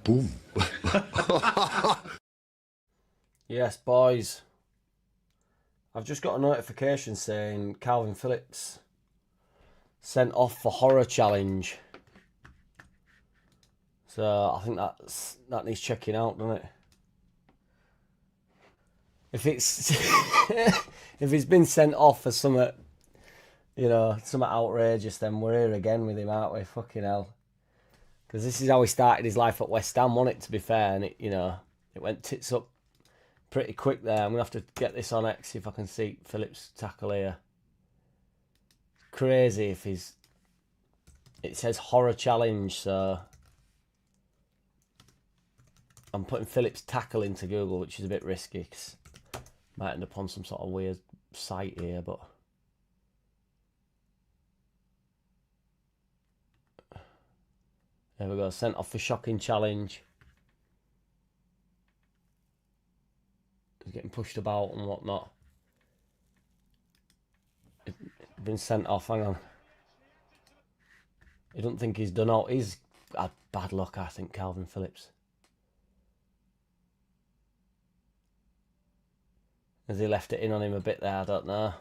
Boom. Yes, boys. I've just got a notification saying Calvin Phillips sent off for horror challenge. So I think that needs checking out, doesn't it? If it's if he's been sent off for something, you know, something outrageous, then we're here again with him, aren't we? Fucking hell. Because this is how he started his life at West Ham, wasn't it, to be fair? And it, you know, it went tits up pretty quick there. I'm going to have to get this on X, see if I can see Phillips' tackle here. Crazy if he's... It says horror challenge, so... I'm putting Phillips' tackle into Google, which is a bit risky, because might end up on some sort of weird site here, but... There we go, sent off for shocking challenge. He's getting pushed about and whatnot. He's been sent off, hang on. I don't think he's done out. He's had bad luck, I think, Calvin Phillips. Has he left it in on him a bit there? I don't know.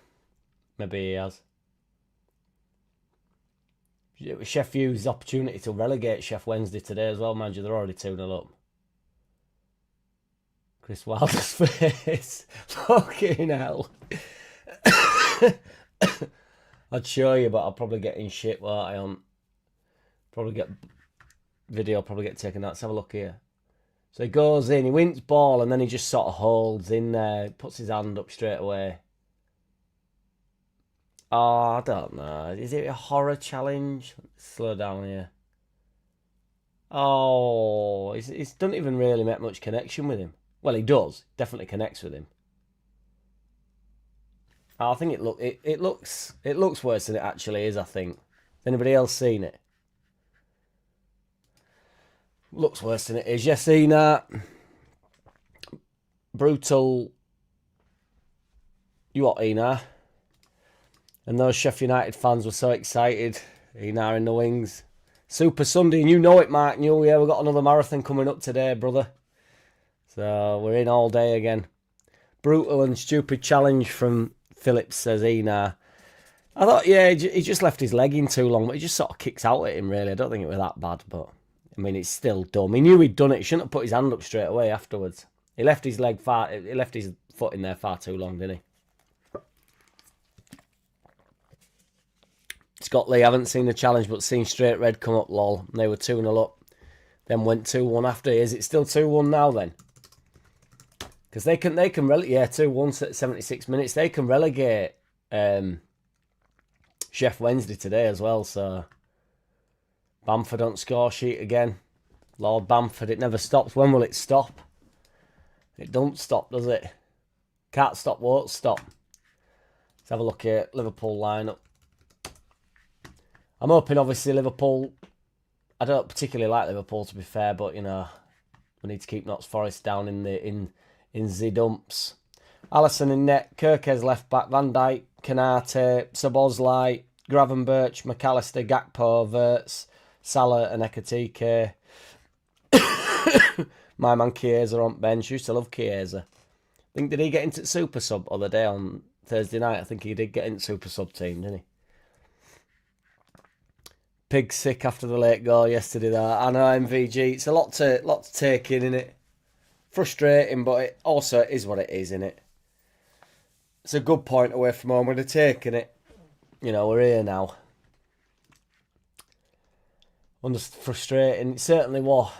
Maybe he has. It was Sheffield's opportunity to relegate Sheff Wednesday today as well, mind you. They're already 2-0 up. Chris Wilder's face. Fucking hell. I'd show you, but I'll probably get in shit, won't I? On probably get video, probably get taken out. Let's have a look here. So he goes in, he wins ball, and then he just sort of holds in there, puts his hand up straight away. Oh, I don't know. Is it a horror challenge? Let's slow down here. Oh, he doesn't even really make much connection with him. Well, he does. Definitely connects with him. I think it looks worse than it actually is, I think. Has anybody else seen it? Looks worse than it is. You seen that? Brutal. You what, Ena? And those Sheffield United fans were so excited. Ena in the wings. Super Sunday, and you know it, Mark Newell. Yeah, we've got another marathon coming up today, brother. So we're in all day again. Brutal and stupid challenge from Phillips, says Ena. I thought, yeah, he just left his leg in too long, but he just sort of kicks out at him, really. I don't think it was that bad, but I mean, it's still dumb. He knew he'd done it. He shouldn't have put his hand up straight away afterwards. He left his foot in there far too long, didn't he? Scott Lee, haven't seen the challenge, but seen straight red come up, lol. And they were 2-0 up. Then went 2-1 after. Is it still 2-1 now then? Because they can relegate, yeah, 2-1 at 76 minutes. They can relegate Sheff Wednesday today as well, so Bamford on score sheet again. Lord Bamford, it never stops. When will it stop? It don't stop, does it? Can't stop, won't stop. Let's have a look at Liverpool lineup. I'm hoping, obviously, Liverpool... I don't particularly like Liverpool, to be fair, but, you know, we need to keep Notts Forest down in the dumps. Alisson in net, Kirkes left back, Van Dijk, Kanate, Szoboszlai, Gravenberch, McAllister, Gakpo, Wirtz, Salah and Ekatike. My man Chiesa on bench. Used to love Chiesa. I think, did he get into Super Sub other day on Thursday night? I think he did get into Super Sub team, didn't he? Pig sick after the late goal yesterday there. I know, MVG. It's a lot to take in, innit? Frustrating, but it also is what it is, innit? It's a good point away from home. We're taking it. You know, we're here now. Frustrating. It certainly was.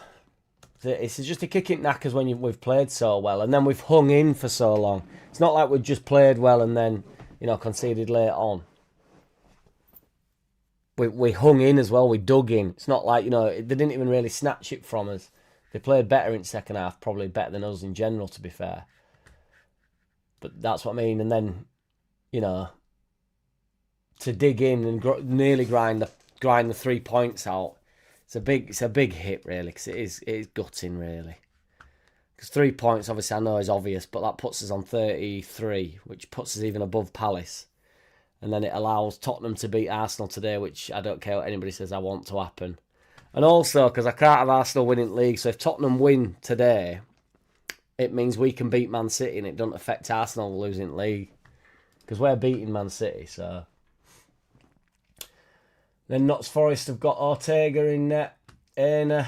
It's just a kicking knackers when we've played so well, and then we've hung in for so long. It's not like we've just played well and then, you know, conceded late on. We hung in as well. We dug in. It's not like, you know, they didn't even really snatch it from us. They played better in second half, probably better than us in general, to be fair. But that's what I mean. And then, you know, to dig in and nearly grind the 3 points out. It's a big hit, really, because it is gutting, really. Because 3 points, obviously, I know is obvious, but that puts us on 33, which puts us even above Palace. And then it allows Tottenham to beat Arsenal today, which I don't care what anybody says I want to happen. And also, because I can't have Arsenal winning league, so if Tottenham win today, it means we can beat Man City and it doesn't affect Arsenal losing league. Because we're beating Man City, so... Then Notts Forest have got Ortega in net. Erna,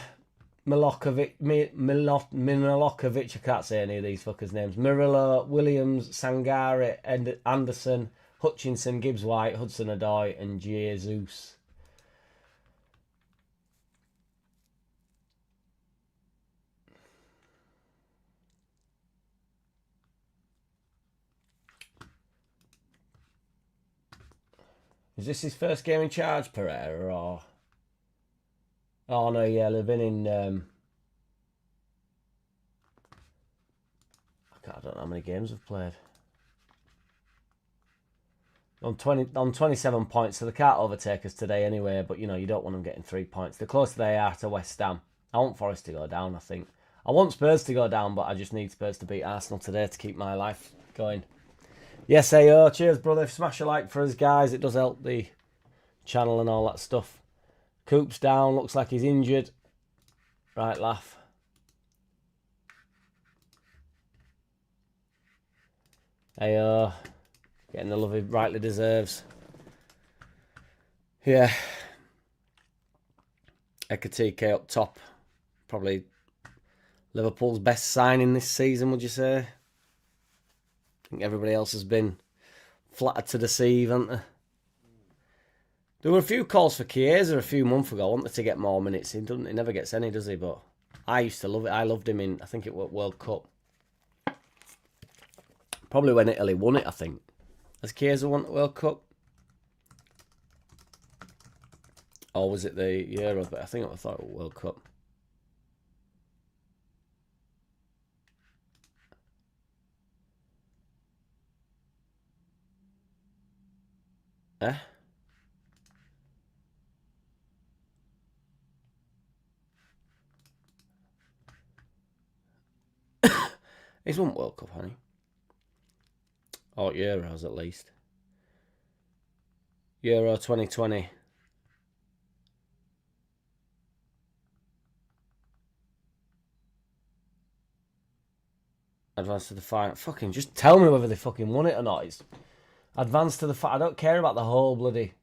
Milokovic, I can't say any of these fuckers' names. Murillo, Williams, Sangare, Anderson, Hutchinson, Gibbs-White, Hudson-Odoi and Jesus. Is this his first game in charge, Pereira, or... Oh, no, yeah, they've been in... I don't know how many games I've played. On 27 points, so they can't overtake us today anyway, but, you know, you don't want them getting 3 points. The closer they are to West Ham. I want Forest to go down, I think. I want Spurs to go down, but I just need Spurs to beat Arsenal today to keep my life going. Yes, AO. Cheers, brother. Smash a like for us, guys. It does help the channel and all that stuff. Coop's down. Looks like he's injured. Right, laugh. AO. Getting the love he rightly deserves. Yeah. Ekatike up top. Probably Liverpool's best signing this season, would you say? I think everybody else has been flattered to deceive, haven't they? There were a few calls for Chiesa a few months ago. I wanted to get more minutes. He never gets any, does he? But I used to love it. I loved him in, I think it was World Cup. Probably when Italy won it, I think. Has Chiesa won the World Cup? Or was it the Euros? But I thought it was World Cup. Eh? He's won World Cup, hasn't he? Or Euros at least. Euro 2020. Advance to the final. Fucking just tell me whether they fucking won it or not. It's advance to the final. I don't care about the whole bloody...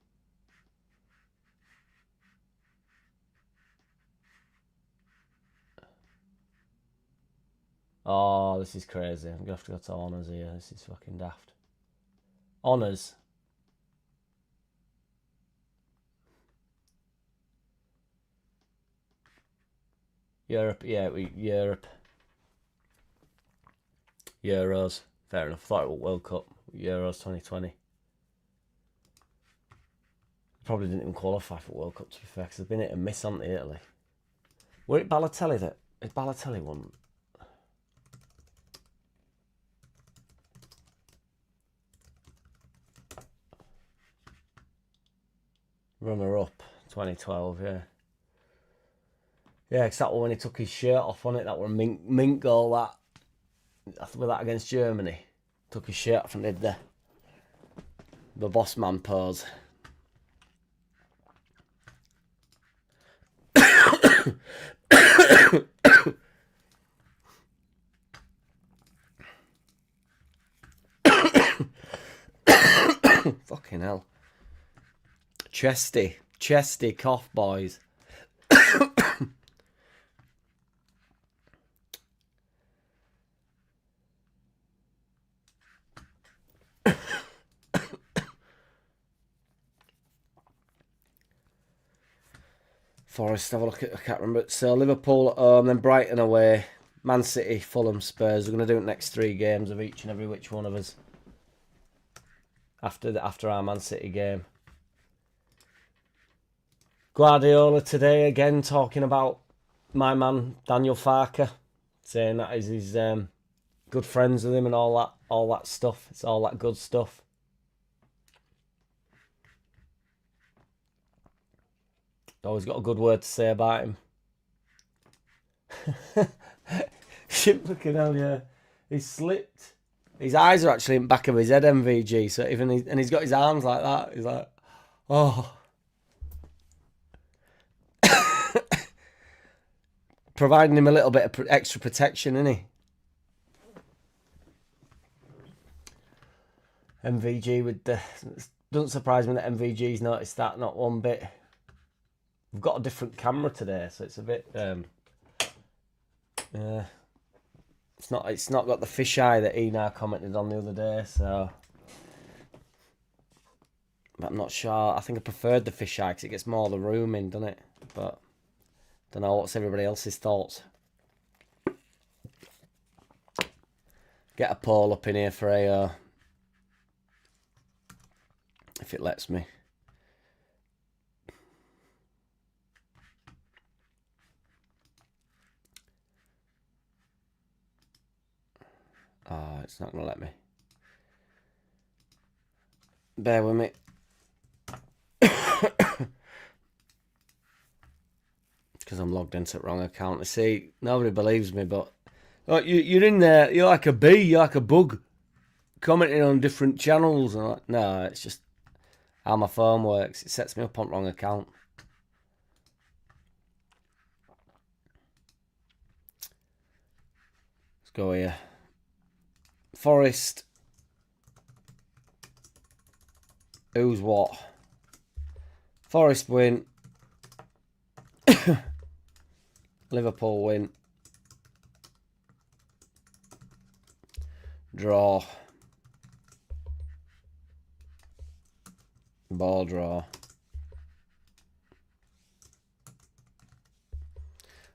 Oh, this is crazy. I'm going to have to go to Honours here. This is fucking daft. Honours. Europe, yeah, Europe. Euros. Fair enough. Thought it was World Cup. Euros 2020. Probably didn't even qualify for World Cup, to be fair, because they've been hit and miss, haven't they, Italy? Were it Balotelli that... Is Balotelli won? Runner-up, 2012, yeah. Yeah, exactly when he took his shirt off on it. That were mink goal, that. With that against Germany. Took his shirt off and did the boss man pose. Fucking hell. Chesty cough, boys. Forest, have a look at, I can't remember. So Liverpool at home, then Brighton away, Man City, Fulham, Spurs. We're going to do the next 3 games of each and every which one of us after our Man City game. Guardiola today again talking about my man Daniel Farker, saying that is his good friends with him and all that stuff. It's all that good stuff. Always got a good word to say about him. Shit, fucking hell, yeah. He's slipped. His eyes are actually in the back of his head, MVG. So and he's got his arms like that. He's like, oh. providing him a little bit of extra protection, isn't he? MVG with the... Doesn't surprise me that MVG's noticed that, not one bit. We've got a different camera today, so it's a bit... It's not got the fisheye that Ena commented on the other day, so... But I'm not sure. I think I preferred the fisheye because it gets more of the room in, doesn't it? But don't know what's everybody else's thoughts. Get a poll up in here for AO. If it lets me. Oh, it's not going to let me. Bear with me. Because I'm logged into the wrong account. I see, nobody believes me, but you're in there, you're like a bee, you're like a bug, commenting on different channels. And like, no, it's just how my phone works. It sets me up on the wrong account. Let's go here. Forest. Who's what? Forest win. Liverpool win. Draw. Ball draw.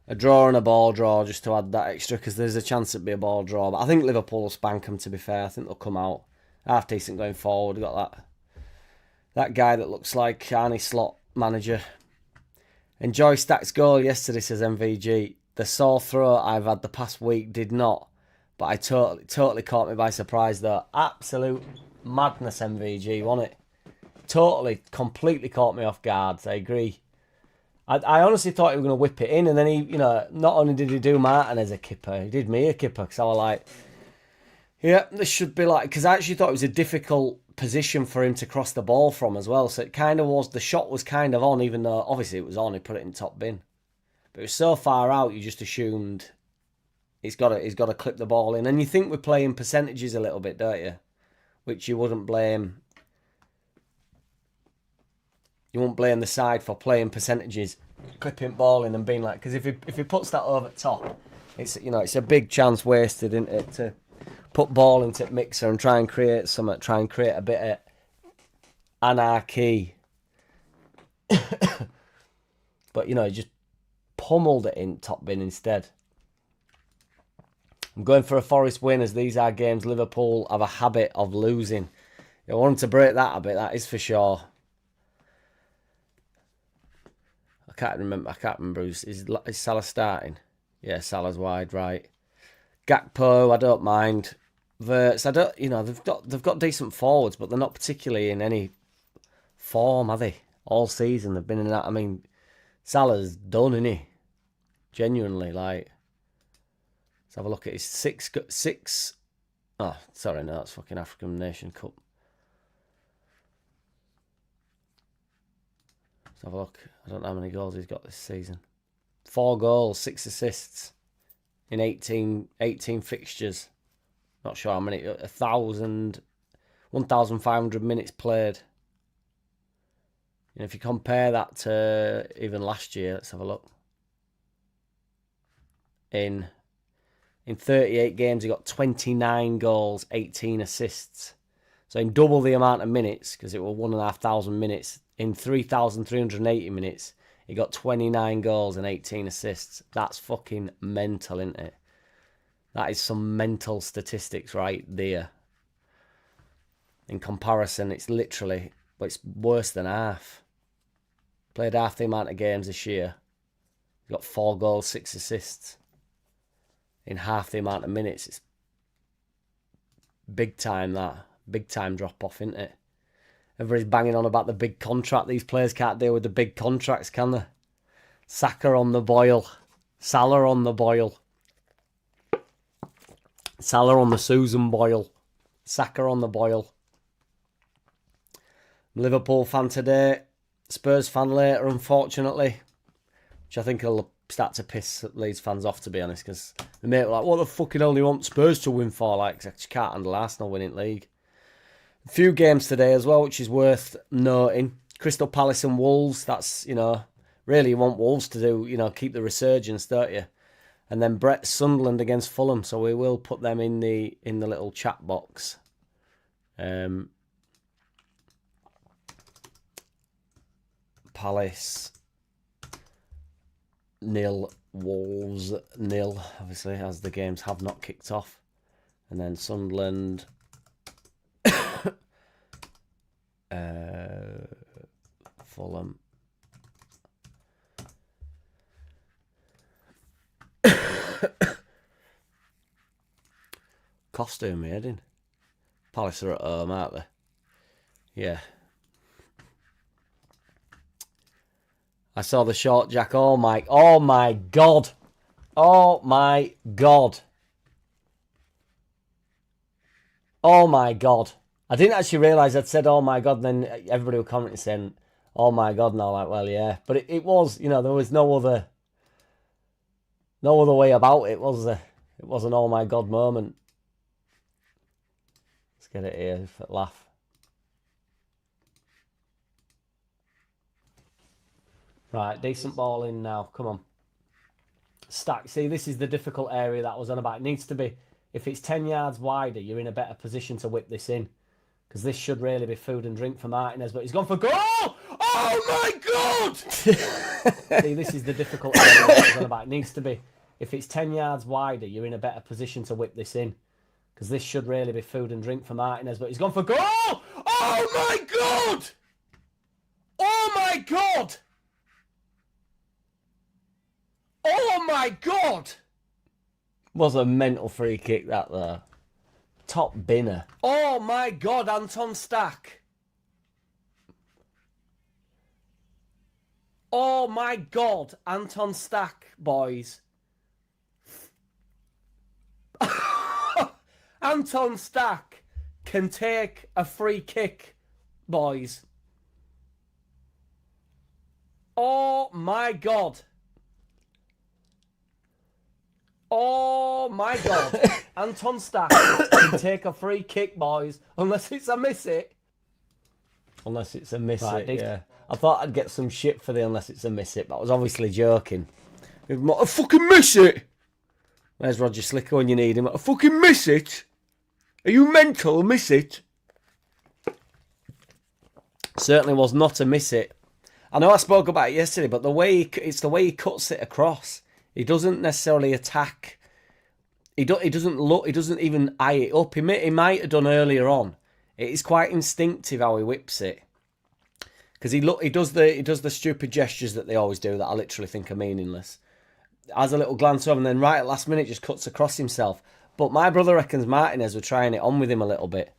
A draw and a ball draw, just to add that extra, because there's a chance it'd be a ball draw. But I think Liverpool will spank them, to be fair. I think they'll come out half decent going forward. We've got that guy that looks like Arnie Slot manager. Enjoy Stack's goal yesterday, says MVG. The sore throat I've had the past week did not. But I totally caught me by surprise though. Absolute madness, MVG, wasn't it? Totally, completely caught me off guard. I agree. I honestly thought he was going to whip it in, and then he, not only did he do Martin as a kipper, he did me a kipper, because I was like, yeah, this should be like, because I actually thought it was a difficult position for him to cross the ball from as well, so it kind of was, the shot was kind of on, even though obviously it was on, he put it in top bin. But it was so far out, you just assumed he's got to clip the ball in, and you think we're playing percentages a little bit, don't you? Which you wouldn't blame. You won't blame the side for playing percentages, clipping ball in and being like, because if he puts that over top, it's it's a big chance wasted, isn't it, to put ball into the mixer and try and create something, try and create a bit of anarchy. But he just pummeled it in top bin instead. I'm going for a Forest win, as these are games Liverpool have a habit of losing. I want them to break that a bit, that is for sure. I can't remember. Is Salah starting? Yeah, Salah's wide right. Gakpo, I don't mind. Verts, I don't. They've got decent forwards, but they're not particularly in any form, are they? All season they've been in that. I mean, Salah's done, isn't he? Genuinely, like. Let's have a look at his six. Oh, sorry, no, that's fucking African Nation Cup. Let's have a look. I don't know how many goals he's got this season. 4 goals, 6 assists in 18 fixtures. Not sure how many. 1,500 minutes played. If you compare that to even last year, let's have a look. In 38 games, he got 29 goals, 18 assists. So in double the amount of minutes, because it was 1,500 minutes, in 3,380 minutes, he got 29 goals and 18 assists. That's fucking mental, isn't it? That is some mental statistics right there. In comparison, it's worse than half. Played half the amount of games this year. He got 4 goals, 6 assists. In half the amount of minutes. It's big time, that. Big time drop off, isn't it? Everybody's banging on about the big contract. These players can't deal with the big contracts, can they? Saka on the boil. Salah on the boil. Salah on the Susan boil. Saka on the boil. Liverpool fan today. Spurs fan later, unfortunately. Which I think will start to piss Leeds fans off, to be honest, because the mate were like, what the fucking hell do you want Spurs to win for? Like, 'cause I just can't handle Arsenal winning league. A few games today as well, which is worth noting. Crystal Palace and Wolves, that's, really you want Wolves to do, keep the resurgence, don't you? And then Sunderland against Fulham, so we will put them in the little chat box. Palace 0, Wolves 0, obviously, as the games have not kicked off. And then Sunderland Fulham costume made in. Palace are at home, aren't they? Yeah. I saw the short, Jack. Oh my God. Oh my God. Oh my God. I didn't actually realise I'd said oh my God, and then everybody was commenting saying oh my God, and I was like, well, yeah. But it was, there was no other way about it, was there? It was an oh my God moment. Let's get it here for a laugh. Right, decent ball in now. Come on. Stack. See, this is the difficult area that I was on about. It needs to be, if it's 10 yards wider, you're in a better position to whip this in. Because this should really be food and drink for Martinez. But he's gone for goal! Oh my God! See, this is the difficult area that I was on about. It needs to be, if it's 10 yards wider, you're in a better position to whip this in. Because this should really be food and drink for Martinez. But he's gone for goal! Oh my God! Oh my God! Oh my God! Was a mental free kick that there. Top binner. Oh my God, Anton Stack. Oh my God, Anton Stack, boys. Anton Stack can take a free kick, boys. Oh my God. Oh my God. Anton Stack can take a free kick, boys. Unless it's a miss it. Unless it's a miss it, yeah. I thought I'd get some shit for the unless it's a miss it, but I was obviously joking. I fucking miss it. There's Roger Slicker when you need him. I fucking miss it. Are you mental? Miss it. Certainly was not a miss it. I know I spoke about it yesterday, but it's the way he cuts it across. He doesn't necessarily attack. He doesn't look. He doesn't even eye it up. He might have done earlier on. It is quite instinctive how he whips it, because he does the stupid gestures that they always do that I literally think are meaningless. Has a little glance over and then right at last minute just cuts across himself. But my brother reckons Martinez were trying it on with him a little bit.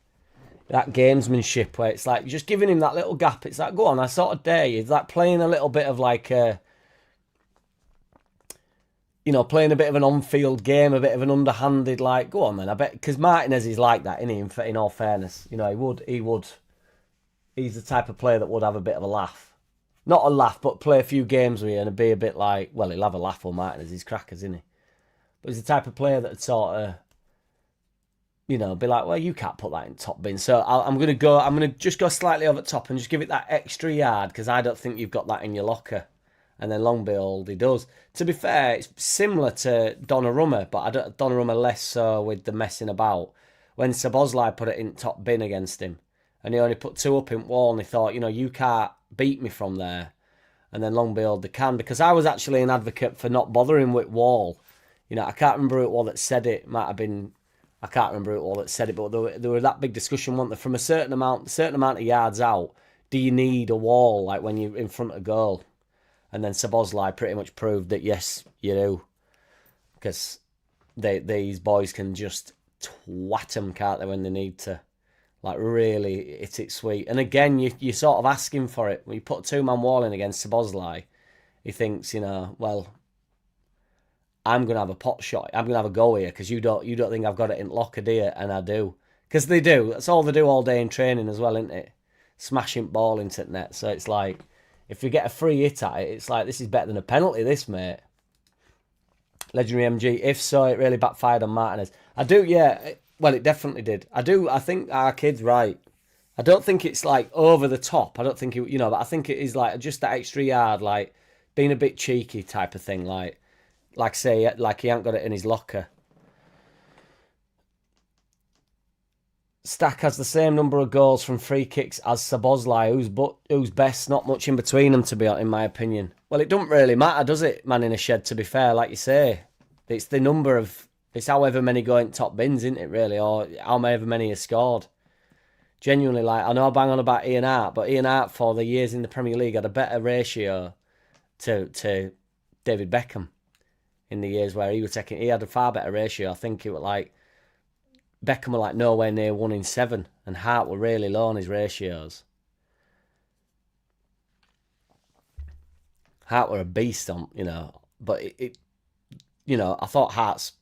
That gamesmanship where it's like just giving him that little gap. It's like, go on, I sort of dare you. It's like playing a little bit of like playing a bit of an on-field game, a bit of an underhanded, like, go on then, I bet, because Martinez is like that, isn't he, in all fairness? He would, he's the type of player that would have a bit of a laugh. Not a laugh, but play a few games with you and be a bit like, well, he'll have a laugh with Martinez, he's crackers, isn't he? But he's the type of player that would sort of, be like, well, you can't put that in top bin. So I'm going to just go slightly over the top and just give it that extra yard, because I don't think you've got that in your locker. And then long behold, he does. To be fair, it's similar to Donnarumma, but Donnarumma less so with the messing about. When Szoboszlai put it in top bin against him, and he only put 2 up in wall, and he thought, you can't beat me from there. And then long behold, they can, because I was actually an advocate for not bothering with Wall. I can't remember who it was that said it. Might have been, I can't remember who it was that said it, but there were that big discussion, wasn't there? From a certain amount of yards out, do you need a Wall, like when you're in front of goal? And then Szoboszlai pretty much proved that yes, you do, because these boys can just twat them, can't they, when they need to, like really hit it sweet. And again, you're sort of asking for it. When you put a 2-man wall in against Szoboszlai, he thinks, well, I'm gonna have a pot shot. I'm gonna have a go here because you don't think I've got it in locker, do you? And I do, because they do. That's all they do all day in training as well, isn't it? Smashing ball into the net. So it's like, if you get a free hit at it, it's like, this is better than a penalty, this, mate. Legendary MG. If so, it really backfired on Martinez. I do, yeah. Well, it definitely did. I think our kid's right. I don't think it's like over the top. I don't think it, but I think it is like just that extra yard, like being a bit cheeky type of thing. Like say, like he ain't got it in his locker. Stack has the same number of goals from free kicks as Szoboszlai, who's best. Not much in between them, to be honest, in my opinion. Well, it doesn't really matter, does it, man in a shed, to be fair, like you say. It's the number of... It's however many go in top bins, isn't it, really? Or however many are scored. Genuinely, like, I know I bang on about Ian Hart, but Ian Hart, for the years in the Premier League, had a better ratio to David Beckham in the years where he was taking... He had a far better ratio. I think it was like... Beckham were like nowhere near 1 in 7, and Hart were really low on his ratios. Hart were a beast on, but I thought Hart's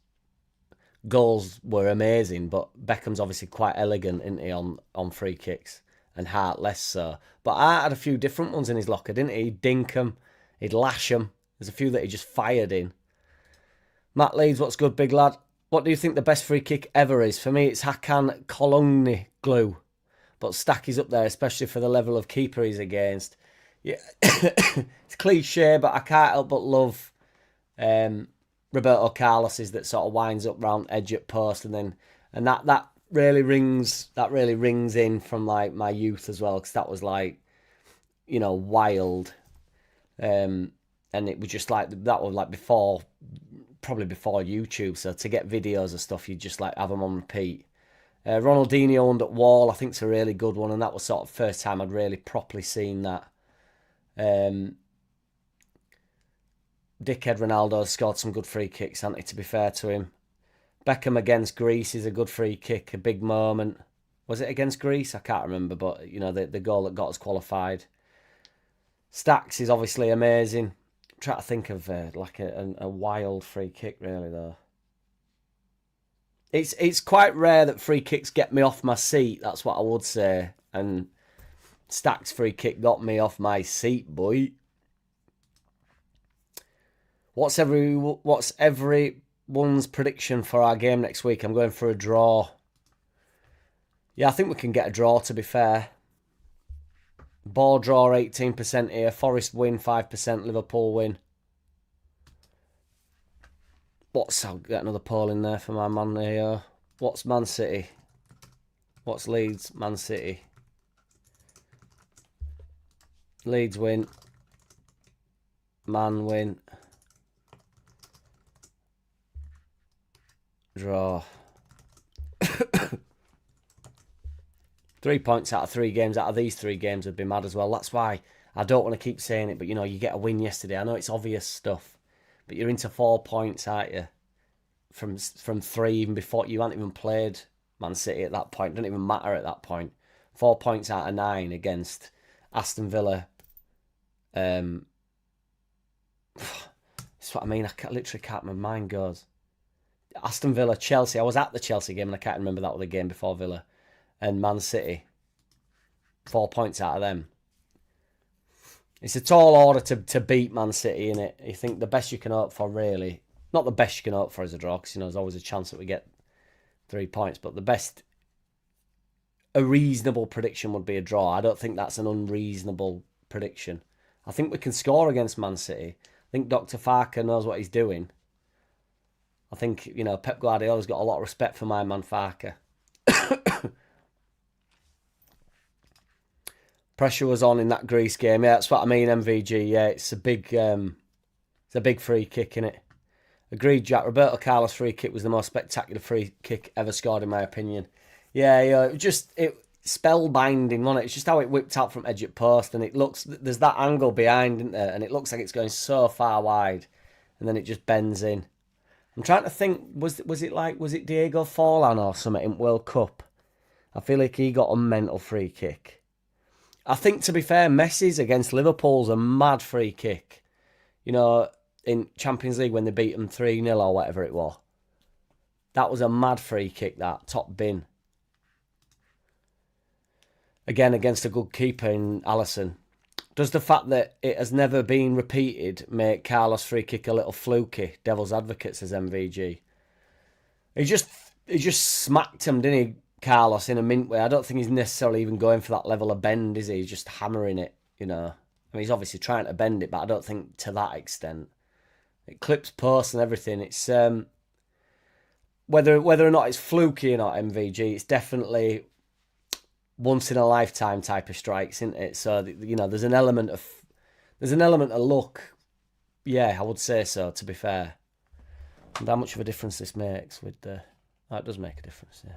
goals were amazing, but Beckham's obviously quite elegant, isn't he, on free kicks, and Hart less so. But Hart had a few different ones in his locker, didn't he? He'd dink them, he'd lash them. There's a few that he just fired in. Matt Leeds, what's good, big lad? What do you think the best free kick ever is? For me, it's Hakan Kolonglu. But Stack is up there, especially for the level of keeper he's against. Yeah, it's cliche, but I can't help but love Roberto Carlos's that sort of winds up round edge at post, and that really rings in from like my youth as well, because that was like, wild, and it was just like that was like probably before YouTube, so to get videos of stuff, you just like have them on repeat. Ronaldinho under wall, I think, is a really good one, and that was sort of first time I'd really properly seen that. Dickhead Ronaldo scored some good free kicks, hasn't he, to be fair to him. Beckham against Greece is a good free kick, a big moment. Was it against Greece? I can't remember, but the goal that got us qualified. Stacks is obviously amazing. I'm trying to think of like a wild free kick, really, though. It's quite rare that free kicks get me off my seat. That's what I would say. And Stack's free kick got me off my seat, boy. What's everyone's prediction for our game next week? I'm going for a draw. Yeah, I think we can get a draw, to be fair. Ball draw 18% here. Forest win 5%. Liverpool win. I'll get another poll in there for my man here. What's Man City? What's Leeds? Man City. Leeds win. Man win. Draw. 3 points out of 3 games. Out of these 3 games would be mad as well. That's why I don't want to keep saying it, but you get a win yesterday. I know it's obvious stuff, but you're into 4 points, aren't you? From 3, even before you hadn't even played Man City at that point. It doesn't even matter at that point. 4 points out of 9 against Aston Villa. That's what I mean. Literally can't. My mind goes. Aston Villa, Chelsea. I was at the Chelsea game and I can't remember that was the game before Villa. And Man City. 4 points out of them. It's a tall order to beat Man City, innit? You think the best you can hope for, really. Not the best you can hope for is a draw, because there's always a chance that we get 3 points. But a reasonable prediction would be a draw. I don't think that's an unreasonable prediction. I think we can score against Man City. I think Dr. Farker knows what he's doing. I think, Pep Guardiola's got a lot of respect for my man Farker. Pressure was on in that Greece game. Yeah, that's what I mean, MVG. Yeah, it's a big free kick, innit? Agreed, Jack. Roberto Carlos' free kick was the most spectacular free kick ever scored, in my opinion. Yeah, it spellbinding, wasn't it? It's just how it whipped out from edge at post, and there's that angle behind, isn't there? And it looks like it's going so far wide, and then it just bends in. I'm trying to think, was it Diego Forlan or something in World Cup? I feel like he got a mental free kick. I think, to be fair, Messi's against Liverpool's a mad free kick. In Champions League when they beat them 3-0 or whatever it was. That was a mad free kick, that. Top bin. Again, against a good keeper in Alisson. Does the fact that it has never been repeated make Carlos' free kick a little fluky? Devil's advocate, says MVG. He just smacked him, didn't he, Carlos, in a mint way? I don't think he's necessarily even going for that level of bend, is he? He's just hammering it, you know. I mean, he's obviously trying to bend it, but I don't think to that extent. It clips posts and everything. It's whether or not it's fluky or not, MVG, it's definitely once in a lifetime type of strikes, isn't it? So, you know, there's an element of luck. Yeah, I would say so, to be fair. And how much of a difference this makes with the... Oh, it does make a difference, yeah.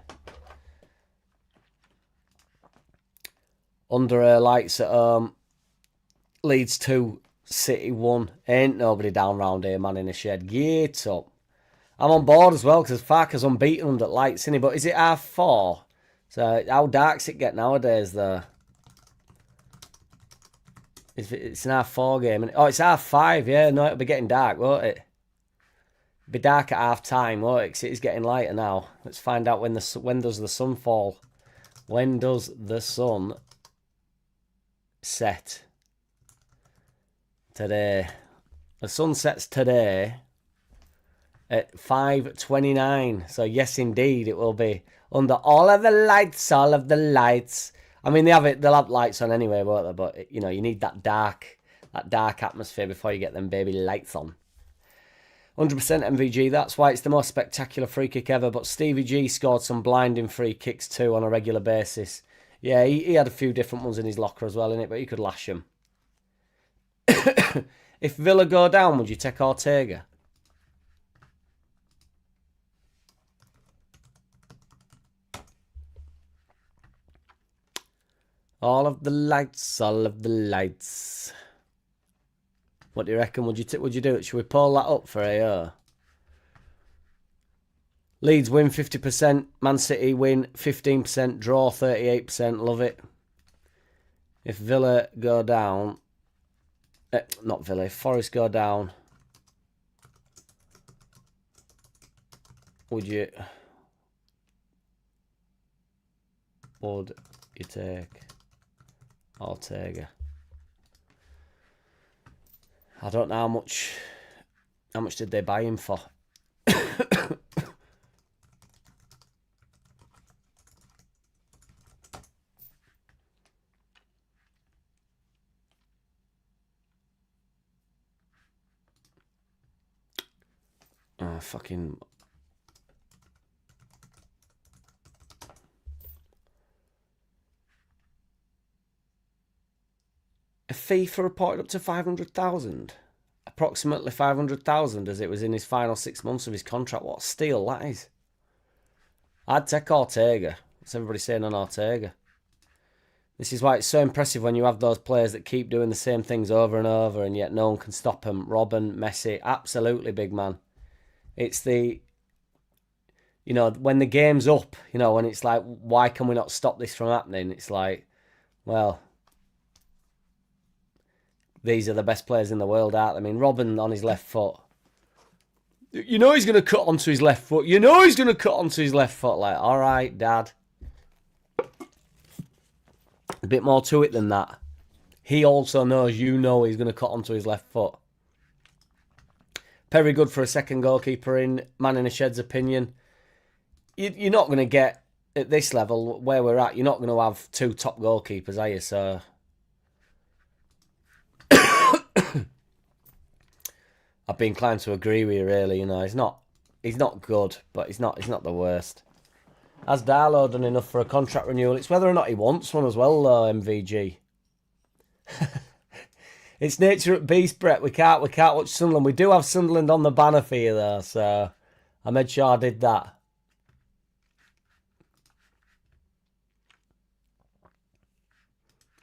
Under lights at Leeds 2, City 1. Ain't nobody down round here, man in a shed. Get up. I'm on board as well, because Farker's unbeaten under lights, isn't he? But is it R4? So how dark's it get nowadays, though? It's an R4 game. Oh, it's R5, yeah. No, it'll be getting dark, won't it? It'll be dark at half time, won't it? Because it is getting lighter now. Let's find out when does the sun fall. When does the sun set? Today. The sun sets today at 5:29. So yes, indeed, it will be under all of the lights, all of the lights. I mean, they'll have lights on anyway, won't they? But you know, you need that dark atmosphere before you get them baby lights on. 100% MVG. That's why it's the most spectacular free kick ever. But Stevie G scored some blinding free kicks too on a regular basis. Yeah, he had a few different ones in his locker as well, innit? But he could lash them. If Villa go down, would you take Ortega? All of the lights, all of the lights. What do you reckon? Would you do it? Should we pull that up for AO? Leeds win 50%. Man City win 15%. Draw 38%. Love it. If Villa go down... not Villa. If Forest go down... Would you take Ortega? I don't know how much did they buy him for? Oh, fucking... A fee for reported up to 500,000. Approximately 500,000 as it was in his final 6 months of his contract. What a steal that is. I'd take Ortega. What's everybody saying on Ortega? This is why it's so impressive when you have those players that keep doing the same things over and over and yet no one can stop them. Robben, Messi, absolutely big man. It's the... You know, when the game's up, you know, when it's like, why can we not stop this from happening? It's like, well... These are the best players in the world, aren't they? I mean, Robben on his left foot. You know he's going to cut onto his left foot. You know he's going to cut onto his left foot. Like, all right, Dad. A bit more to it than that. He also knows you know he's going to cut onto his left foot. Very good for a second goalkeeper in Man in a Shed's opinion. You're not going to get, at this level, where we're at, you're not going to have two top goalkeepers, are you? So... I'd be inclined to agree with you, really. You know, he's not good, but he's not the worst. Has Darlow done enough for a contract renewal? It's whether or not he wants one as well, though, MVG. It's nature at beast, Brett. We can't watch Sunderland. We do have Sunderland on the banner for you, though, so I made sure I did that.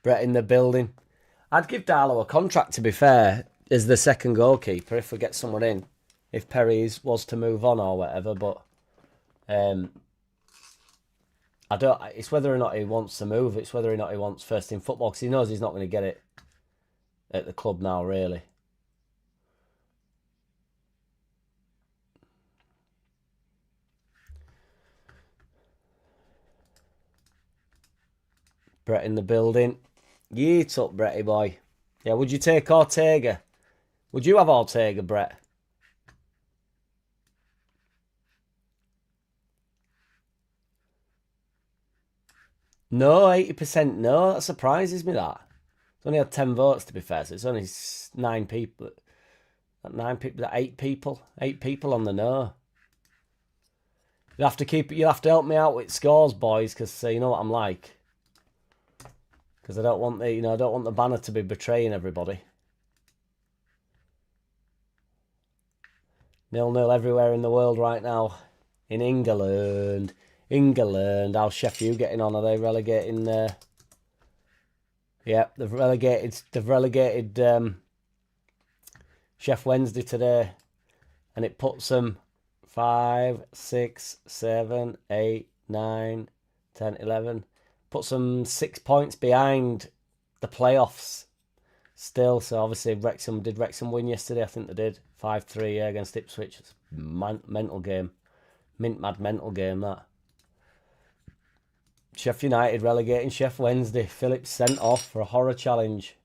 Brett in the building. I'd give Darlow a contract, to be fair, as the second goalkeeper if we get someone in. If Perry was to move on or whatever, but I don't. It's whether or not he wants to move. It's whether or not he wants first in football, because he knows he's not going to get it at the club now, really. Brett in the building. Yeet up, Bretty boy. Yeah, would you take Ortega? Would you have Ortega, Brett? No, 80% no. That surprises me, that. It's only had 10 votes, to be fair, so it's only 9 people. 9 people, 8 people. 8 people on the no. You'll have to help me out with scores, boys, because you know what I'm like. Because I don't want the banner to be betraying everybody. 0-0 everywhere in the world right now. In England. How's Sheffield getting on? Are they relegating? Yeah, they've relegated Chef Wednesday today, and it puts them 5, 6, 7, 8, 9, 10, 11. Puts them 6 points behind the playoffs still. So obviously did Wrexham win yesterday? I think they did 5-3 against Ipswich. It's a mental game, mad mental game that. Sheffield United relegating Chef Wednesday. Phillips sent off for a horror challenge.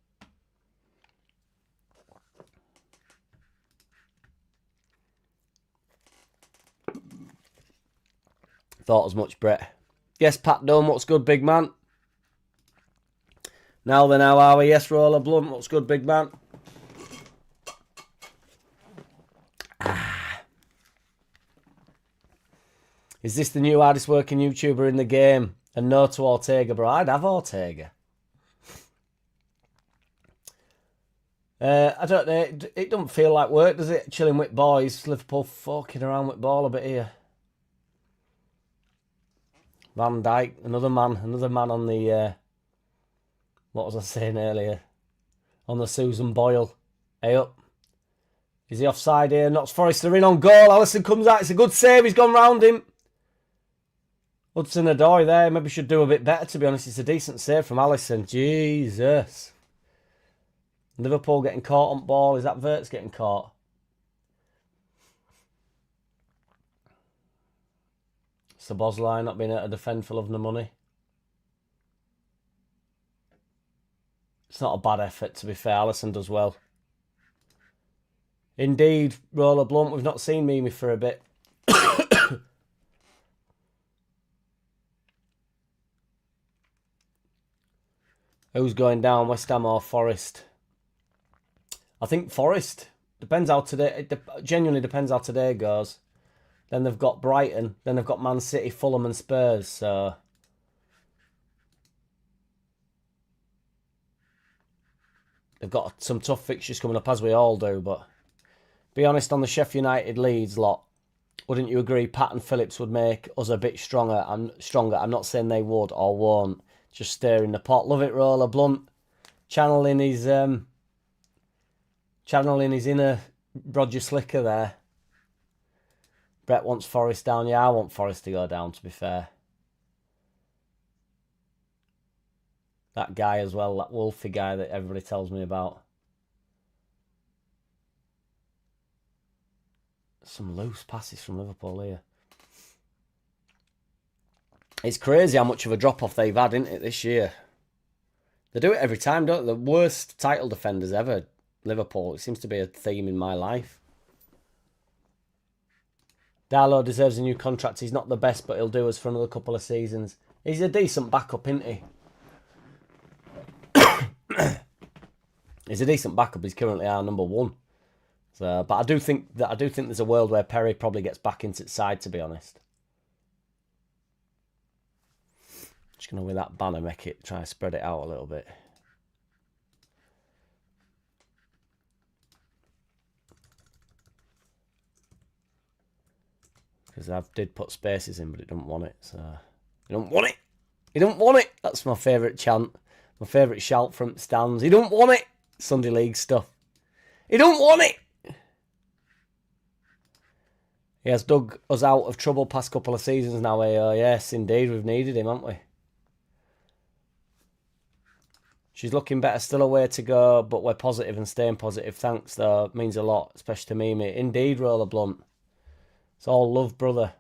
Thought as much, Brett. Yes, Pat Dunn, what's good, big man? Now then, how are we? Yes, Roller Blunt, what's good, big man? Is this the new hardest working YouTuber in the game? And no to Ortega, bro. I'd have Ortega. I don't know. It doesn't feel like work, does it? Chilling with boys. Liverpool fucking around with ball a bit here. Van Dijk, another man on the, what was I saying earlier? On the Susan Boyle. Hey up. Is he offside here? Knocks Forrester in on goal. Alisson comes out. It's a good save. He's gone round him. Hudson-Odoi there. Maybe should do a bit better, to be honest. It's a decent save from Alisson. Jesus. Liverpool getting caught on ball. Is that Verts getting caught? Sabozlai not being able to defend for love nor money. It's not a bad effort, to be fair. Alisson does well. Indeed, Roller Blunt. We've not seen Mimi for a bit. Who's going down, West Ham or Forest? I think Forest. Depends how today. It genuinely depends how today goes. Then they've got Brighton. Then they've got Man City, Fulham and Spurs. So they've got some tough fixtures coming up, as we all do. But be honest, on the Sheffield United Leeds lot, wouldn't you agree Pat and Phillips would make us a bit stronger? I'm not saying they would or won't. Just stir in the pot. Love it, Roller Blunt. Channeling his inner Roger Slicker there. Brett wants Forest down. Yeah, I want Forest to go down, to be fair. That guy as well, that Wolfie guy that everybody tells me about. Some loose passes from Liverpool here. It's crazy how much of a drop-off they've had, isn't it, this year? They do it every time, don't they? The worst title defenders ever, Liverpool. It seems to be a theme in my life. Darlow deserves a new contract. He's not the best, but he'll do us for another couple of seasons. He's a decent backup, isn't he? He's a decent backup. He's currently our number 1. So, but I do think there's a world where Perry probably gets back into its side, to be honest. Just gonna with that banner try to spread it out a little bit. Because I did put spaces in, but it don't want it. So you don't want it. You don't want it. That's my favourite chant. My favourite shout from stands. He don't want it. Sunday League stuff. He don't want it. He has dug us out of trouble past couple of seasons now, AO. Yes, indeed, we've needed him, haven't we? She's looking better, still a way to go, but we're positive and staying positive. Thanks, though. It means a lot, especially to Mimi. Indeed, Roller Blunt. It's all love, brother.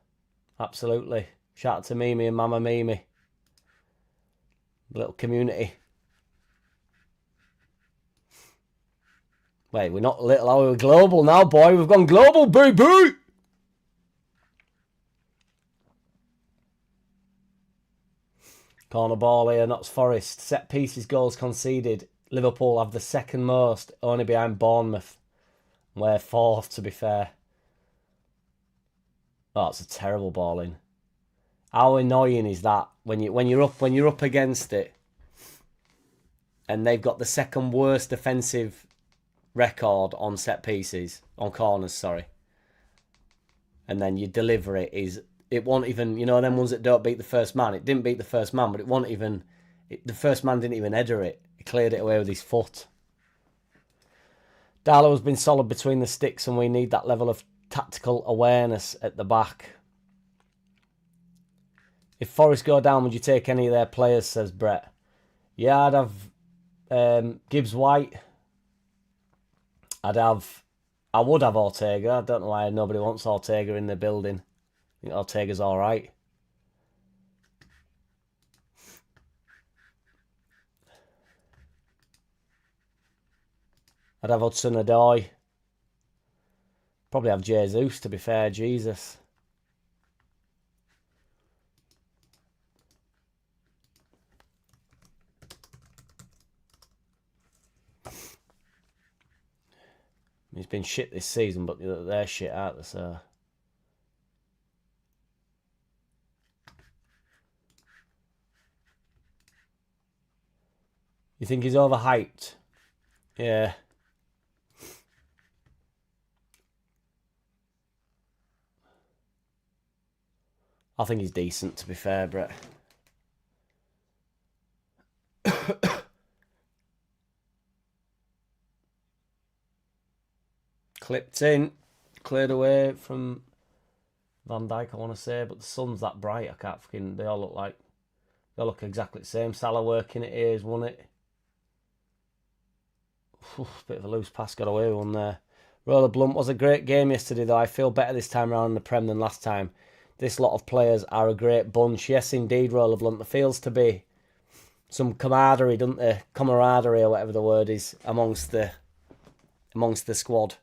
Absolutely. Shout out to Mimi and Mama Mimi. Little community. Wait, we're not little, are we? We're global now, boy. We've gone global, baby! Corner ball here, Notts Forest. Set pieces, goals conceded. Liverpool have the second most, only behind Bournemouth. We're fourth, to be fair. Oh, it's a terrible ball in. How annoying is that when you're up against it, and they've got the second worst defensive record on set pieces, on corners, sorry. And then you deliver it won't even, you know, them ones that don't beat the first man. It didn't beat the first man, but it won't even, the first man didn't even header it. He cleared it away with his foot. Darlow's been solid between the sticks, and we need that level of tactical awareness at the back. If Forest go down, would you take any of their players, says Brett? Yeah, I'd have Gibbs White. I would have Ortega. I don't know why nobody wants Ortega in the building. I think Ortega's all right. I'd have Hudson-Odoi. Probably have Jesus, to be fair. Jesus. He's been shit this season, but they're shit, aren't they? So. You think he's overhyped? Yeah. I think he's decent, to be fair, Brett. Clipped in. Cleared away from Van Dijk, I want to say. But the sun's that bright, I can't fucking... They all look exactly the same. Salah working it here, he's won it. Bit of a loose pass, got away with one there. Roller Blunt was a great game yesterday, though. I feel better this time around in the Prem than last time. This lot of players are a great bunch. Yes, indeed, Roller Blunt. There feels to be some camaraderie, doesn't there? Camaraderie, or whatever the word is, amongst the squad.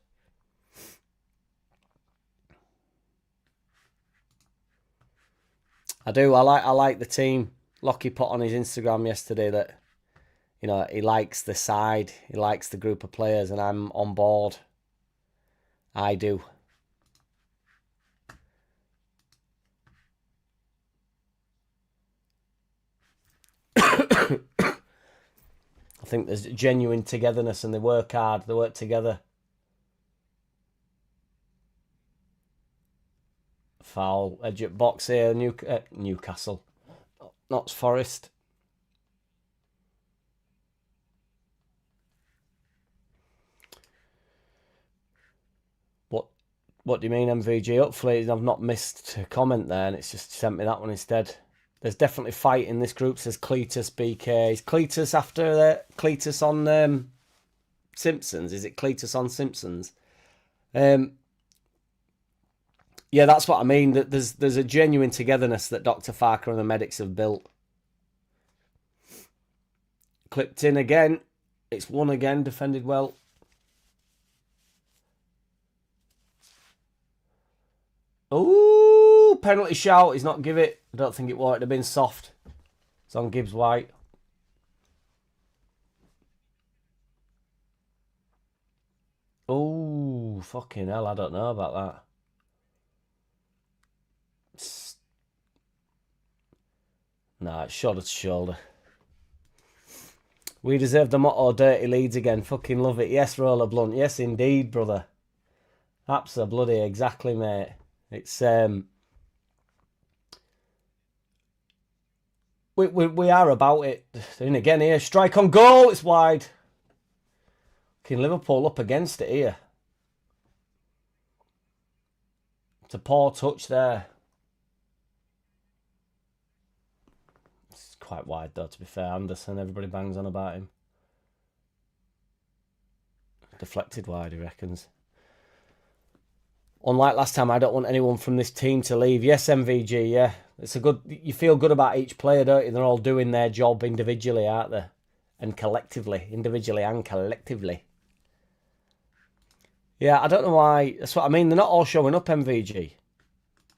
I do. I like the team. Lockie put on his Instagram yesterday that, you know, he likes the side, he likes the group of players, and I'm on board. I do. I think there's genuine togetherness, and they work hard, they work together. Foul, edge at box here, Newcastle. Notts Forest. What do you mean, MVG? Hopefully I've not missed a comment there, and it's just sent me that one instead. There's definitely fight in this group, says Cletus BK. Is Cletus after Cletus on Simpsons? Is it Cletus on Simpsons? Yeah, that's what I mean. That there's a genuine togetherness that Dr. Farker and the medics have built. Clipped in again. It's won again, defended well. Ooh, penalty shout. He's not give it. I don't think it would have been soft. It's on Gibbs White. Oh, fucking hell. I don't know about that. Nah, it's shoulder to shoulder. We deserve the motto, Dirty Leeds again. Fucking love it. Yes, Roller Blunt. Yes, indeed, brother. Absolutely, exactly, mate. It's we are about it. And again here, strike on goal. It's wide. Fucking Liverpool up against it here. It's a poor touch there. It's quite wide though, to be fair. Anderson, everybody bangs on about him. Deflected wide, he reckons. Unlike last time, I don't want anyone from this team to leave. Yes, MVG, yeah. It's a good... You feel good about each player, don't you? They're all doing their job individually, aren't they? And collectively. Individually and collectively. Yeah, I don't know why. That's what I mean. They're not all showing up, MVG.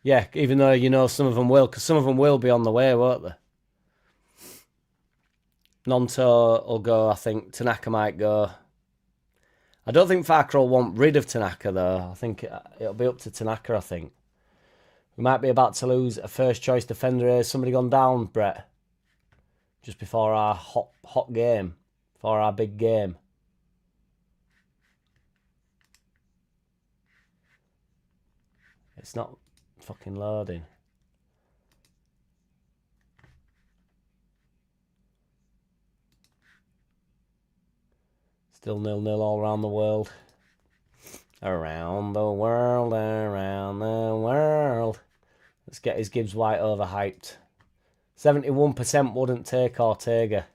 Yeah, even though you know some of them will, because some of them will be on the way, won't they? Nonto will go, I think. Tanaka might go. I don't think Farker will want rid of Tanaka, though. I think it'll be up to Tanaka, I think. We might be about to lose a first-choice defender here. Somebody gone down, Brett? Just before our hot game. Before our big game. It's not fucking loading. Still 0-0 all around the world. Around the world, around the world. Let's get his Gibbs White overhyped. 71% wouldn't take Ortega.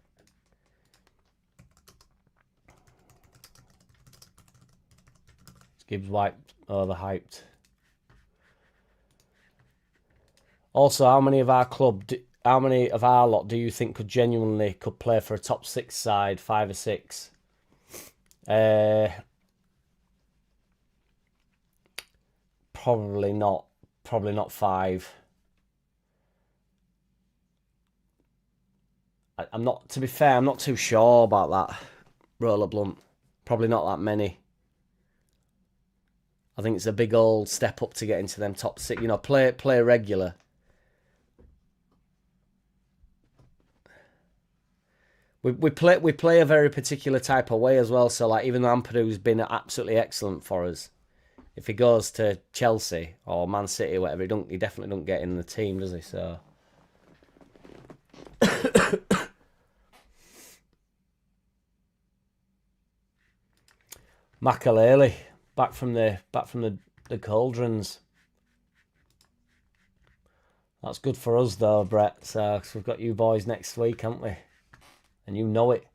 Gibbs White overhyped. Also, how many of our lot do you think could play for a top 6 side, 5 or 6? Probably not 5. I'm not, to be fair, I'm not too sure about that. Roller blunt. Probably not that many. I think it's a big old step up to get into them top 6. You know, play regular. We play a very particular type of way as well. So like, even though Ampadu's been absolutely excellent for us, if he goes to Chelsea or Man City or whatever, he definitely don't get in the team, does he? So Makaleli back from the cauldrons. That's good for us though, Brett. So we've got you boys next week, haven't we? And you know it.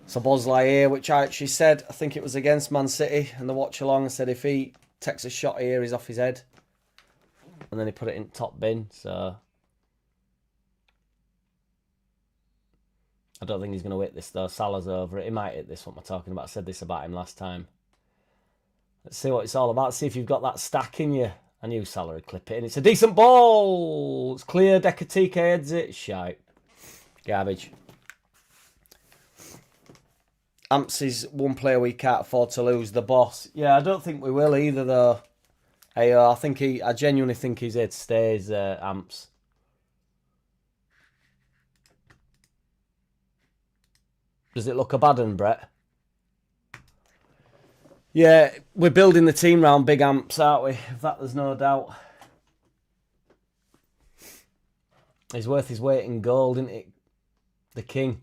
So Bosley here, which I actually said, I think it was against Man City, and the watch along, I said if he takes a shot here, he's off his head. And then he put it in top bin, so I don't think he's going to hit this though. Salah's over it. He might hit this, what am I talking about? I said this about him last time. Let's see what it's all about. See if you've got that stack in you. I knew Salah would clip it, and it's a decent ball. It's clear. Dekatike heads it. Shite. Garbage. Amps is one player we can't afford to lose, the boss. Yeah, I don't think we will either, though. Hey, I genuinely think he's here to stay, Amps. Does it look a bad one, Brett? Yeah, we're building the team round big Amps, aren't we? Of that there's no doubt. He's worth his weight in gold, isn't it? The king.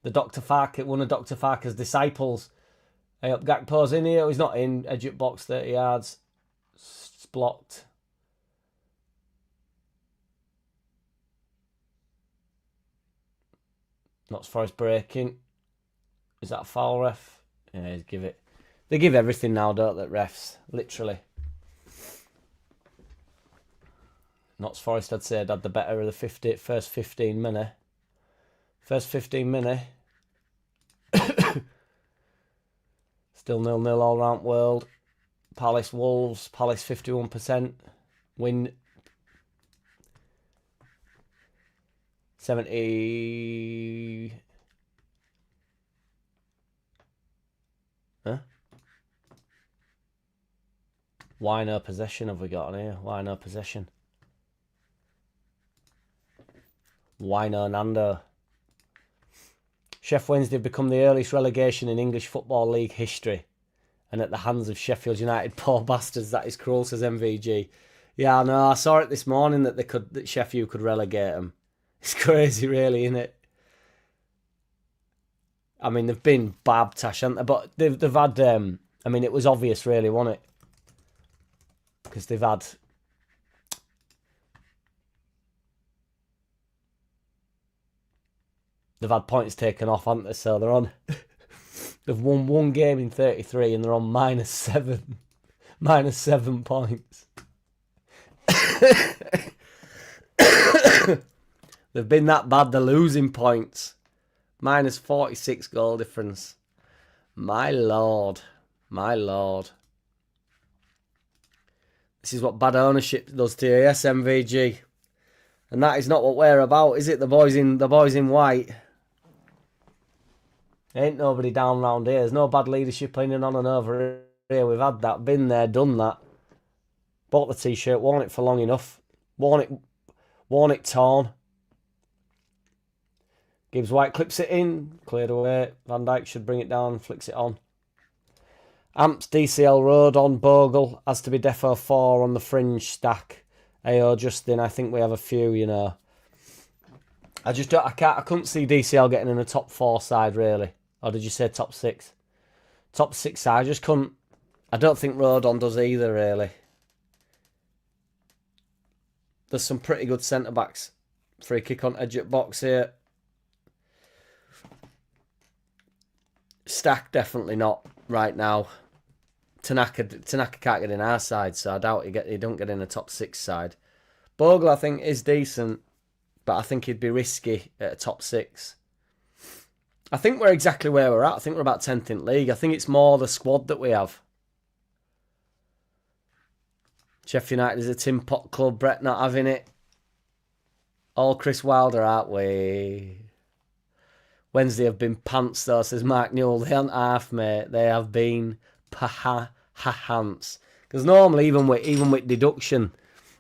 The Dr. Farker, one of Dr. Farker's disciples. Hey up, Gakpo's in here. He's not in. Edge at box, 30 yards. It's blocked. Notts Forest breaking. Is that a foul, ref? Yeah, give it. They give everything now, don't they, refs? Literally. Notts Forest, I'd say, had the better of the first 15 minutes. First 15 minutes. Still 0-0 all round world. Palace Wolves. Palace 51%. Win 70. Huh? Why no possession have we got on here? Why no possession? Why no Nando? Sheff Wednesday have become the earliest relegation in English Football League history. And at the hands of Sheffield United, poor bastards, that is cruel, says MVG. Yeah, I know, I saw it this morning that Sheffield could relegate them. It's crazy, really, isn't it? I mean, they've been bab-tash, haven't they? But they've had, I mean, it was obvious, really, wasn't it? Because they've had points taken off, haven't they? So they're on. They've won one game in 33 and they're on -7. -7 points. They've been that bad, they're losing points. -46 goal difference. My lord. My lord. This is what bad ownership does to you. Yes, MVG. And that is not what we're about, is it? The boys in white. Ain't nobody down round here. There's no bad leadership in and on and over here. We've had that, been there, done that. Bought the t-shirt, worn it for long enough. Worn it torn. Gibbs White clips it in, cleared away. Van Dijk should bring it down, flicks it on. Amps, DCL Road on Bogle. Has to be defo 4 on the fringe stack. AO Justin, I think we have a few, you know. I couldn't see DCL getting in the top 4 side, really. Or did you say top 6? Top 6 side, I just couldn't. I don't think Rodon does either, really. There's some pretty good centre-backs. Free kick on edge at box here. Stack, definitely not right now. Tanaka can't get in our side, so I doubt he don't get in the top 6 side. Bogle, I think, is decent, but I think he'd be risky at a top 6. I think we're exactly where we're at. I think we're about 10th in league. I think it's more the squad that we have. Sheffield United is a tin pot club. Brett not having it. All Chris Wilder, aren't we? Wednesday have been pants, though, says Mark Newell. They aren't half, mate. They have been pants. Because normally, even with deduction,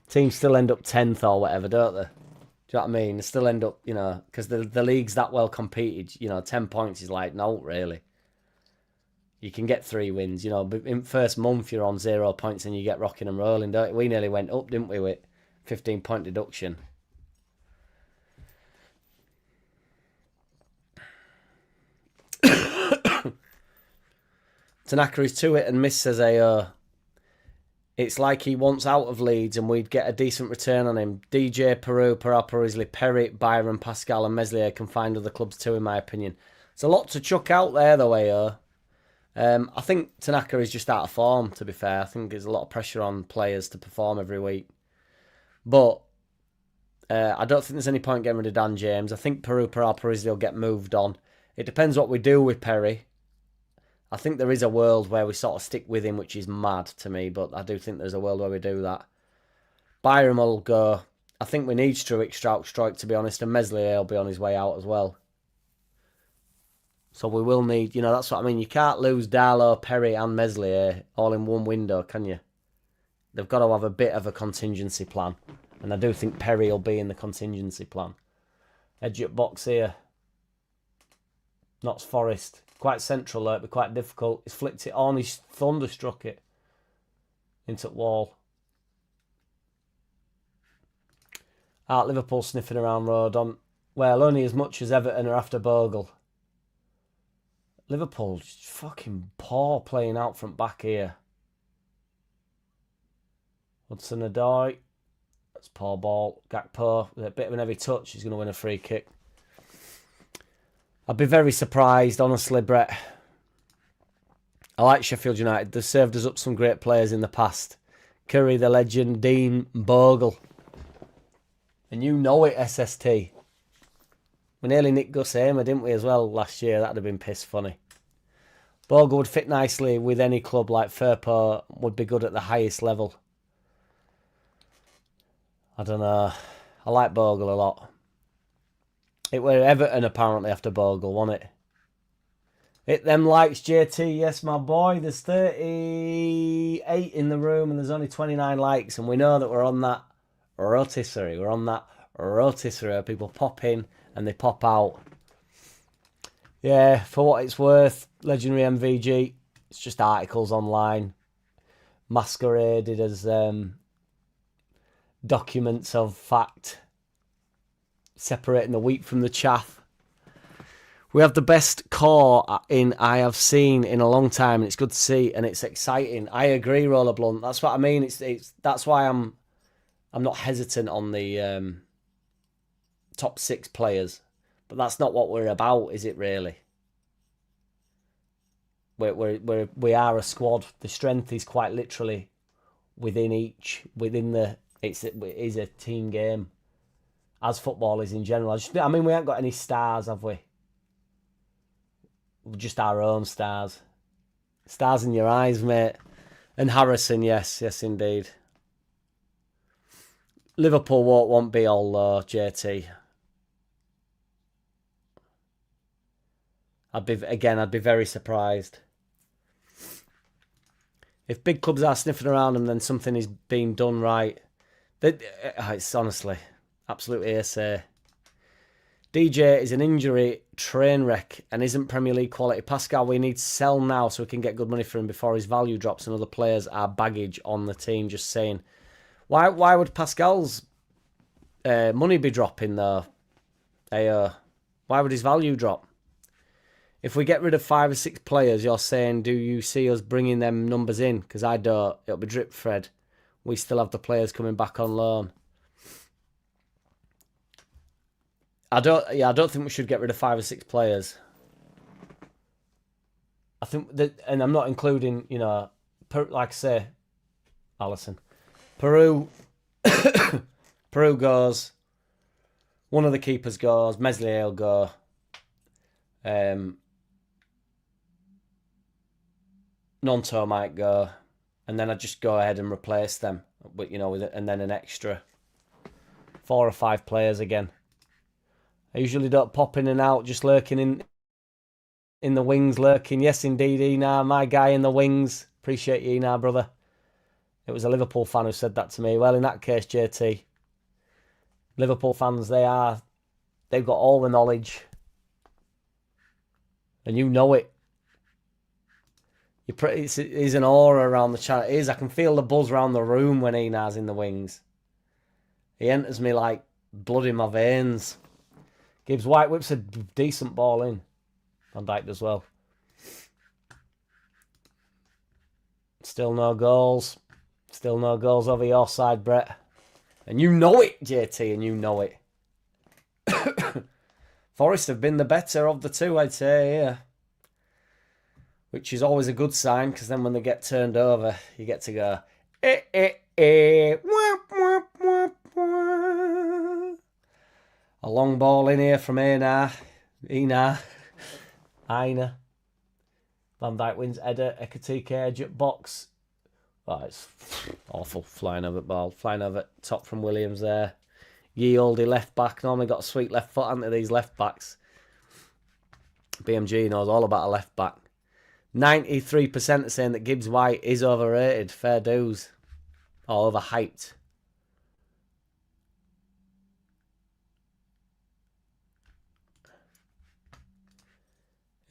teams still end up 10th or whatever, don't they? Do you know what I mean? They still end up, you know, because the league's that well competed. You know, 10 points is like, no, really. You can get 3 wins, you know. But in first month, you're on 0 points and you get rocking and rolling, don't you? We nearly went up, didn't we, with 15-point deduction. Tanaka is to it and miss, says AO. It's like he wants out of Leeds and we'd get a decent return on him. DJ, Peru, Paraparisley, Perry, Byron, Pascal and Meslier can find other clubs too, in my opinion. It's a lot to chuck out there, though, AO. I think Tanaka is just out of form, to be fair. I think there's a lot of pressure on players to perform every week. But I don't think there's any point getting rid of Dan James. I think Peru, Paraparisley will get moved on. It depends what we do with Perry. I think there is a world where we sort of stick with him, which is mad to me, but I do think there's a world where we do that. Byram will go. I think we need Strike, to be honest, and Meslier will be on his way out as well. So we will need, you know, that's what I mean. You can't lose Darlow, Perry and Meslier all in one window, can you? They've got to have a bit of a contingency plan. And I do think Perry will be in the contingency plan. Edge at box here. Notts Forest. Quite central there, it'd be quite difficult. He's flicked it on, he's thunderstruck it into the wall. Liverpool sniffing around Rodon. Well, only as much as Everton are after Bogle. Liverpool fucking poor playing out front back here. Hudson-Odoi. That's poor ball. Gakpo with a bit of an heavy touch. He's going to win a free kick. I'd be very surprised, honestly, Brett. I like Sheffield United. They've served us up some great players in the past. Curry, the legend, Dean, Bogle. And you know it, SST. We nearly nicked Gus Hamer, didn't we, as well, last year? That'd have been piss funny. Bogle would fit nicely with any club, like Firpo would be good at the highest level. I don't know. I like Bogle a lot. It were Everton apparently after Bogle, wasn't it? Hit them likes, JT. Yes, my boy. There's 38 in the room and there's only 29 likes. And we know that we're on that rotisserie. We're on that rotisserie where people pop in and they pop out. Yeah, for what it's worth, legendary MVG. It's just articles online. Masqueraded as documents of fact. Separating the wheat from the chaff. We have the best core I have seen in a long time, and it's good to see, and it's exciting. I agree, Roller Blunt. That's what I mean. It's that's why I'm not hesitant on the top 6 players, but that's not what we're about, is it? Really? We are a squad. The strength is quite literally within the. It is a team game. As football is in general. I mean, we haven't got any stars, have we? We're just our own stars. Stars in your eyes, mate. And Harrison, yes indeed. Liverpool won't be all low, JT. I'd be very surprised. If big clubs are sniffing around them, then something is being done right. It's honestly absolute hearsay. DJ is an injury train wreck and isn't Premier League quality. Pascal, we need to sell now so we can get good money for him before his value drops and other players are baggage on the team. Just saying. Why would Pascal's money be dropping though? Why would his value drop? If we get rid of 5 or 6 players, you're saying, do you see us bringing them numbers in? Because I don't. It'll be drip fed. We still have the players coming back on loan. I don't think we should get rid of 5 or 6 players. I think that, and I'm not including, like I say, Allison. Peru goes. One of the keepers goes. Meslier will go. Nonto might go, and then I just go ahead and replace them, but and then an extra 4 or 5 players again. I usually don't pop in and out, just lurking in the wings, lurking. Yes, indeed, Ena, my guy in the wings. Appreciate you, Ena, brother. It was a Liverpool fan who said that to me. Well, in that case, JT, Liverpool fans, they've got all the knowledge, and you know it. There's an aura around the chat. It is. I can feel the buzz around the room when Ena's in the wings. He enters me like blood in my veins. Gibbs White whips a decent ball in. Van Dijk as well. Still no goals. Still no goals over your side, Brett. And you know it, JT, and you know it. Forest have been the better of the two, I'd say, yeah. Which is always a good sign, because then when they get turned over, you get to go, wah, wah, wah, wah. A long ball in here from Ena. Van Dijk wins Eder, Ekatike edge at box. Oh, it's awful. Flying over ball. Flying over top from Williams there. Ye olde left back. Normally got a sweet left foot, haven't they, these left backs? BMG knows all about a left back. 93% are saying that Gibbs White is overrated. Fair dues. Or overhyped.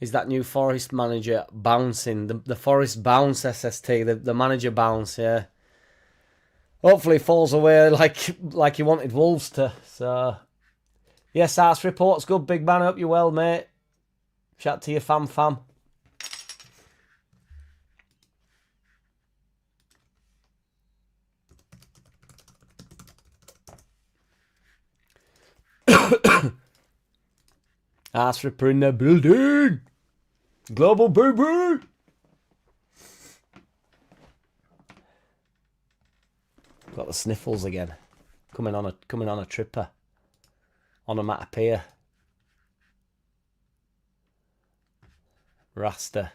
Is that new Forest manager bouncing? The Forest bounce SST. The manager bounce, yeah. Hopefully he falls away like he wanted Wolves to. So, yes, Arts report's good. Big man, hope you're well, mate. Shout to your fam. Arts Ripper in the building. Global baby. Got the sniffles again. Coming on a tripper. Onomatopoeia. Rasta.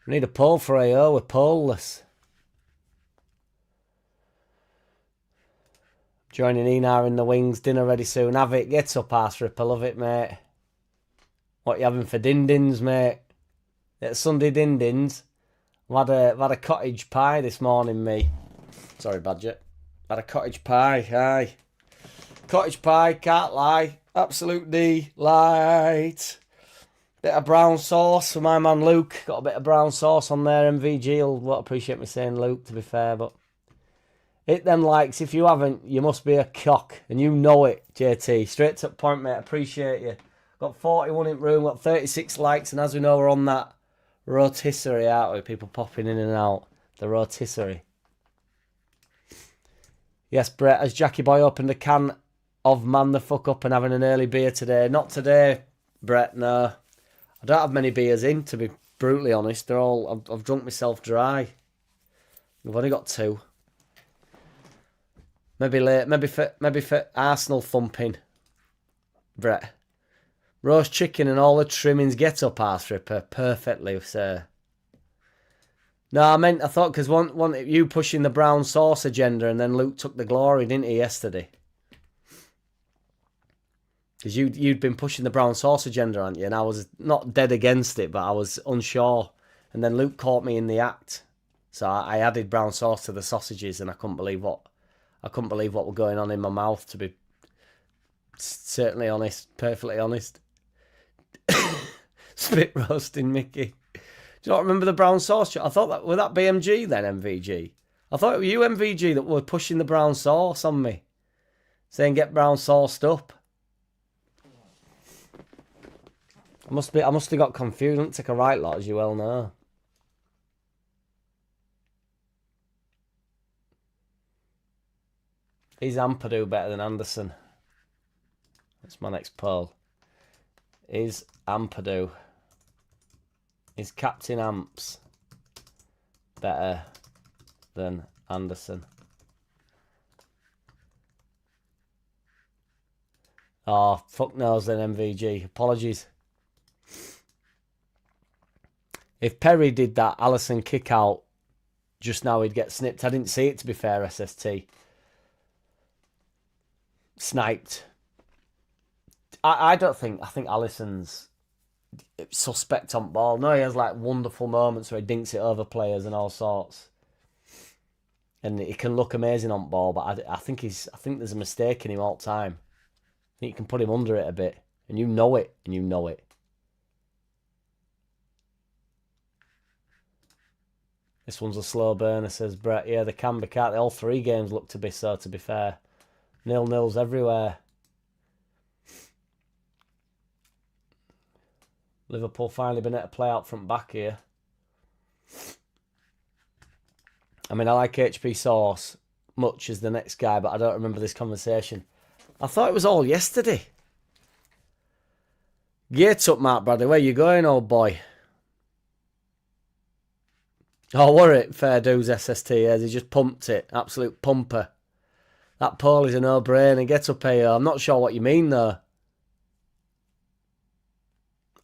We need a poll for AO. We're pollless. Joining Enar in the wings. Dinner ready soon. Have it. Get up, arse ripper. Love it, mate. What you having for din-dins, mate? It's Sunday din-dins. I've had a cottage pie this morning, me. Sorry, Badger. Had a cottage pie, aye. Cottage pie, can't lie. Absolute delight. Bit of brown sauce for my man Luke. Got a bit of brown sauce on there. MVG will appreciate me saying Luke, to be fair, but hit them likes. If you haven't, you must be a cock. And you know it, JT. Straight to the point, mate. Appreciate you. Got 41 in room, got 36 likes, and as we know, we're on that rotisserie, aren't we? People popping in and out. The rotisserie. Yes, Brett, has Jackie Boy opened a can of Man the Fuck Up and having an early beer today? Not today, Brett, no. I don't have many beers in, to be brutally honest. They're all, I've drunk myself dry. I've only got 2. Maybe late, maybe for Arsenal thumping, Brett. Roast chicken and all the trimmings. Get up, arse ripper. Perfectly, sir. No, I thought because one you pushing the brown sauce agenda and then Luke took the glory, didn't he, yesterday? Because you'd been pushing the brown sauce agenda, hadn't you? And I was not dead against it, but I was unsure. And then Luke caught me in the act. So I added brown sauce to the sausages and I couldn't believe what was going on in my mouth, to be certainly honest, perfectly honest. Spit roasting Mickey. Do you not remember the brown sauce? I thought that, was that BMG then, MVG? I thought it was you, MVG, that were pushing the brown sauce on me. Saying get brown sauced up. I must have got confused. I didn't take a right lot, as you well know. Is Ampadu better than Anderson? That's my next poll. Is Ampadu, is Captain Amps better than Anderson? Oh, fuck knows then, MVG. Apologies. If Perry did that Allison kick out just now, he'd get snipped. I didn't see it, to be fair, SST. Sniped. I think Allison's suspect on ball. No, he has like wonderful moments where he dinks it over players and all sorts. And he can look amazing on ball, but I think there's a mistake in him all the time. I think you can put him under it a bit. And you know it. This one's a slow burner, says Brett. Yeah, they can be, can't they? All three games look to be so, to be fair. 0-0s everywhere. Liverpool finally been able to play out front back here. I mean, I like HP Sauce much as the next guy, but I don't remember this conversation. I thought it was all yesterday. Gates up, Mark Bradley. Where you going, old boy? Oh, were it? Fair dues, SST. Yeah, he just pumped it. Absolute pumper. That poll is a no-brainer. Get up here. I'm not sure what you mean, though.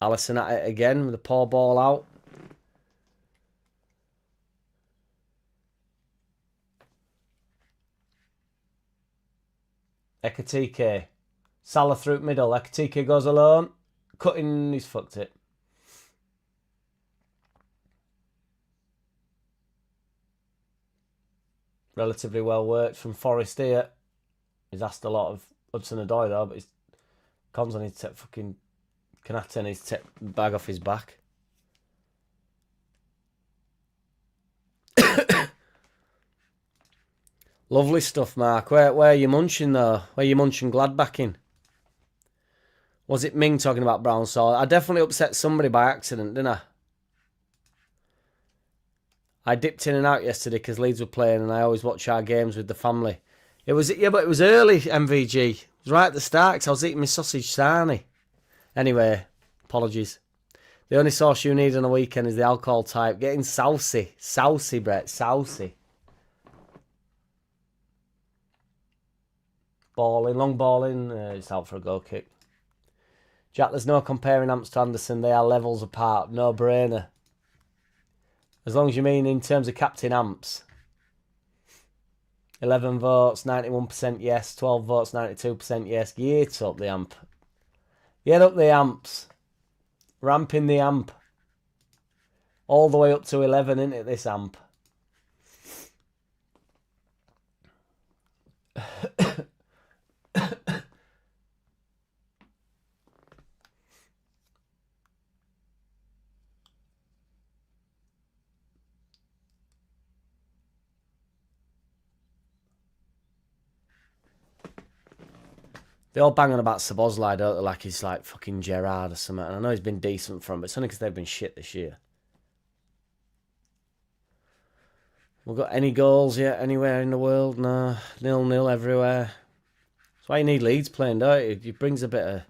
Allison at it again with the poor ball out. Ekatike. Salah through middle. Ekatike goes alone. Cutting, he's fucked it. Relatively well worked from Forrest here. He's asked a lot of Hudson-Odoi though, but he's Cons on his fucking Kanata, needs to take the bag off his back. Lovely stuff, Mark. Where are you munching though? Where are you munching Gladbacking? Was it Ming talking about brown sauce? I definitely upset somebody by accident, didn't I? I dipped in and out yesterday because Leeds were playing, and I always watch our games with the family. It was but it was early, MVG. It was right at the start because I was eating my sausage sarnie. Anyway, apologies. The only sauce you need on a weekend is the alcohol type. Getting sousy. Sousy, Brett. Sousy. Balling. Long balling. It's out for a goal kick. Jack, there's no comparing Amps to Anderson. They are levels apart. No brainer. As long as you mean in terms of Captain Amps. 11 votes, 91% yes. 12 votes, 92% yes. Get up the amp. Get up the amps. Ramping the amp. All the way up to 11, isn't it, this amp? They all bang on about Szoboszlai, don't they? Like he's like fucking Gerrard or something. And I know he's been decent for him, but it's only because they've been shit this year. We've got any goals yet anywhere in the world? No. 0-0 everywhere. That's why you need Leeds playing, don't you? It brings a bit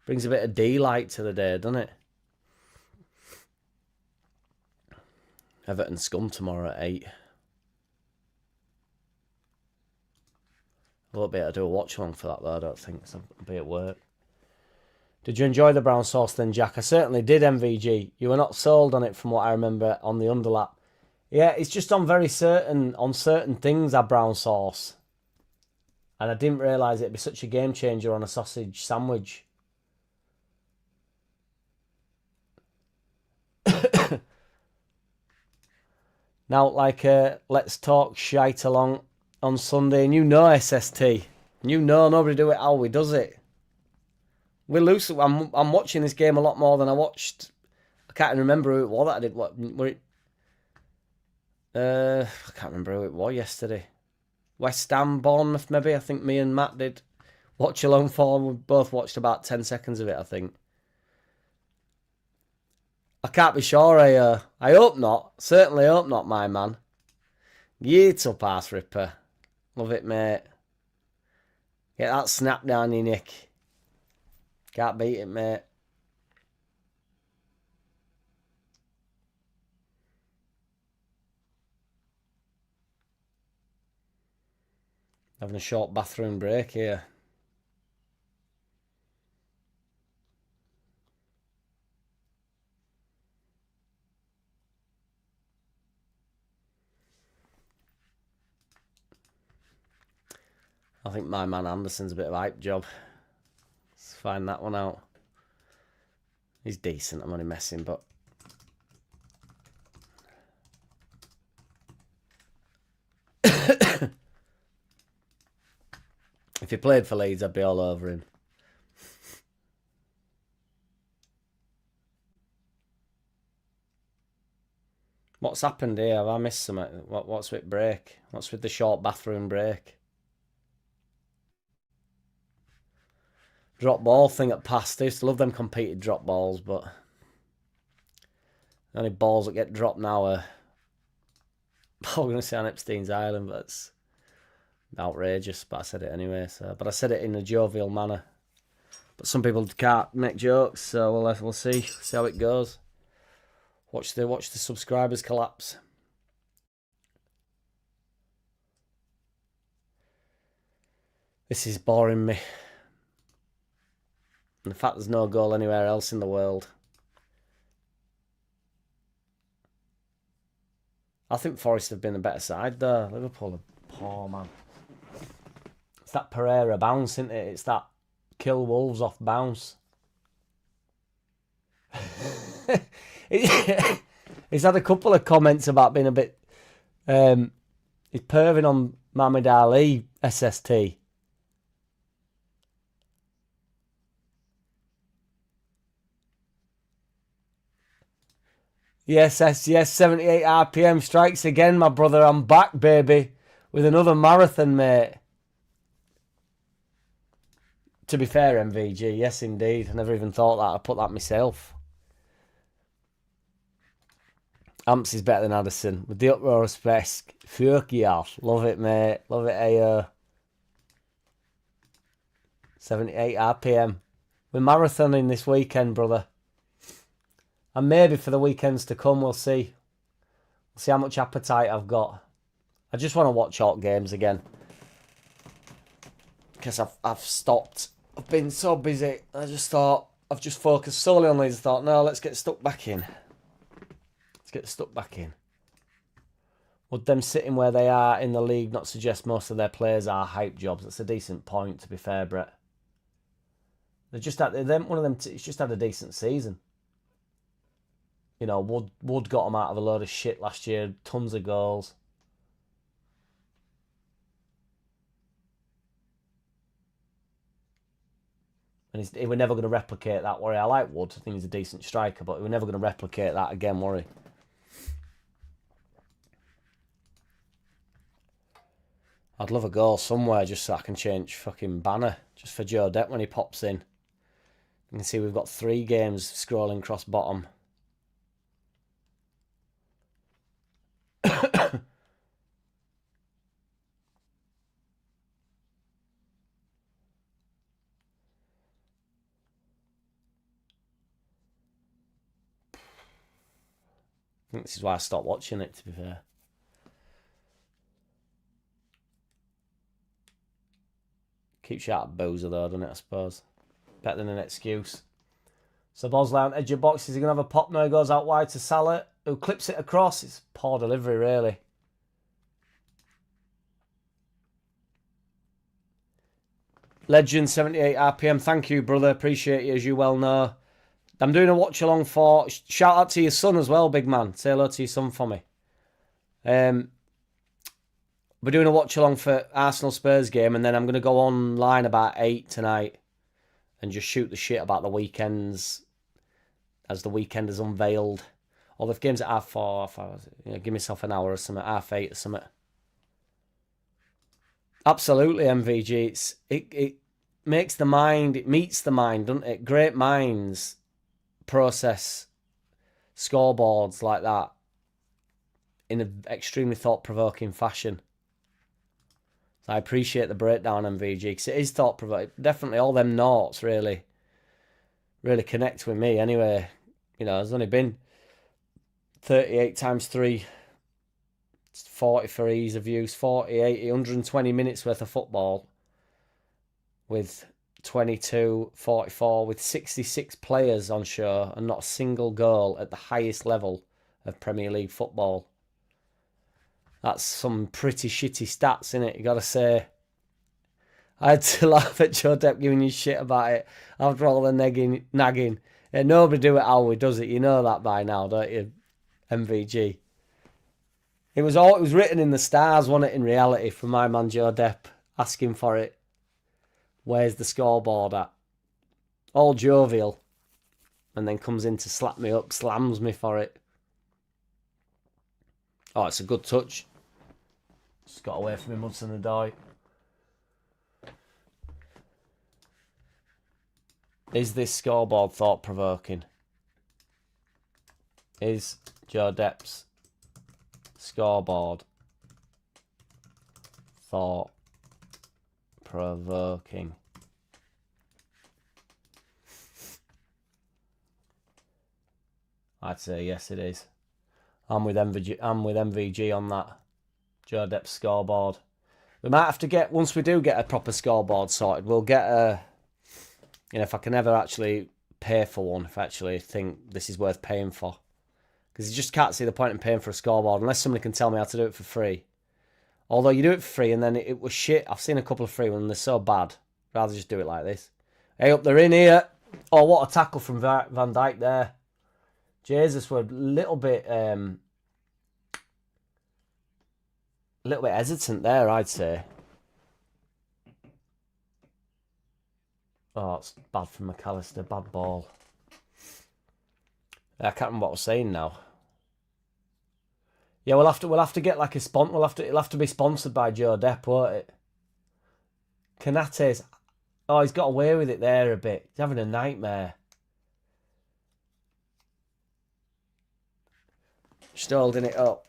of daylight to the day, doesn't it? Everton Scum tomorrow at 8. I won't be able to do a watch along for that though, I don't think. So I'll be at work. Did you enjoy the brown sauce then, Jack? I certainly did, MVG. You were not sold on it from what I remember on the underlap. Yeah, it's just on certain things, that brown sauce. And I didn't realise it'd be such a game changer on a sausage sandwich. Now, like, let's talk shite along on Sunday. And you know SST. You know nobody do it how we does it. We lose. I'm watching this game a lot more than I watched. I can't even remember who it was that I did. What were it? I can't remember who it was yesterday. West Ham, Bournemouth, maybe. I think me and Matt did watch along for. We both watched about 10 seconds of it, I think. I can't be sure. I hope not. Certainly hope not, my man. Little pass ripper. Love it, mate. Get that snap down your neck. Can't beat it, mate. Having a short bathroom break here. I think my man Anderson's a bit of a hype job. Let's find that one out. He's decent. I'm only messing, but... If he played for Leeds, I'd be all over him. What's happened here? Have I missed something? What's with break? What's with the short bathroom break? Drop ball thing at past. I used to love them competed drop balls, but the only balls that get dropped now are... I'm going to say on Epstein's Island, but it's outrageous. But I said it anyway. But I said it in a jovial manner. But some people can't make jokes, so we'll see how it goes. Watch the subscribers collapse. This is boring me. And the fact there's no goal anywhere else in the world. I think Forest have been a better side though. Liverpool are poor, man. It's that Pereira bounce, isn't it? It's that kill Wolves off bounce. He's had a couple of comments about being a bit... he's perving on Muhammad Ali, SST. Yes, 78 RPM strikes again, my brother. I'm back, baby, with another marathon, mate. To be fair, MVG, yes, indeed. I never even thought that. I put that myself. Amps is better than Addison. With the uproar of space. Fuck yeah. Love it, mate. Love it, AO. 78 RPM. We're marathoning this weekend, brother. And maybe for the weekends to come, we'll see. We'll see how much appetite I've got. I just want to watch Hawk games again. Because I've stopped. I've been so busy. I just thought, I've just focused solely on these. I thought, no, let's get stuck back in. Let's get stuck back in. Would them sitting where they are in the league not suggest most of their players are hype jobs? That's a decent point, to be fair, Brett. They just had one of them. It's just had a decent season. You know, Wood got them out of a load of shit last year. Tons of goals. And we're never going to replicate that, worry. I like Wood. I think he's a decent striker, but we're never going to replicate that again, worry. I'd love a goal somewhere just so I can change fucking banner. Just for Joe Depp when he pops in. You can see we've got 3 games scrolling across bottom. I think this is why I stopped watching it, to be fair. Keeps you out of boozer though, doesn't it, I suppose? Better than an excuse. So Bosley on edge of box. Is he going to have a pop now? He goes out wide to Salah, who clips it across. It's poor delivery, really. Legend 78 RPM. Thank you, brother. Appreciate you, as you well know. I'm doing a watch along for. Shout out to your son as well, big man. Say hello to your son for me. We're doing a watch along for Arsenal Spurs game, and then I'm going to go online about 8 tonight and just shoot the shit about the weekends as the weekend is unveiled. Or the game's at half 4, give myself an hour or something, half 8 or something. Absolutely, MVG. It makes the mind, it meets the mind, doesn't it? Great minds process scoreboards like that in an extremely thought-provoking fashion. So I appreciate the breakdown, MVG, because it is thought-provoking. Definitely all them noughts really connect with me anyway. You know, there's only been 38 times 3, it's 40 for ease of use, 40, 80, 120 minutes worth of football with 22, 44, with 66 players on show and not a single goal at the highest level of Premier League football. That's some pretty shitty stats, innit? You gotta say. I had to laugh at Joe Depp giving you shit about it after all the nagging. Yeah, nobody do it how he does it. You know that by now, don't you, MVG? It was written in the stars, wasn't it, in reality, from my man Joe Depp asking for it. Where's the scoreboard at? All jovial. And then comes in to slap me up, slams me for it. Oh, it's a good touch. Just got away from him, Hudson-Odoi. Is this scoreboard thought-provoking? Is Joe Depp's scoreboard thought-provoking? I'd say yes, it is. I'm with MVG on that. Joe Depp's scoreboard. We might have to get, once we do get a proper scoreboard sorted, we'll get a, you know, if I can ever actually pay for one, if I actually think this is worth paying for. Because you just can't see the point in paying for a scoreboard unless somebody can tell me how to do it for free. Although you do it for free and then it was shit. I've seen a couple of free ones and they're so bad. Rather just do it like this. Hey, up, they're in here. Oh, what a tackle from Van Dijk there. Jesus were a little bit hesitant there, I'd say. Oh, it's bad from McAllister. Bad ball. I can't remember what I was saying now. Yeah, we'll have to get like a sponsor. It'll have to be sponsored by Joe Depp, won't it? Canate's. Oh, he's got away with it there a bit. He's having a nightmare. Just holding it up.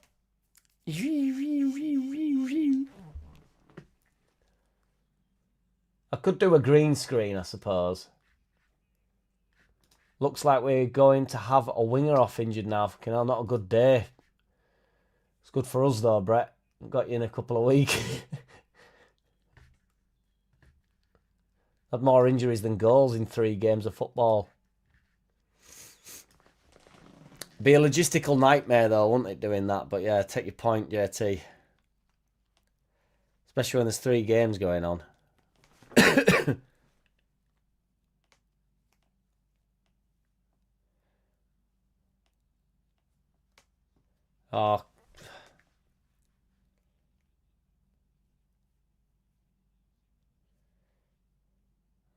I could do a green screen, I suppose. Looks like we're going to have a winger off injured now. Fucking hell, not a good day. It's good for us though, Brett. Got you in a couple of weeks. Had more injuries than goals in 3 games of football. Be a logistical nightmare though, wouldn't it, doing that? But yeah, take your point, JT. Especially when there's 3 games going on. Oh.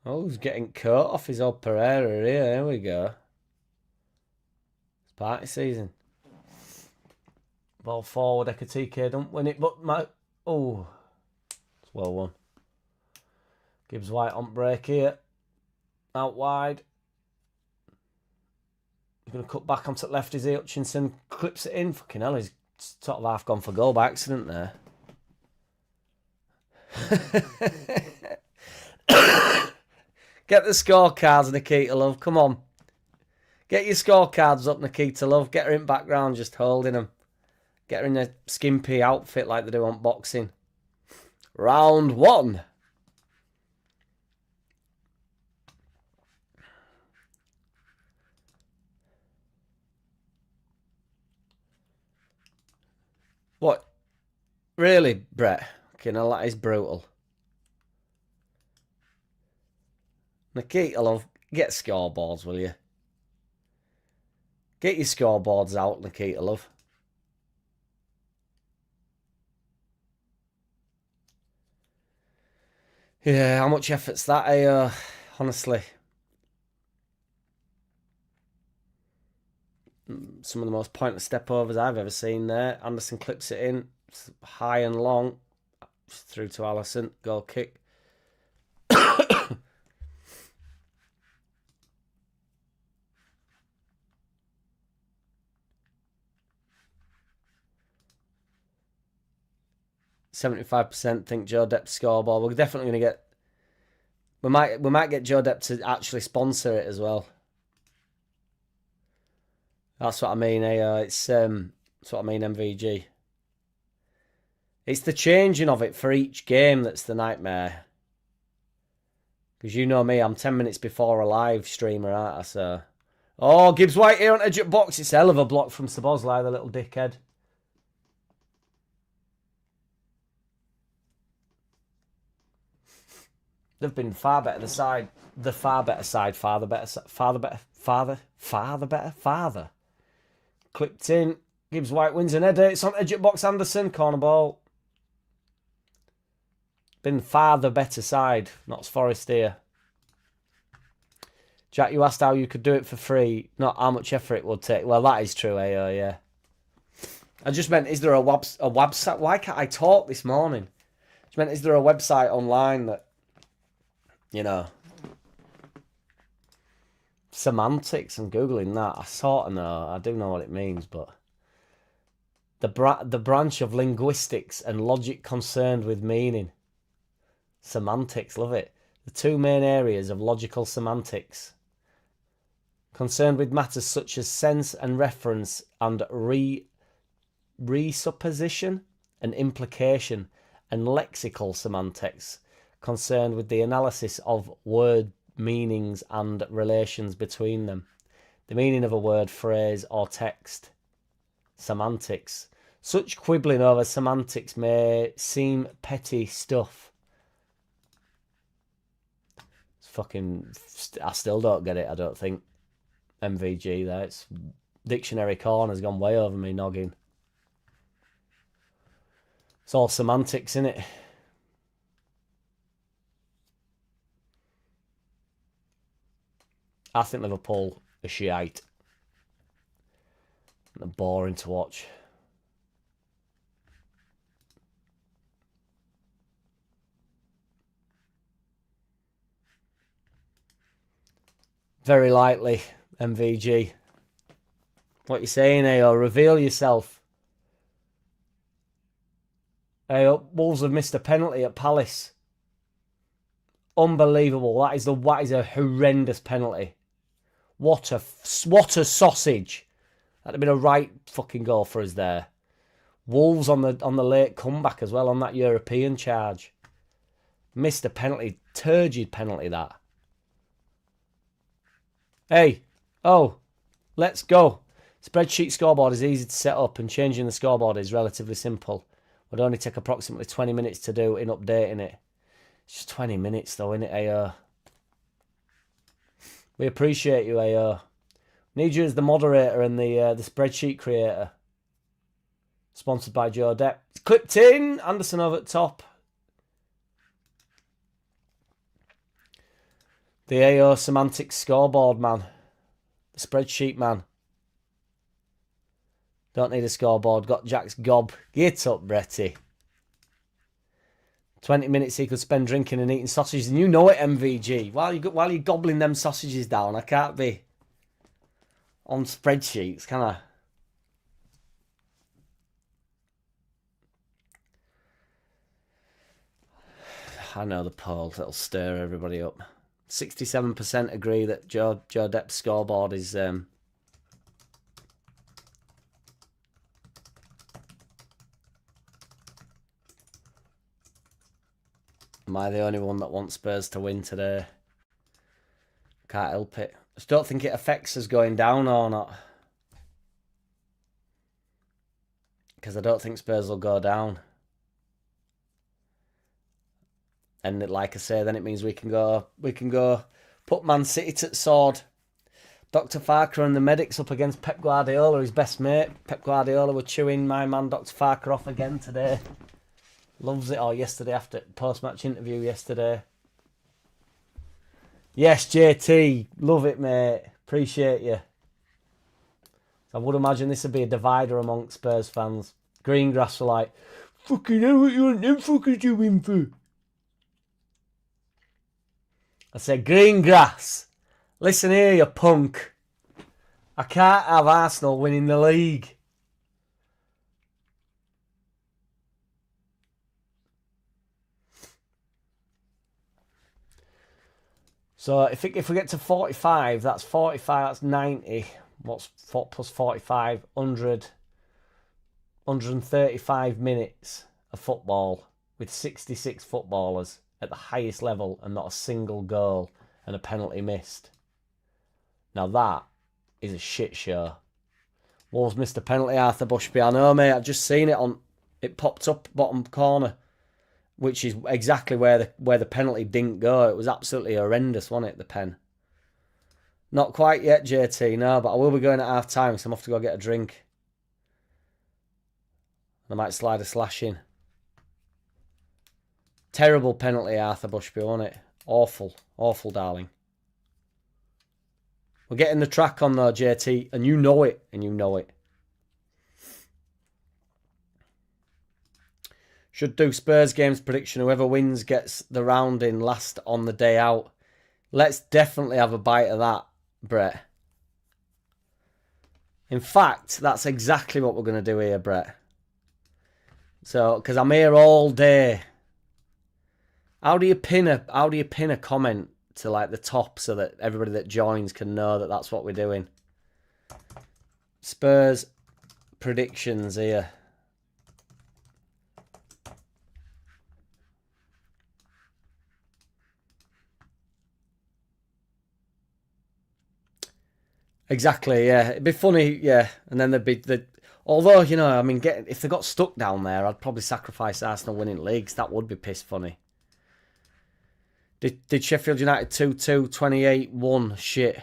Oh, he's getting cut off his old Pereira here. There we go. It's party season. Ball forward, Ekatike don't win it, but oh, it's well won. Gibbs White on break here. Out wide. He's going to cut back onto the left, is he? Hutchinson clips it in. Fucking hell, he's sort of half gone for goal by accident there. Get the scorecards, Nikita Love. Come on. Get your scorecards up, Nikita Love. Get her in background, just holding them. Get her in a skimpy outfit like they do on boxing. Round 1. What? Really, Brett? Okay, now that is brutal. Nikita, love, get scoreboards, will you? Get your scoreboards out, Nikita, love. Yeah, how much effort's that, honestly. Some of the most pointless step overs I've ever seen there. Anderson clips it in, high and long, through to Allison, goal kick. 75% think Joe Depp scoreboard. We're definitely going to get. We might get Joe Depp to actually sponsor it as well. That's what I mean. That's what I mean. MVG. It's the changing of it for each game that's the nightmare. Because you know me, I'm 10 minutes before a live streamer, aren't I? So, oh, Gibbs White here on edge of box. It's a hell of a block from Szoboszlai, the little dickhead. They've been far better. The side, the far better side, father better. Clipped in. Gibbs White wins an header. It's on edge of box. Anderson corner ball. Been far the better side. Not Forest here. Jack, you asked how you could do it for free, not how much effort it would take. Well, that is true, yeah. I just meant, is there a website? Why can't I talk this morning? I just meant, is there a website online that, you know, semantics and Googling that? I sort of know. I do know what it means, but the branch of linguistics and logic concerned with meaning. Semantics, love it. The two main areas of logical semantics. Concerned with matters such as sense and reference and presupposition and implication, and lexical semantics, concerned with the analysis of word meanings and relations between them. The meaning of a word, phrase, or text. Semantics. Such quibbling over semantics may seem petty stuff. It's fucking... I still don't get it, I don't think. MVG there. It's dictionary corner's gone way over me noggin. It's all semantics, innit? I think Liverpool are shite. They're boring to watch. Very likely, MVG. What you saying, AO? Reveal yourself. AO, Wolves have missed a penalty at Palace. Unbelievable. That is a horrendous penalty. What a sausage. That'd have been a right fucking goal for us there. Wolves on the late comeback as well on that European charge. Missed a penalty. Turgid penalty, that. Hey. Oh. Let's go. Spreadsheet scoreboard is easy to set up and changing the scoreboard is relatively simple. Would only take approximately 20 minutes to do in updating it. It's just 20 minutes though, innit, AO? We appreciate you, AO. Need you as the moderator and the spreadsheet creator. Sponsored by Joe Depp. It's clipped in. Anderson over at top. The AO semantics scoreboard, man. The spreadsheet, man. Don't need a scoreboard. Got Jack's gob. Get up, Bretty. 20 minutes he could spend drinking and eating sausages. And you know it, MVG. While you're gobbling them sausages down, I can't be on spreadsheets, can I? I know the poll. That'll stir everybody up. 67% agree that Joe Depp's scoreboard is... Am I the only one that wants Spurs to win today? Can't help it. I just don't think it affects us going down or not. because I don't think Spurs will go down. And like I say, then it means we can go put Man City to the sword. Dr. Farker and the medics up against Pep Guardiola, his best mate. Pep Guardiola were chewing my man Dr. Farker off again today. Loves it. Or yesterday after post-match interview yesterday. Yes, JT. Love it, mate. Appreciate you. I would imagine this would be a divider amongst Spurs fans. Greengrass were like, fucking hell, what you want them fuckers doing for? I said, Greengrass, listen here, you punk. I can't have Arsenal winning the league. So if we get to 45, that's 45, that's 90. What's plus 45? 100, 135 minutes of football with 66 footballers at the highest level and not a single goal and a penalty missed. Now that is a shit show. Wolves missed a penalty, Arthur Bushby. I know, mate. I've just seen it on. It popped up bottom corner, which is exactly where the penalty didn't go. It was absolutely horrendous, wasn't it? The pen. Not quite yet, JT. No, but I will be going at half time, so I'm off to go get a drink. I might slide a slash in. Terrible penalty, Arthur Bushby, wasn't it? Awful, awful, darling. We're getting the track on though, JT, and you know it, and you know it. Should do Spurs games prediction. Whoever wins gets the round in last on the day out. Let's definitely have a bite of that, Brett. In fact, that's exactly what we're going to do here, Brett. So, because I'm here all day. How do you pin a comment to like the top so that everybody that joins can know that that's what we're doing? Spurs predictions here. Exactly, yeah. It'd be funny, yeah. And then there'd be the. Although, you know, I mean, if they got stuck down there, I'd probably sacrifice Arsenal winning leagues. That would be piss funny. Did Sheffield United 2-2, 28-1? Shit.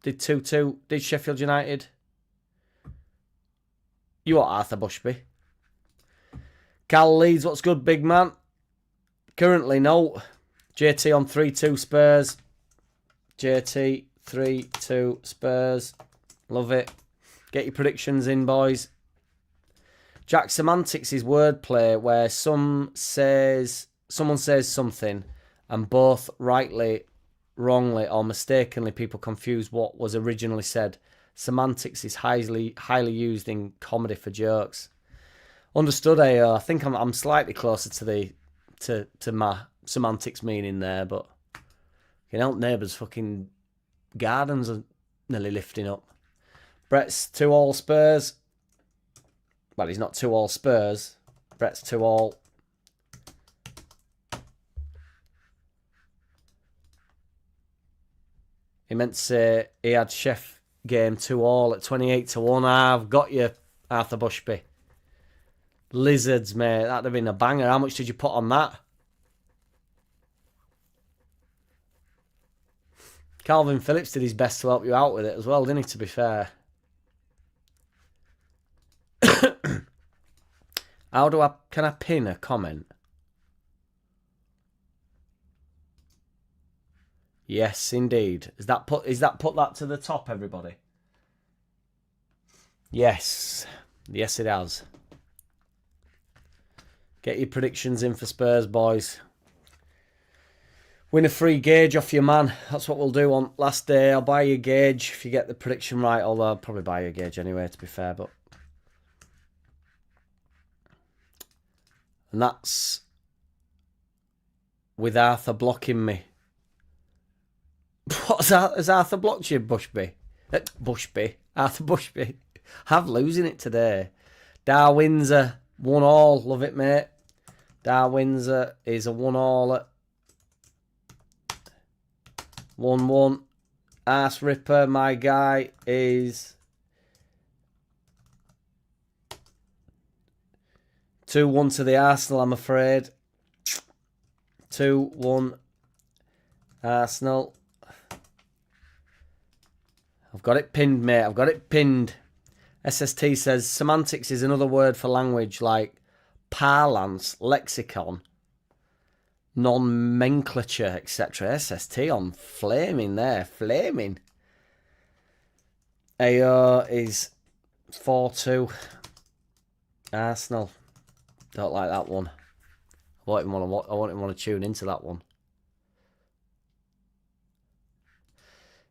Did 2-2? Did Sheffield United? You are Arthur Bushby. Cal Leeds, what's good, big man? Currently, no. JT on 3-2 Spurs. JT 3-2 Spurs. Love it. Get your predictions in, boys. Jack Semantics is wordplay where someone says something and both rightly, wrongly or mistakenly people confuse what was originally said. Semantics is highly used in comedy for jokes. Understood, AO. I think I'm slightly closer to my semantics meaning there, but you know, neighbours' fucking gardens are nearly lifting up. Brett's 2-all Spurs. Well, he's not 2-all Spurs. Brett's 2-all. He meant to say he had Chef game 2-all at 28-1. I've got you, Arthur Bushby. Lizards, mate. That'd have been a banger. How much did you put on that? Calvin Phillips did his best to help you out with it as well, didn't he, to be fair? Can I pin a comment? Yes, indeed. Is that put that to the top, everybody? Yes. Yes, it has. Get your predictions in for Spurs, boys. Win a free gauge off your man. That's what we'll do on last day. I'll buy you a gauge if you get the prediction right. Although I'll probably buy you a gauge anyway, to be fair. But and that's with Arthur blocking me. What's that? Has Arthur blocked you, Bushby? Bushby. Arthur Bushby. I'm losing it today. Dar Windsor, 1-all. Love it, mate. Dar Windsor is a 1-all at 1-1. Arse Ripper, my guy, is 2-1 to the Arsenal, I'm afraid. 2-1 Arsenal. I've got it pinned, mate. I've got it pinned. SST says, semantics is another word for language like parlance, lexicon, nomenclature, etc. SST on flaming there. Flaming. AO is 4-2. Arsenal. Don't like that one. I won't even want to tune into that one.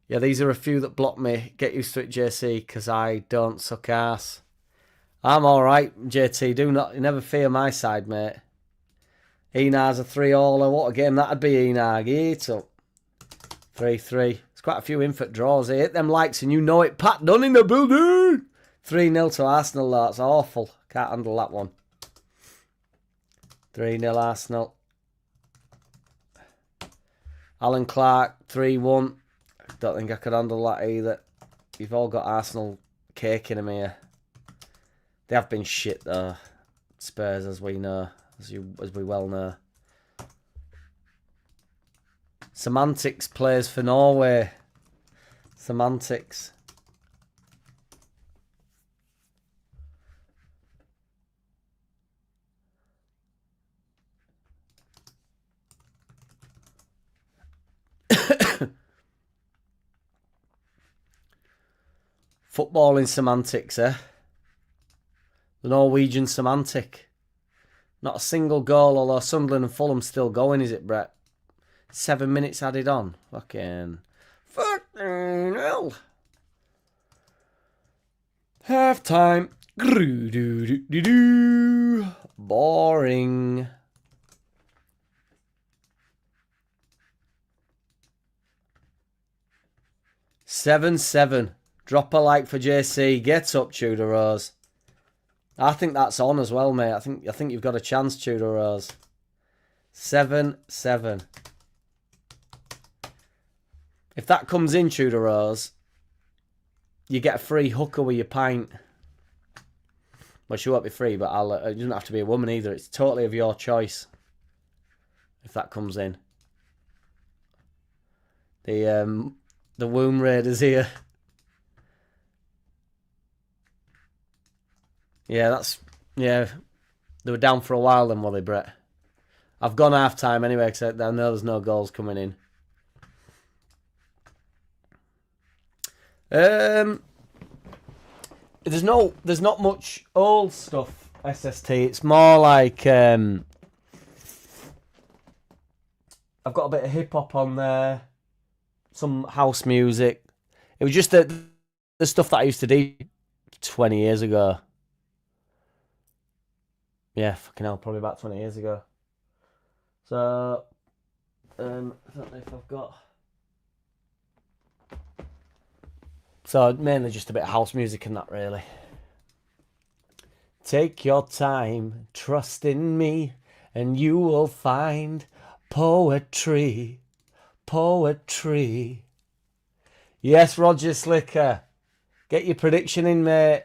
Yeah, these are a few that block me. Get used to it, JC, because I don't suck ass. I'm alright, JT. You never fear my side, mate. Enar's a 3-all. What a game that'd be, Enar. Eat up. 3-3. There's quite a few infant draws here. Hit them likes and you know it. Pat Dunn in the building. 3-0 to Arsenal, though. That's awful. Can't handle that one. 3-0 Arsenal. Alan Clark, 3-1. Don't think I could handle that either. You've all got Arsenal caking them here. They have been shit though. Spurs, as we know, as we well know. Semantics plays for Norway. Semantics. Footballing semantics, eh? The Norwegian semantic. Not a single goal, although Sunderland and Fulham still going, is it, Brett? 7 minutes added on. Fucking hell. Half time. Boring. Seven. Drop a like for JC. Get up, Tudor Rose. I think that's on as well, mate. I think you've got a chance, Tudor Rose. 7-7. If that comes in, Tudor Rose, you get a free hooker with your pint. Well, she won't be free, but it doesn't have to be a woman either. It's totally of your choice. If that comes in. The Womb Raiders here. Yeah, they were down for a while then, were they, Brett? I've gone half time anyway, except I know there's no goals coming in. There's not much old stuff, SST. It's more like I've got a bit of hip hop on there, some house music. It was just the stuff that I used to do 20 years ago. Yeah, fucking hell, probably about 20 years ago. So, I don't know if I've got... So, mainly just a bit of house music and that, really. Take your time, trust in me, and you will find poetry. Poetry. Yes, Roger Slicker. Get your prediction in, mate.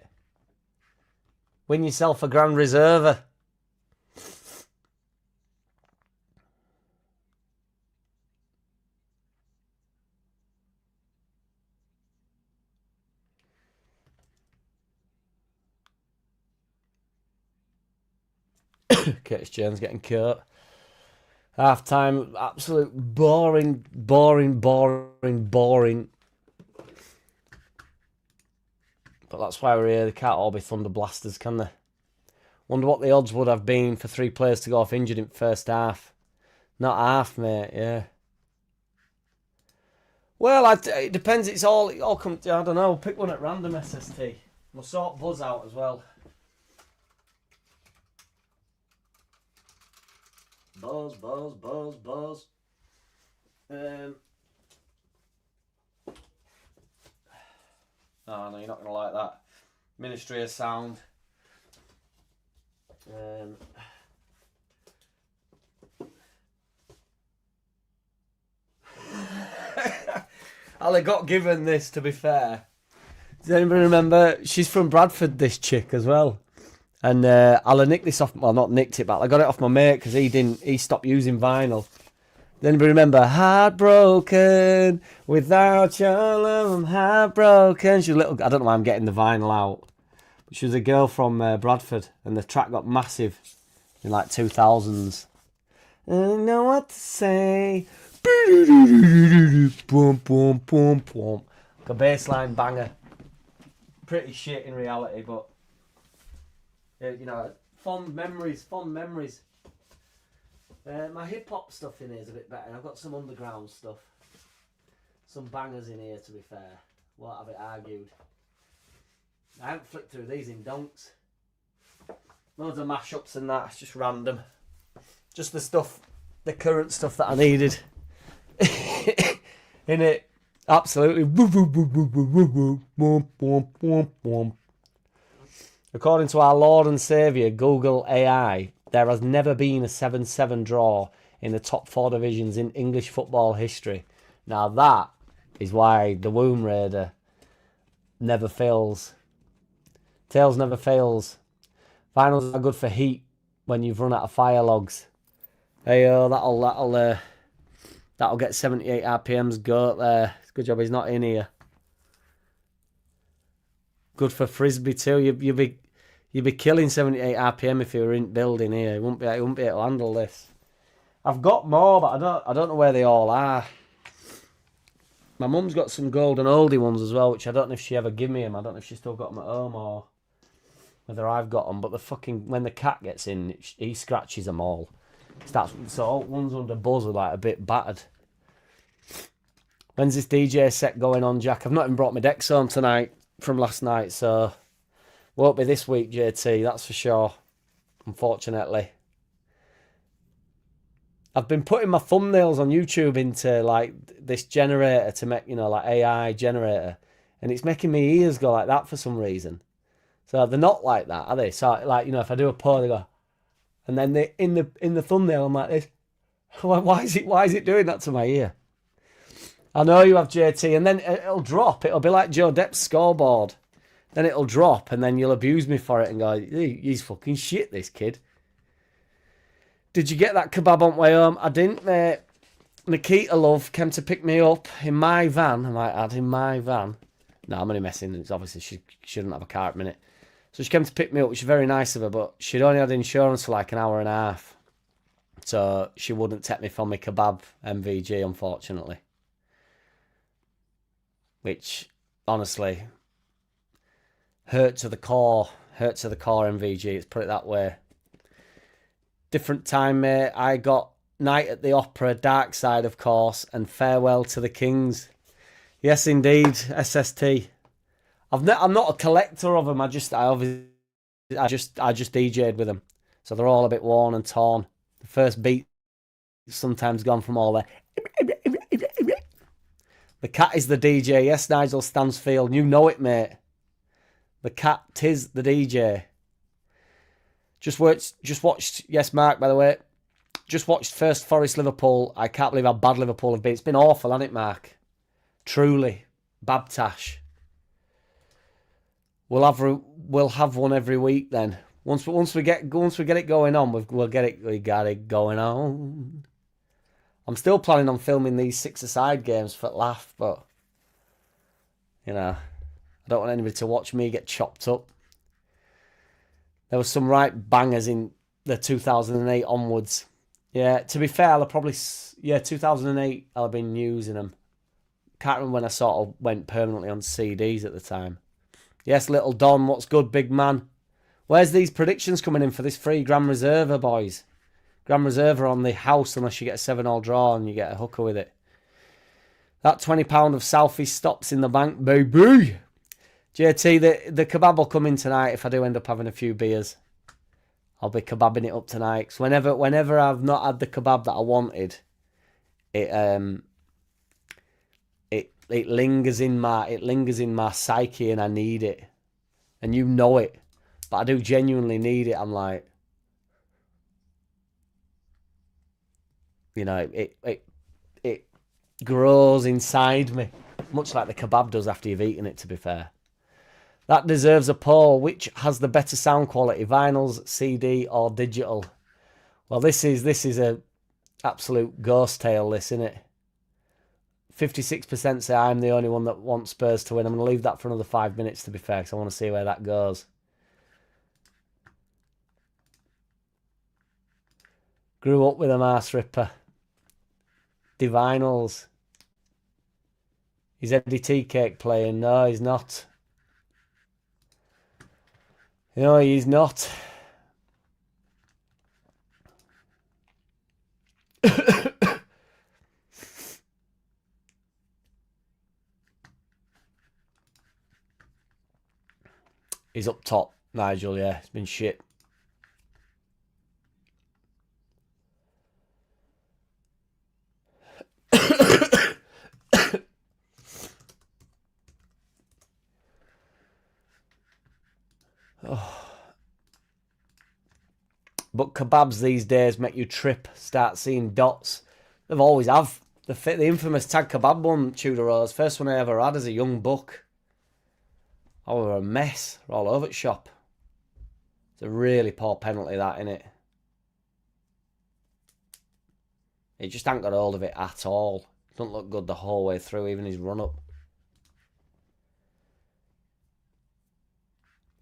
Win yourself a Grand Reserver. Curtis Jones getting caught. Half time, absolute boring. But that's why we're here. They can't all be Thunder Blasters, can they? Wonder what the odds would have been for 3 players to go off injured in first half. Not half, mate, yeah. Well, it depends. It all comes. I don't know. Pick one at random, SST. We'll sort Buzz out as well. Buzz. Oh no, you're not gonna like that. Ministry of Sound. Ali got given this, to be fair. Does anybody remember? She's from Bradford, this chick, as well. And I'll have nicked this off. Well, not nicked it, but I got it off my mate because he stopped using vinyl. Then we remember heartbroken without your love. I'm heartbroken. She's a little. I don't know why I'm getting the vinyl out. But she was a girl from Bradford, and the track got massive in like 2000s. I don't know what to say. Boom, boom, boom, boom. Like a bassline banger. Pretty shit in reality, but you know, fond memories, fond memories. My hip hop stuff in here is a bit better. I've got some underground stuff, some bangers in here. To be fair, won't have it argued. I haven't flicked through these in donks. Loads of mashups and that. It's just random. Just the stuff, the current stuff that I needed in it. Absolutely. According to our Lord and Saviour, Google AI, there has never been a 7-7 draw in the top 4 divisions in English football history. Now that is why the Womb Raider never fails. Tails never fails. Finals are good for heat when you've run out of fire logs. Hey, that'll get 78 RPMs goat there. It's a good job he's not in here. Good for frisbee too. You'd be killing 78 RPM if you were in building here. You wouldn't be able to handle this. I've got more, but I don't know where they all are. My mum's got some golden oldie ones as well, which I don't know if she ever gave me them. I don't know if she still got them at home or whether I've got them. But the fucking when the cat gets in, he scratches them all. So one's under buzz are like a bit battered. When's this DJ set going on, Jack? I've not even brought my decks home tonight from last night, so won't be this week, JT, that's for sure. Unfortunately. I've been putting my thumbnails on YouTube into like this generator to make, you know, like AI generator. And it's making my ears go like that for some reason. So they're not like that, are they? So like, you know, if I do a pour, they go, and then they in the thumbnail I'm like this. Why is it doing that to my ear? I know you have JT, and then it'll drop. It'll be like Joe Depp's scoreboard. Then it'll drop, and then you'll abuse me for it and go, he's fucking shit, this kid. Did you get that kebab on way home? I didn't, mate. Nikita Love came to pick me up in my van. I might add, in my van. No, I'm only messing. It's obviously she shouldn't have a car at the minute. So she came to pick me up, which is very nice of her, but she'd only had insurance for like an hour and a half. So she wouldn't take me for my kebab MVG, unfortunately. Which, honestly, hurt to the core MVG, let's put it that way. Different time, mate. I got Night at the Opera, Dark Side, of course, and Farewell to the Kings. Yes, indeed, SST. I'm not a collector of them. I just DJ'd with them, so they're all a bit worn and torn. The first beat sometimes gone from all there. The cat is the DJ. Yes, Nigel Stansfield. You know it, mate. The cat tis the DJ. Just watched. Yes, Mark, by the way. Just watched first Forest Liverpool. I can't believe how bad Liverpool have been. It's been awful, hasn't it, Mark? Truly. Babtash. We'll have one every week then. Once we get it going on, we got it going on. I'm still planning on filming these 6-a-side games for laugh, but you know, I don't want anybody to watch me get chopped up. There was some right bangers in the 2008 onwards. Yeah, to be fair, 2008 I'll have been using them. Can't remember when I sort of went permanently on CDs at the time. Yes, Little Don, what's good, big man? Where's these predictions coming in for this free Grand Reserva, boys? Grand Reserva on the house unless you get a 7-all draw and you get a hooker with it. That £20 of South East stops in the bank, baby. JT, the kebab will come in tonight if I do end up having a few beers. I'll be kebabbing it up tonight. Cause whenever I've not had the kebab that I wanted, it lingers in my psyche and I need it. And you know it. But I do genuinely need it. I'm like, you know, it grows inside me. Much like the kebab does after you've eaten it, to be fair. That deserves a poll. Which has the better sound quality, vinyls, CD, or digital? Well, this is a absolute ghost tale, this, isn't it? 56% say I'm the only one that wants Spurs to win. I'm going to leave that for another 5 minutes, to be fair, because I want to see where that goes. Grew up with a Mars Ripper. Divinals. Is Eddie Tea Cake playing? No, he's not. No, he's not. He's up top, Nigel, yeah. It's been shit. Oh. But kebabs these days make you trip, start seeing dots. They've always have. The infamous tag kebab one, Tudor Rose, first one I ever had as a young buck. I was a mess all over the shop. It's a really poor penalty, that, innit? He just ain't got hold of it at all. Doesn't look good the whole way through, even his run-up.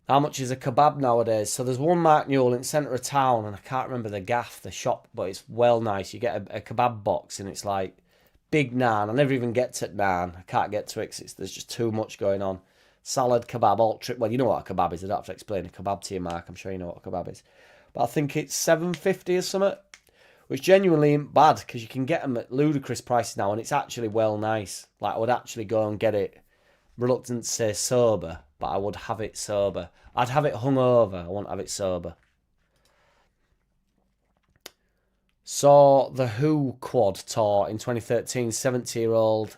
How much is a kebab nowadays? So there's one Mark Newell in the centre of town, and I can't remember the gaff, the shop, but it's well nice. You get a kebab box, and it's like big naan. I never even get to naan. I can't get to it because there's just too much going on. Salad, kebab, all trip. Well, you know what a kebab is. I don't have to explain a kebab to you, Mark. I'm sure you know what a kebab is. But I think it's $7.50 or something, which genuinely ain't bad because you can get them at ludicrous prices now, and it's actually well nice. Like, I would actually go and get it. Reluctant to say sober, but I would have it sober. I'd have it hungover. I won't have it sober. Saw the Who quad tour in 2013. 70-year-old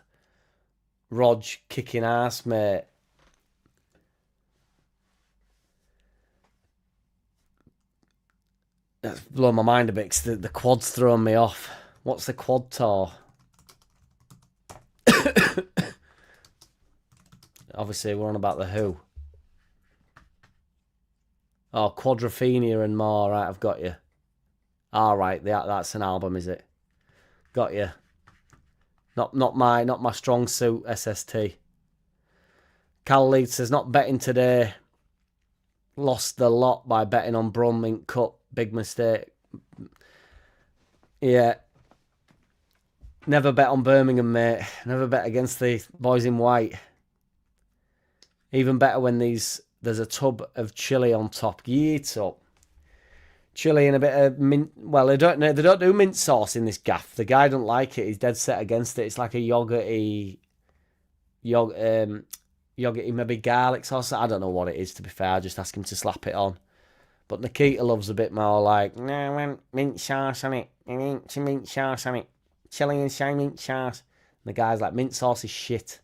Rog kicking ass, mate. That's blown my mind a bit because the quad's thrown me off. What's the quad tour? Obviously, we're on about the Who. Oh, Quadrophenia and more. Right, I've got you. All right, that's an album, is it? Got you. Not my strong suit, SST. Cal Leeds says, not betting today. Lost the lot by betting on Bromwich Cup. Big mistake. Yeah. Never bet on Birmingham, mate. Never bet against the boys in white. Even better when there's a tub of chilli on top. Yeet up. Chilli and a bit of mint. Well, they don't do mint sauce in this gaff. The guy don't like it. He's dead set against it. It's like a yogurty, maybe garlic sauce. I don't know what it is, to be fair. I just ask him to slap it on. But Nikita loves a bit more like, no, mint sauce on it. Mint sauce on it. Chilli and shy mint sauce. And the guy's like, mint sauce is shit.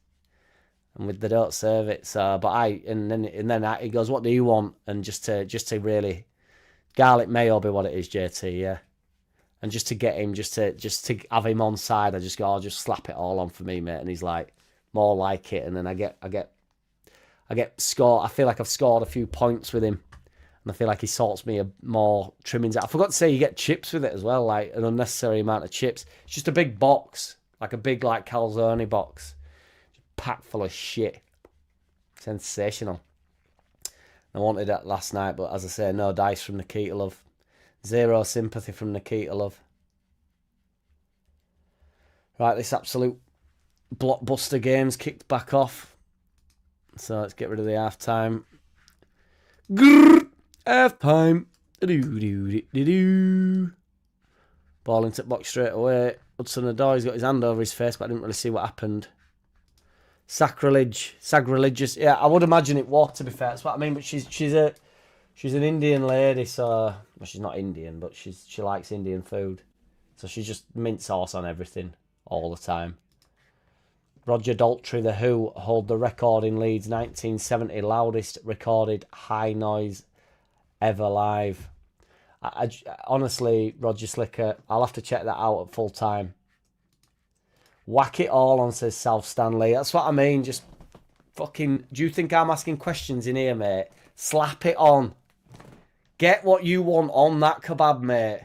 And they don't serve it. So, but and then he goes, what do you want? And just to really, garlic mayo be what it is, JT, yeah. And just to get him, just to have him on side, I just go, I'll just slap it all on for me, mate. And he's like, more like it. And then I get scored. I feel like I've scored a few points with him. And I feel like he sorts me more trimmings out. I forgot to say you get chips with it as well, like an unnecessary amount of chips. It's just a big box, like a big like calzone box. Packed full of shit. Sensational. I wanted that last night, but as I say, no dice from Nikita Love. Zero sympathy from Nikita Love. Right, this absolute blockbuster game's kicked back off. So let's get rid of the half-time. Half-time. Ball into the box straight away. Hudson-Odoi, he's got his hand over his face, but I didn't really see what happened. Sacrilegious. Yeah, I would imagine it was, to be fair. That's what I mean. But she's an Indian lady, so well, she's not Indian, but she likes Indian food, so she's just mint sauce on everything all the time. Roger Daltrey, the Who, hold the record in Leeds 1970 loudest recorded high noise ever live. I honestly, Roger Slicker, I'll have to check that out at full time. Whack it all on, says South Stanley. That's what I mean. Just Fucking, do you think I'm asking questions in here, mate? Slap it on. Get what you want on that kebab, mate.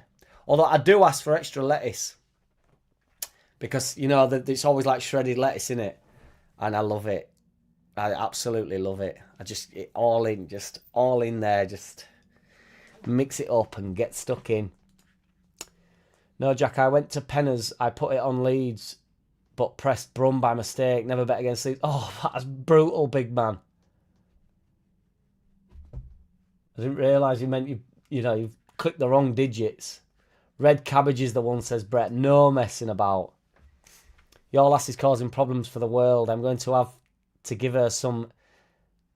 Although I do ask for extra lettuce. Because, you know, it's always like shredded lettuce, in it. And I love it. I absolutely love it. All in there. Just mix it up and get stuck in. No, Jack, I went to Penners. I put it on Leeds, but pressed Brum by mistake. Never bet against Leeds. Oh, that's brutal, big man. I didn't realise you meant you've clicked the wrong digits. Red cabbage is the one, says Brett. No messing about. Your lass is causing problems for the world. I'm going to have to give her some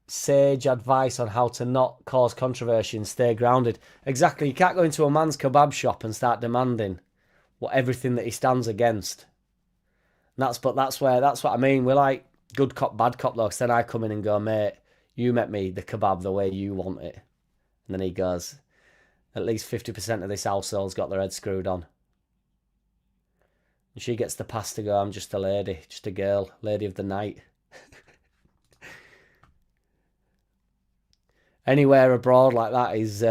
sage advice on how to not cause controversy and stay grounded. Exactly. You can't go into a man's kebab shop and start demanding everything that he stands against. And that's what I mean. We're like good cop, bad cop, though. Because then I come in and go, mate, you met me the kebab the way you want it. And then he goes, at least 50% of this household's got their head screwed on. And she gets the pass to go, I'm just a lady, just a girl, lady of the night. Anywhere abroad like that is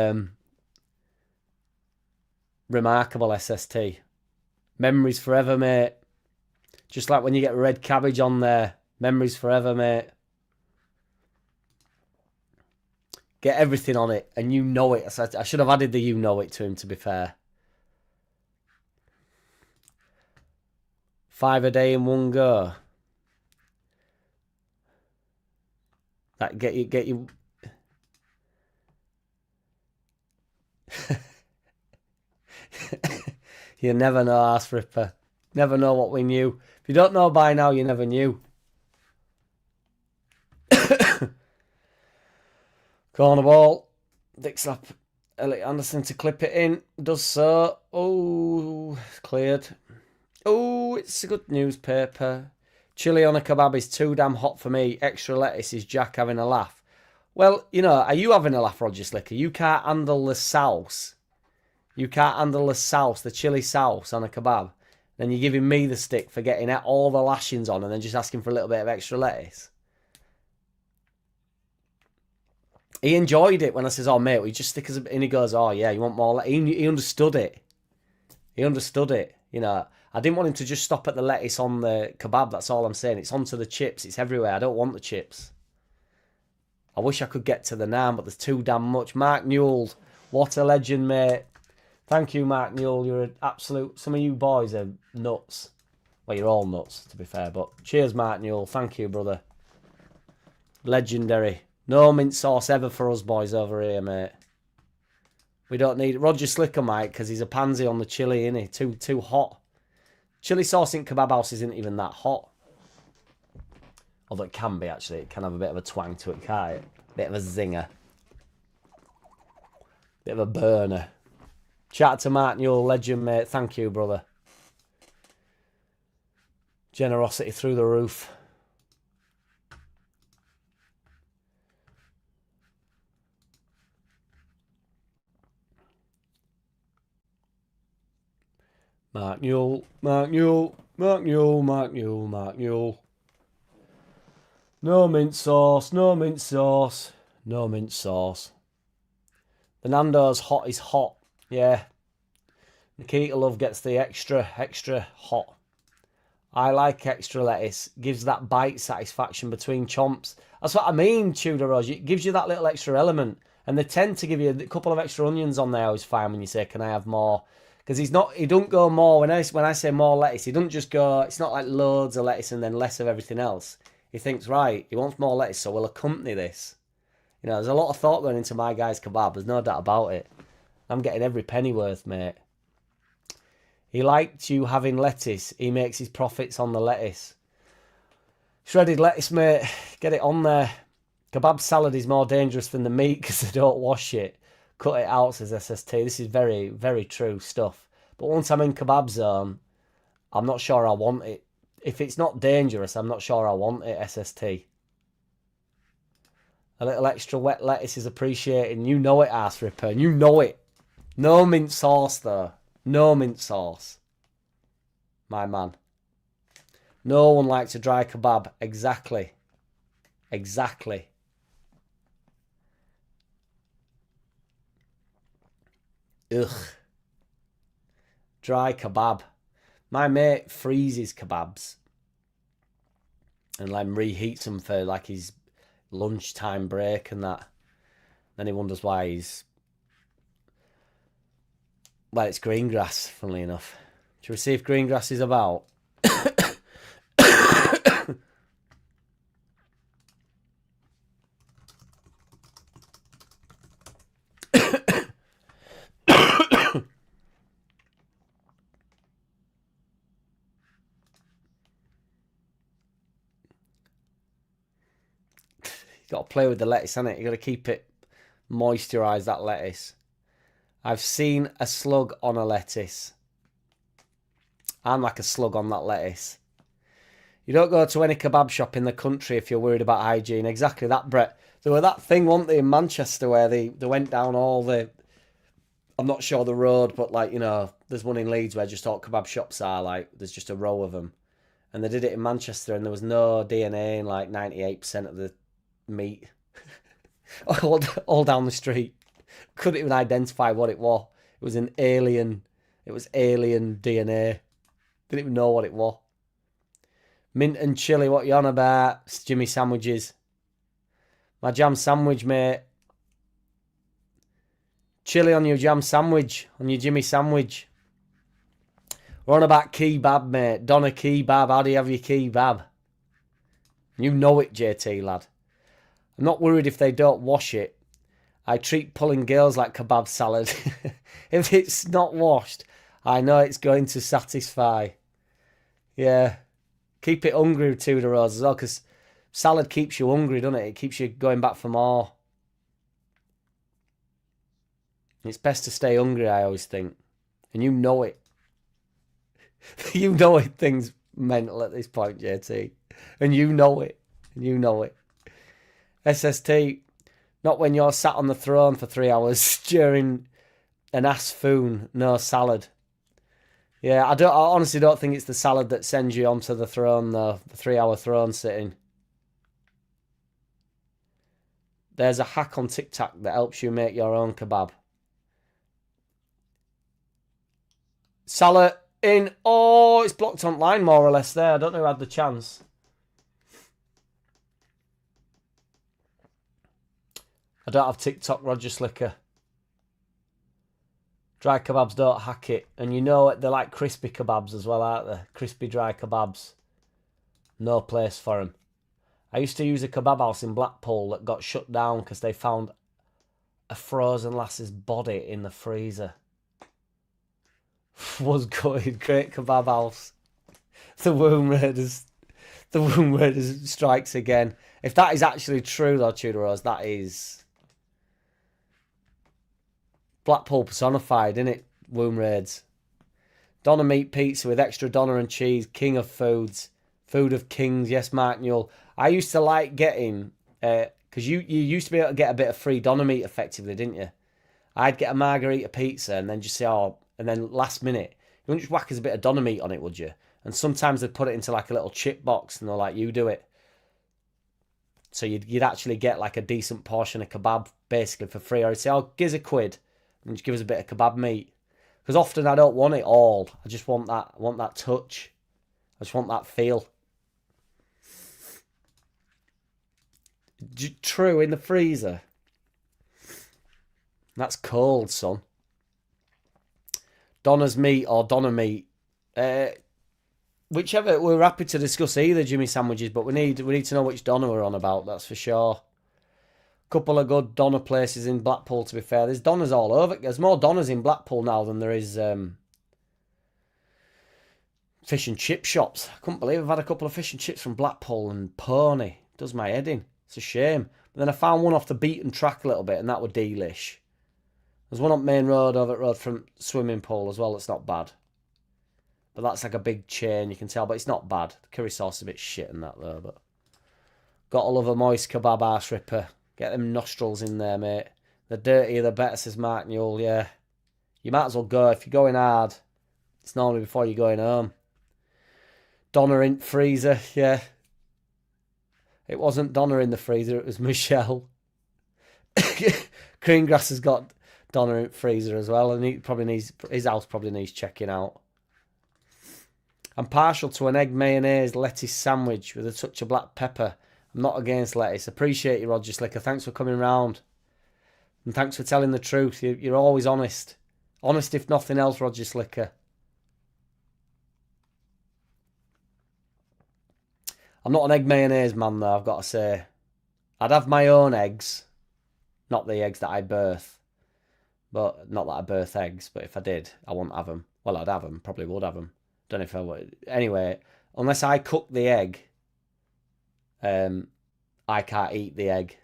remarkable, SST. Memories forever, mate. Just like when you get red cabbage on there. Memories forever, mate. Get everything on it, and you know it. I should have added the you know it to him, to be fair. 5 a day in one go. That get you. You never know, arse ripper. Never know what we knew. If you don't know by now, you never knew. Corner ball. Dick slap. Elliot Anderson to clip it in. Does so. Oh, cleared. Oh, it's a good newspaper. Chili on a kebab is too damn hot for me. Extra lettuce is Jack having a laugh. Well, you know, are you having a laugh, Roger Slicker? You can't handle the sauce. You can't handle the sauce, the chili sauce on a kebab. Then you're giving me the stick for getting all the lashings on and then just asking for a little bit of extra lettuce. He enjoyed it when I says, oh, mate, we just stick us in. He goes, oh, yeah, you want more lettuce? He understood it. He understood it. You know, I didn't want him to just stop at the lettuce on the kebab. That's all I'm saying. It's onto the chips. It's everywhere. I don't want the chips. I wish I could get to the naan, but there's too damn much. Mark Newell, what a legend, mate. Thank you, Mark Newell. You're an absolute... Some of you boys are nuts. Well, you're all nuts, to be fair. But cheers, Mark Newell. Thank you, brother. Legendary. No mint sauce ever for us boys over here, mate. We don't need... Roger Slicker, Mike, because he's a pansy on the chili, isn't he? Too hot. Chili sauce in kebab house isn't even that hot. Although it can be, actually. It can have a bit of a twang to it, can't it? Bit of a zinger. Bit of a burner. Shout to Mark Newell, legend, mate. Thank you, brother. Generosity through the roof. Mark Newell, Mark Newell, Mark Newell, Mark Newell, Mark Newell. No mint sauce, no mint sauce, no mint sauce. The Nando's hot is hot. Yeah. Nikita Love gets the extra hot. I like extra lettuce. Gives that bite satisfaction between chomps. That's what I mean, Tudor Rose. It gives you that little extra element. And they tend to give you a couple of extra onions on there. I always find when you say, can I have more? Because he don't go more. When I say more lettuce, he doesn't just go, it's not like loads of lettuce and then less of everything else. He thinks, right, he wants more lettuce, so we'll accompany this. You know, there's a lot of thought going into my guy's kebab. There's no doubt about it. I'm getting every penny worth, mate. He liked you having lettuce. He makes his profits on the lettuce. Shredded lettuce, mate. Get it on there. Kebab salad is more dangerous than the meat because they don't wash it. Cut it out, says SST. This is very, very true stuff. But once I'm in kebab zone, I'm not sure I want it. If it's not dangerous, I'm not sure I want it, SST. A little extra wet lettuce is appreciated. You know it, arse ripper. You know it. No mint sauce, though. No mint sauce. My man. No one likes a dry kebab. Exactly. Exactly. Ugh. Dry kebab. My mate freezes kebabs and like reheats them for like his lunchtime break and that. Then he wonders why he's... Well, it's green grass, funnily enough. Do you see if green grass is about? Got to play with the lettuce, haven't it? You got to keep it moisturise, that lettuce. I've seen a slug on a lettuce. I'm like a slug on that lettuce. You don't go to any kebab shop in the country if you're worried about hygiene. Exactly that, Brett. There were that thing, weren't they, in Manchester where they went down all the... I'm not sure the road, but like, you know, there's one in Leeds where just all kebab shops are, like, there's just a row of them. And they did it in Manchester and there was no DNA in like 98% of the meat. all down the street. Couldn't even identify what it was. It was an alien. It was alien DNA. Didn't even know what it was. Mint and chilli, what you on about? It's Jimmy sandwiches. My jam sandwich, mate. Chilli on your jam sandwich. On your Jimmy sandwich. We're on about kebab, mate. Donna kebab. How do you have your kebab? You know it, JT, lad. I'm not worried if they don't wash it. I treat pulling girls like kebab salad. If it's not washed, I know it's going to satisfy. Yeah. Keep it hungry, Tudor Rose, as well, because salad keeps you hungry, doesn't it? It keeps you going back for more. It's best to stay hungry, I always think. And you know it. You know it, things mental at this point, JT. And you know it. And you know it. SST, not when you're sat on the throne for 3 hours during an ass foon, no salad. Yeah, I honestly don't think it's the salad that sends you onto the throne, though. The 3-hour throne sitting. There's a hack on TikTok that helps you make your own kebab. Salah in. Oh, it's blocked online more or less there. I don't know who had the chance. I don't have TikTok, Roger Slicker. Dry kebabs don't hack it. And you know they're like crispy kebabs as well, aren't they? Crispy dry kebabs. No place for them. I used to use a kebab house in Blackpool that got shut down because they found a frozen lass's body in the freezer. Was good. Great kebab house. The Womb Raiders. The Womb Raiders strikes again. If that is actually true, though, Tudor Rose, that is... Blackpool personified, innit? Womb Raids. Doner meat pizza with extra doner and cheese. King of foods. Food of kings. Yes, Mark Newell. I used to like getting... Because you used to be able to get a bit of free doner meat, effectively, didn't you? I'd get a margarita pizza and then just say, oh... And then last minute, you wouldn't just whack us a bit of doner meat on it, would you? And sometimes they'd put it into like a little chip box and they're like, you do it. So you'd actually get like a decent portion of kebab basically for free. Or I'd say, oh, give us a quid. And just give us a bit of kebab meat. Because often I don't want it all. I just want that. I want that touch. I just want that feel. True, in the freezer. That's cold, son. Donner's meat or doner meat. Whichever. We're happy to discuss either Jimmy sandwiches, but we need to know which doner we're on about, that's for sure. Couple of good doner places in Blackpool, to be fair. There's doners all over. There's more doners in Blackpool now than there is fish and chip shops. I couldn't believe I've had a couple of fish and chips from Blackpool and Pony. It does my head in. It's a shame. But then I found one off the beaten track a little bit, and that were delish. There's one on Main Road over at Road from Swimming Pool as well. That's not bad. But that's like a big chain, you can tell. But it's not bad. The curry sauce is a bit shit and that, though. But gotta love a moist kebab arse ripper. Get them nostrils in there, mate. The dirtier the better, says Mark Newell, yeah. You might as well go. If you're going hard, it's normally before you're going home. Doner in freezer, yeah. It wasn't Donna in the freezer, it was Michelle. Greengrass has got Donna in the freezer as well, and his house probably needs checking out. I'm partial to an egg mayonnaise lettuce sandwich with a touch of black pepper. I'm not against lettuce. Appreciate you, Roger Slicker. Thanks for coming round. And thanks for telling the truth. You're always honest. Honest if nothing else, Roger Slicker. I'm not an egg mayonnaise man, though, I've got to say. I'd have my own eggs. Not the eggs that I birth. But not that I birth eggs, but if I did, I wouldn't have them. Well, I'd have them. Probably would have them. Don't know if I would. Anyway, unless I cook the egg, I can't eat the egg.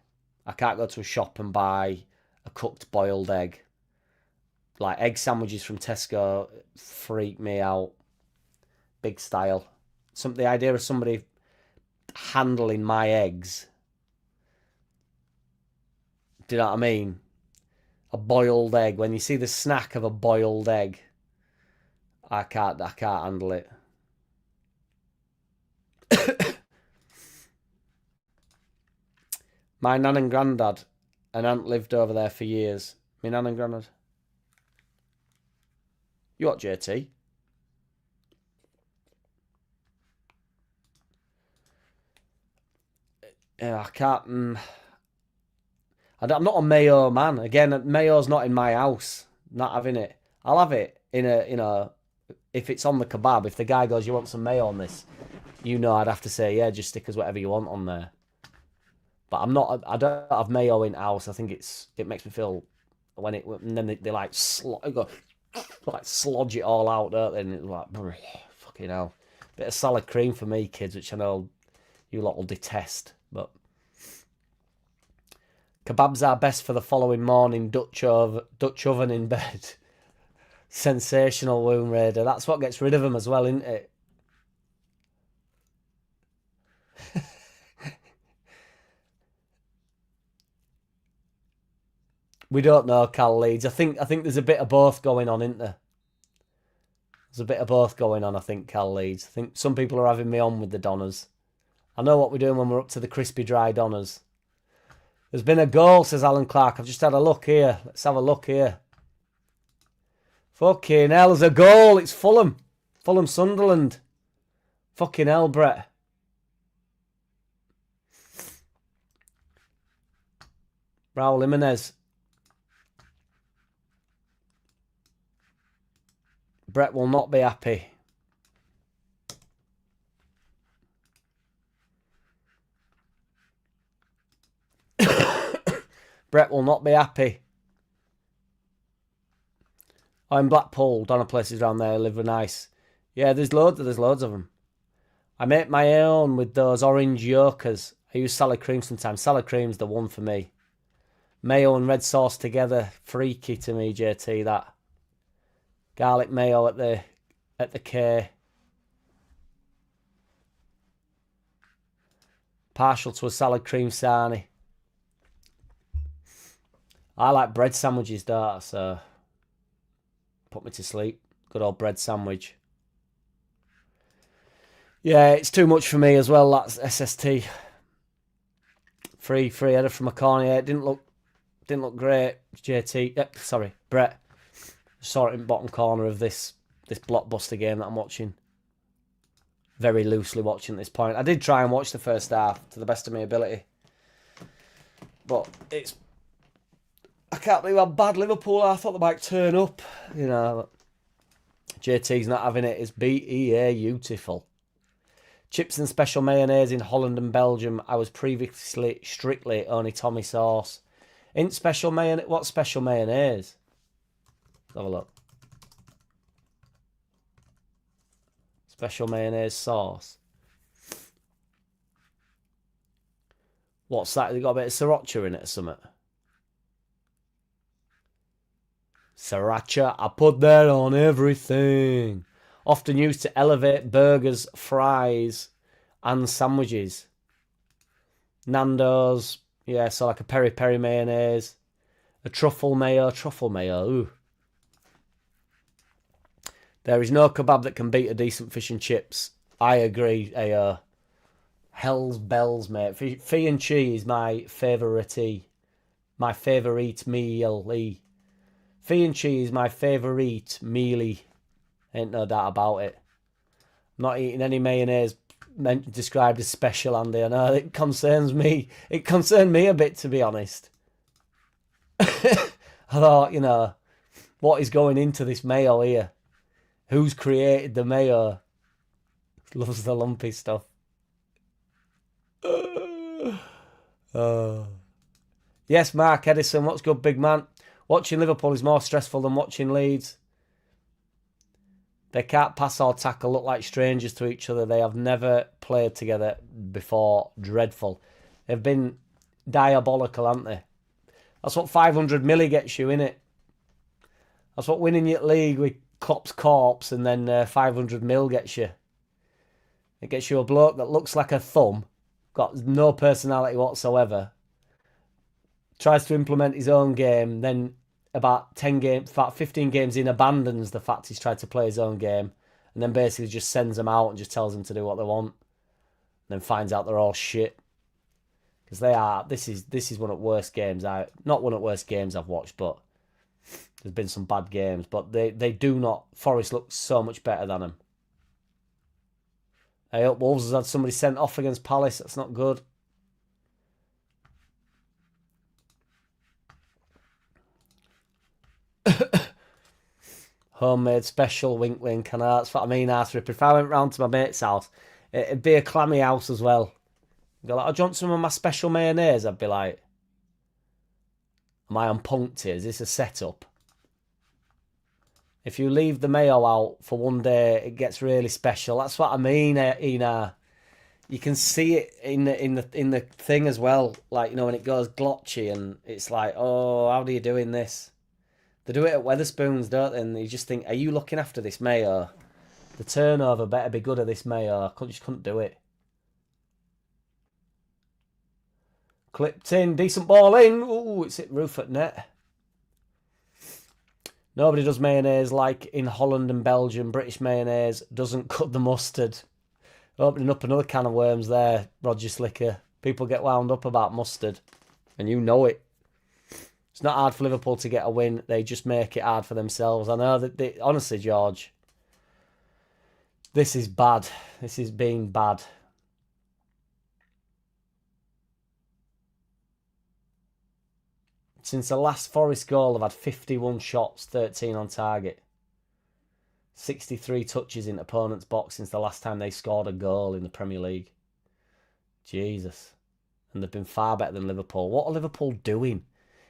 I can't go to a shop and buy a cooked boiled egg. Like egg sandwiches from Tesco freak me out. Big style. The idea of somebody handling my eggs. Do you know what I mean? A boiled egg. When you see the snack of a boiled egg, I can't handle it. My nan and granddad and aunt lived over there for years. My nan and granddad. You what, JT? Yeah, I can't. I'm not a mayo man. Again, mayo's not in my house. Not having it. I'll have it in a, if it's on the kebab. If the guy goes, "You want some mayo on this?" You know, I'd have to say, "Yeah, just stick us whatever you want on there." But I don't have mayo in house. I think it makes me feel and then they like slodge it all out, don't they? And it's like, fucking hell. Bit of salad cream for me, kids, which I know you lot will detest. But kebabs are best for the following morning. Dutch oven in bed. Sensational, Wound Raider. That's what gets rid of them as well, isn't it? We don't know, Cal Leeds. I think there's a bit of both going on, isn't there? There's a bit of both going on, I think, Cal Leeds. I think some people are having me on with the Donners. I know what we're doing when we're up to the crispy dry Donners. There's been a goal, says Alan Clark. I've just had a look here. Let's have a look here. Fucking hell, there's a goal. It's Fulham. Fulham Sunderland. Fucking hell, Brett. Raul Jimenez. Brett will not be happy. Brett will not be happy. I'm Blackpool. Don't know places around there. Live nice. Yeah, there's loads of them. I make my own with those orange yolkers. I use salad cream sometimes. Salad cream's the one for me. Mayo and red sauce together. Freaky to me, JT, that. Garlic mayo at the K. Partial to a salad cream sarnie. I like bread sandwiches, don't I? So put me to sleep. Good old bread sandwich. Yeah, it's too much for me as well. That's SST. Free header from a corner. Yeah, it didn't look great. JT. Sorry, Brett. Saw it in the bottom corner of this blockbuster game that I'm watching. Very loosely watching at this point. I did try and watch the first half to the best of my ability. But I can't believe how bad Liverpool are. I thought they might turn up. You know, JT's not having it. It's beautiful. Chips and special mayonnaise in Holland and Belgium. I was previously strictly only Tommy sauce. Ain't special mayonnaise. What special mayonnaise? Let's have a look. Special mayonnaise sauce. What's that? They got a bit of sriracha in it or something? Sriracha, I put that on everything. Often used to elevate burgers, fries, and sandwiches. Nando's, yeah, so like a peri-peri mayonnaise. A truffle mayo, ooh. There is no kebab that can beat a decent fish and chips. I agree, AO. Hell's bells, mate. Fee and cheese is my favourite meal. Fee and cheese is my favourite mealy. Ain't no doubt about it. I'm not eating any mayonnaise described as special, Andy. I know it concerns me. It concerned me a bit, to be honest. I thought, what is going into this mayo here? Who's created the mayo? Loves the lumpy stuff. Yes, Mark Edison, what's good, big man? Watching Liverpool is more stressful than watching Leeds. They can't pass or tackle, look like strangers to each other. They have never played together before. Dreadful. They've been diabolical, haven't they? That's what 500 milli gets you, innit? That's what winning your league with Klopp's corpse and then 500 mil gets you. It gets you a bloke that looks like a thumb, got no personality whatsoever, tries to implement his own game, then about 15 games in, abandons the fact he's tried to play his own game, and then basically just sends them out and just tells them to do what they want, and then finds out they're all shit. Because they are. This is one of the worst games not one of the worst games I've watched, but there's been some bad games. But they do not. Forest looks so much better than them. I hope Wolves has had somebody sent off against Palace. That's not good. Homemade special, wink wink, and that's what I mean, arse rip. If I went round to my mate's house, it'd be a clammy house as well. Go like, oh, do you want some of my special mayonnaise? I'd be like, am I on punked here? Is this a setup? If you leave the mayo out for one day, it gets really special. That's what I mean, Ina. You can see it in the thing as well. Like, when it goes glotchy and it's like, oh, how are you doing this? They do it at Wetherspoons, don't they? And you just think, are you looking after this mayo? The turnover better be good at this mayo. I just couldn't do it. Clipped in, decent ball in. Ooh, it's hit roof at net. Nobody does mayonnaise like in Holland and Belgium. British mayonnaise doesn't cut the mustard. Opening up another can of worms there, Roger Slicker. People get wound up about mustard, and you know it. It's not hard for Liverpool to get a win. They just make it hard for themselves. I know that honestly, George, this is bad. This is being bad. Since the last Forest goal, they've had 51 shots, 13 on target. 63 touches in opponent's box since the last time they scored a goal in the Premier League. Jesus. And they've been far better than Liverpool. What are Liverpool doing?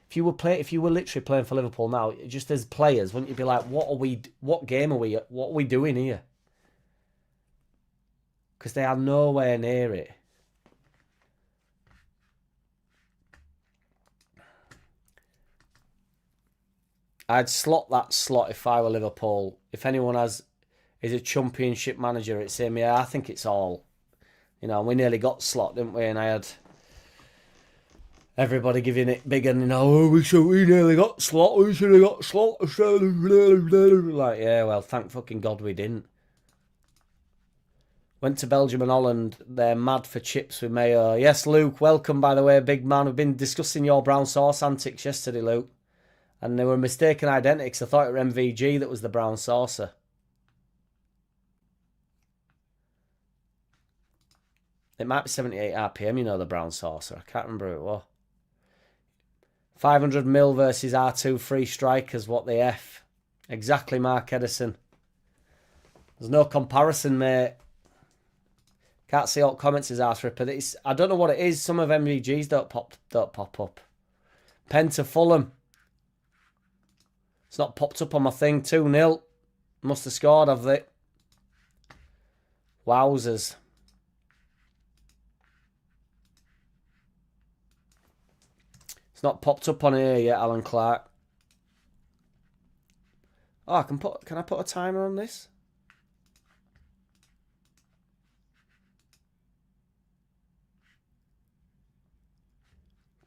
If you were literally playing for Liverpool now, just as players, wouldn't you be like, what game are we doing here? Because they are nowhere near it. I'd slot that slot if I were Liverpool. If anyone is a championship manager, it's him. Yeah, I think it's all. We nearly got slot, didn't we? And I had everybody giving it big and, we nearly got slot. We should have got slot. Like, yeah, well, thank fucking God we didn't. Went to Belgium and Holland. They're mad for chips with mayo. Yes, Luke, welcome, by the way, big man. We've been discussing your brown sauce antics yesterday, Luke. And they were mistaken identity because I thought it was MVG that was the brown saucer. It might be 78 RPM, the brown saucer. I can't remember who it was. 500 mil versus R2 free strikers. What the F? Exactly, Mark Edison. There's no comparison, mate. Can't see all comments as arse ripper. I don't know what it is. Some of MVGs don't pop up. Pen to Fulham. It's not popped up on my thing. 2-0. Must have scored, have they? Wowzers. It's not popped up on here yet, Alan Clark. Oh, can I put a timer on this?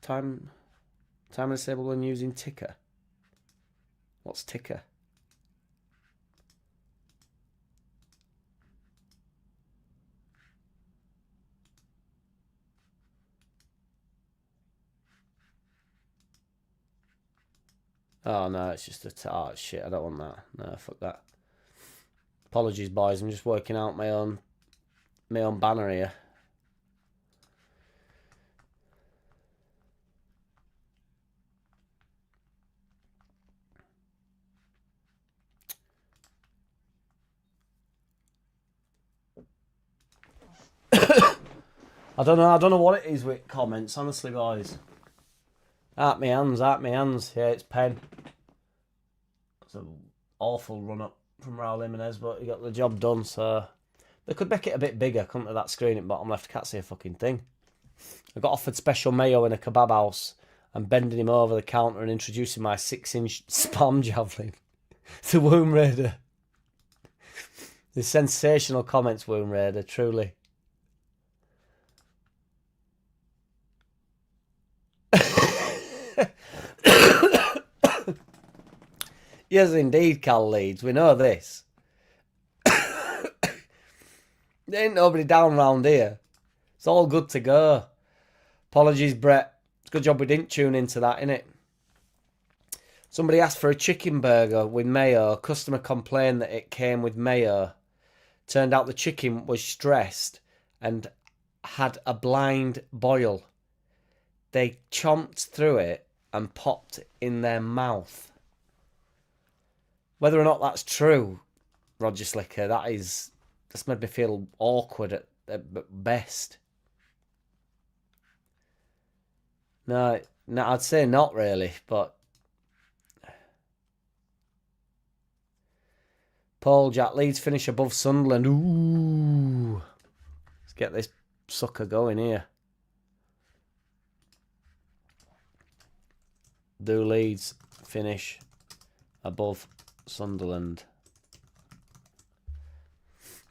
Time disabled when using ticker. What's ticker? Oh, no, it's just oh, shit, I don't want that. No, fuck that. Apologies, boys. I'm just working out my own banner here. I don't know what it is with comments, honestly, boys. At me hands. Yeah, it's pen. It's an awful run-up from Raul Jimenez, but he got the job done, so... They could make it a bit bigger, couldn't they, that screen at bottom left? Can't see a fucking thing. I got offered special mayo in a kebab house and bending him over the counter and introducing my 6-inch spam javelin to Womb Raider. The sensational comments, Womb Raider, truly. Yes, indeed, Cal Leeds. We know this. There ain't nobody down round here. It's all good to go. Apologies, Brett. It's a good job we didn't tune into that, innit? Somebody asked for a chicken burger with mayo. Customer complained that it came with mayo. Turned out the chicken was stressed and had a blind boil. They chomped through it and popped in their mouth. Whether or not that's true, Roger Slicker, that's made me feel awkward at best. No, I'd say not really, but... Paul, Jack, Leeds finish above Sunderland. Ooh. Let's get this sucker going here. Do Leeds finish above Sunderland?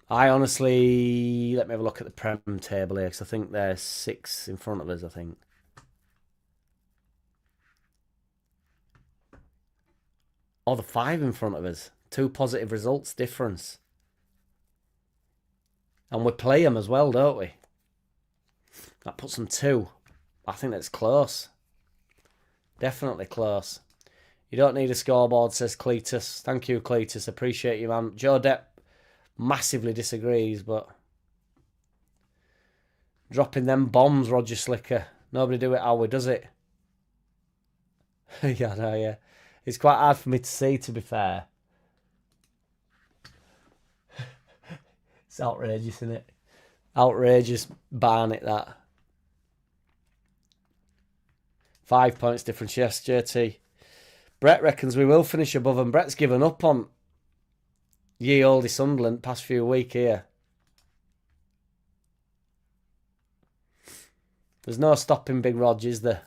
I honestly... Let me have a look at the Prem table here, because I think there's 6 in front of us, I think. Oh, the 5 in front of us. 2 positive results difference. And we play them as well, don't we? That puts them 2. I think that's close. Definitely close. You don't need a scoreboard, says Cletus. Thank you, Cletus. Appreciate you, man. Joe Depp massively disagrees, but... Dropping them bombs, Roger Slicker. Nobody do it how we does it. Yeah, no, yeah. It's quite hard for me to see, to be fair. It's outrageous, isn't it? Outrageous Barnet, that. 5 points difference, yes, JT. Brett reckons we will finish above, and Brett's given up on ye olde Sunderland past few weeks here. There's no stopping Big Rog, is there?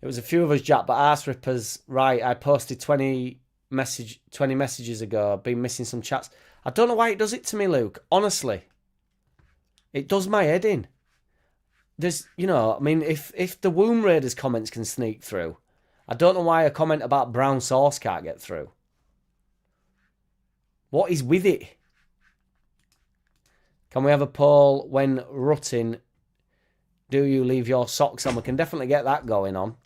It was a few of us, Jack, but arse rippers, right, I posted 20 messages ago. I've been missing some chats. I don't know why it does it to me, Luke. Honestly. It does my head in. There's, you know, I mean, if the Womb Raiders comments can sneak through, I don't know why a comment about brown sauce can't get through. What is with it? Can we have a poll when rutting? Do you leave your socks on? We can definitely get that going on.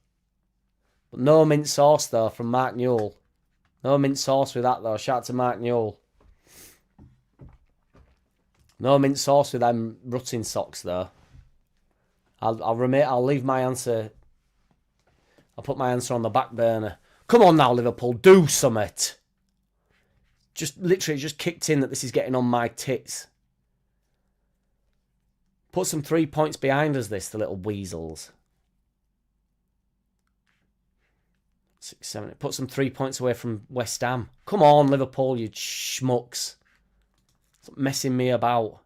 But no mint sauce, though, from Mark Newell. No mint sauce with that, though. Shout out to Mark Newell. No mint sauce with them rutting socks, though. I'll leave my answer. I'll put my answer on the back burner. Come on now, Liverpool. Do summit. Just literally just kicked in that this is getting on my tits. Put some 3 points behind us, the little weasels. 6, 7. Put some 3 points away from West Ham. Come on, Liverpool, you schmucks. Stop messing me about.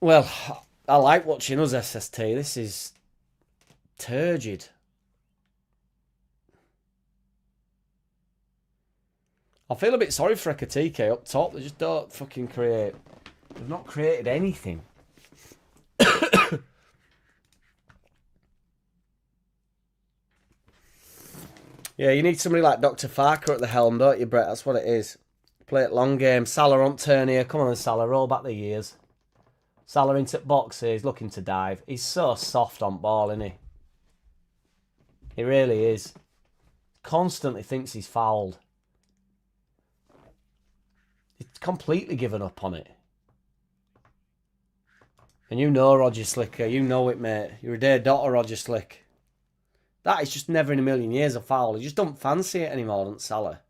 Well, I like watching us, SST. This is turgid. I feel a bit sorry for Ekatike up top. They just don't fucking create. They've not created anything. Yeah, you need somebody like Dr. Farker at the helm, don't you, Brett? That's what it is. Play it long game. Salah on turn here. Come on, Salah. Roll back the years. Salah into box here. He's looking to dive. He's so soft on ball, isn't he? He really is. Constantly thinks he's fouled. He's completely given up on it. And you know Roger Slicker. You know it, mate. You're a dear daughter, Roger Slick. That is just never in a million years a foul. He just don't fancy it anymore, doesn't Salah?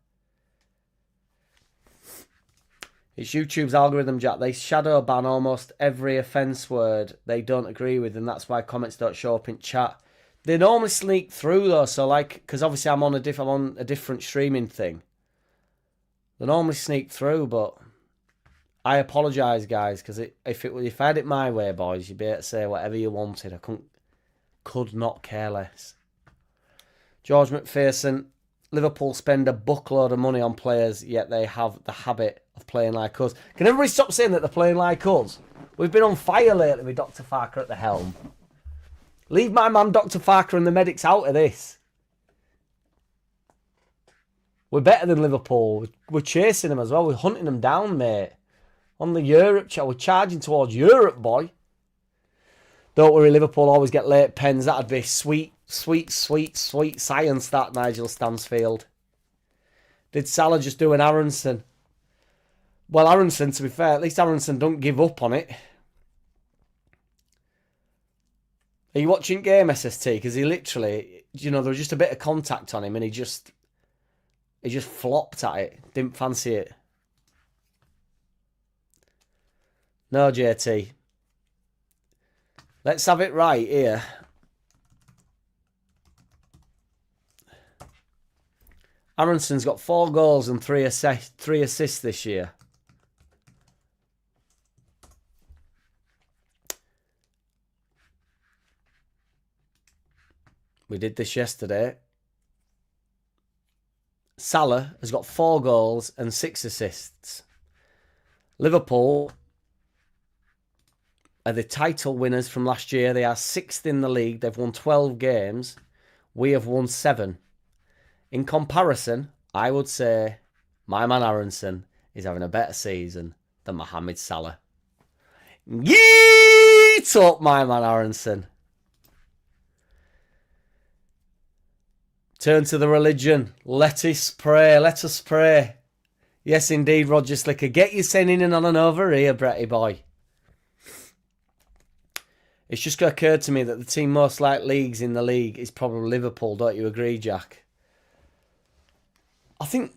It's YouTube's algorithm, Jack. They shadow ban almost every offence word they don't agree with, and that's why comments don't show up in chat. They normally sneak through though, so like, because obviously I'm on a different streaming thing. They normally sneak through, but I apologise, guys, because if I had it my way, boys, you'd be able to say whatever you wanted. I could not care less. George McPherson, Liverpool spend a buckload of money on players, yet they have the habit of playing like us. Can everybody stop saying that they're playing like us? We've been on fire lately with Dr. Farker at the helm. Leave my man Dr. Farker and the medics out of this. We're better than Liverpool. We're chasing them as well. We're hunting them down, mate. On the Europe chat, we're charging towards Europe, boy. Don't worry, Liverpool always get late pens. That'd be sweet, sweet, sweet, sweet science, that, Nigel Stansfield. Did Salah just do an Aronson? Well, Aronson, to be fair, at least Aronson don't give up on it. Are you watching game, SST? Because he literally, you know, there was just a bit of contact on him and he just flopped at it. Didn't fancy it. No, JT. Let's have it right here. Aronson's got 4 goals and 3 assists this year. We did this yesterday. Salah has got 4 goals and 6 assists. Liverpool are the title winners from last year. They are 6th in the league. They've won 12 games. We have won 7. In comparison, I would say my man Aronson is having a better season than Mohamed Salah. Yeet up, my man Aronson. Turn to the religion. Let us pray. Let us pray. Yes, indeed, Roger Slicker. Get your sending in on and over here, Bretty boy. It's just occurred to me that the team most like leagues in the league is probably Liverpool. Don't you agree, Jack? I think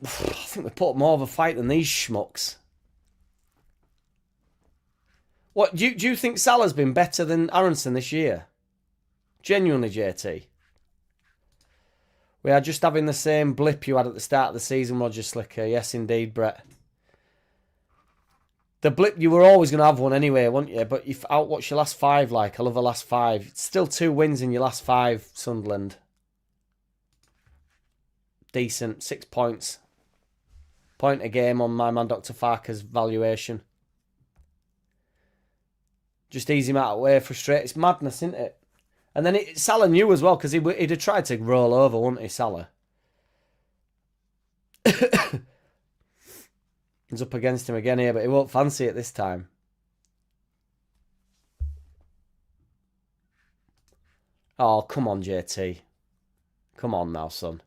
we put more of a fight than these schmucks. What do you think Salah's been better than Aronson this year? Genuinely, JT. We are just having the same blip you had at the start of the season, Roger Slicker. Yes, indeed, Brett. The blip, you were always going to have one anyway, weren't you? But you've outwatched your last 5 like. I love the last 5. It's still 2 wins in your last 5, Sunderland. Decent. 6 points. Point a game on my man Dr. Farker's valuation. Just easy him out of the way. Frustrated. It's madness, isn't it? And then Salah knew as well, because he'd have tried to roll over, wouldn't he, Salah? He's up against him again here, but he won't fancy it this time. Oh, come on, JT. Come on now, son.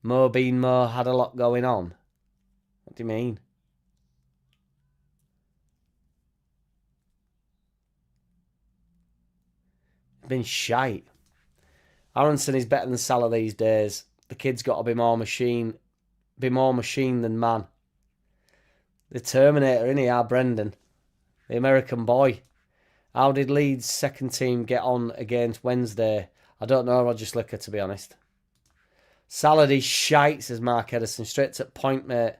Mo Bean Mo had a lot going on. What do you mean? Been shite. Aronson is better than Salah these days. The kid's got to be more machine than man. The Terminator, innit, our Brendan. The American boy. How did Leeds' second team get on against Wednesday? I don't know, Roger Slicker, to be honest. Salah is shite, says Mark Edison. Straight to point, mate.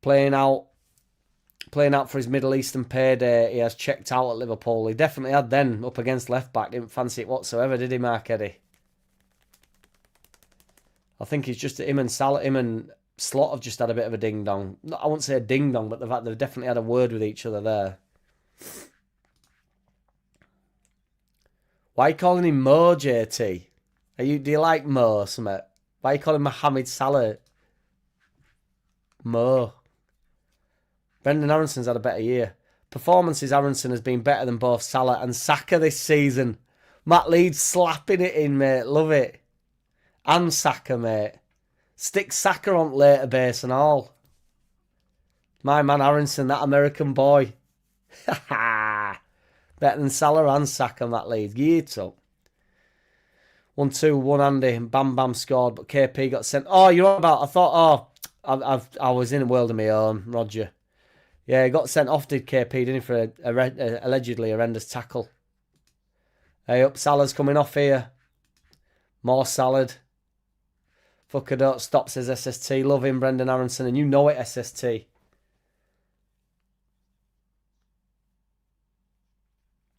Playing out for his Middle Eastern payday. He has checked out at Liverpool. He definitely had then up against left back. Didn't fancy it whatsoever, did he, Mark Eddy? I think it's just that him and Slot have just had a bit of a ding dong. I won't say a ding dong, but they've definitely had a word with each other there. Why are you calling him Mo, JT? Do you like Mo or something? Why are you calling Mohamed Salah Mo? Brendan Aronson's had a better year. performances, Aronson has been better than both Salah and Saka this season. Matt Leeds slapping it in, mate. Love it. And Saka, mate. Stick Saka on later base and all. My man Aronson, that American boy. Better than Salah and Saka, Matt Leeds. Yeet up. 1-2, one-handy, and Bam Bam scored, but KP got sent. Oh, you're on about, I thought, I was in a world of my own, Roger. Yeah, he got sent off, did KP, didn't he, for a allegedly horrendous tackle. Hey, up, Salah's coming off here. More salad. Fucker don't stop, says SST. Love him, Brendan Aronson, and you know it, SST.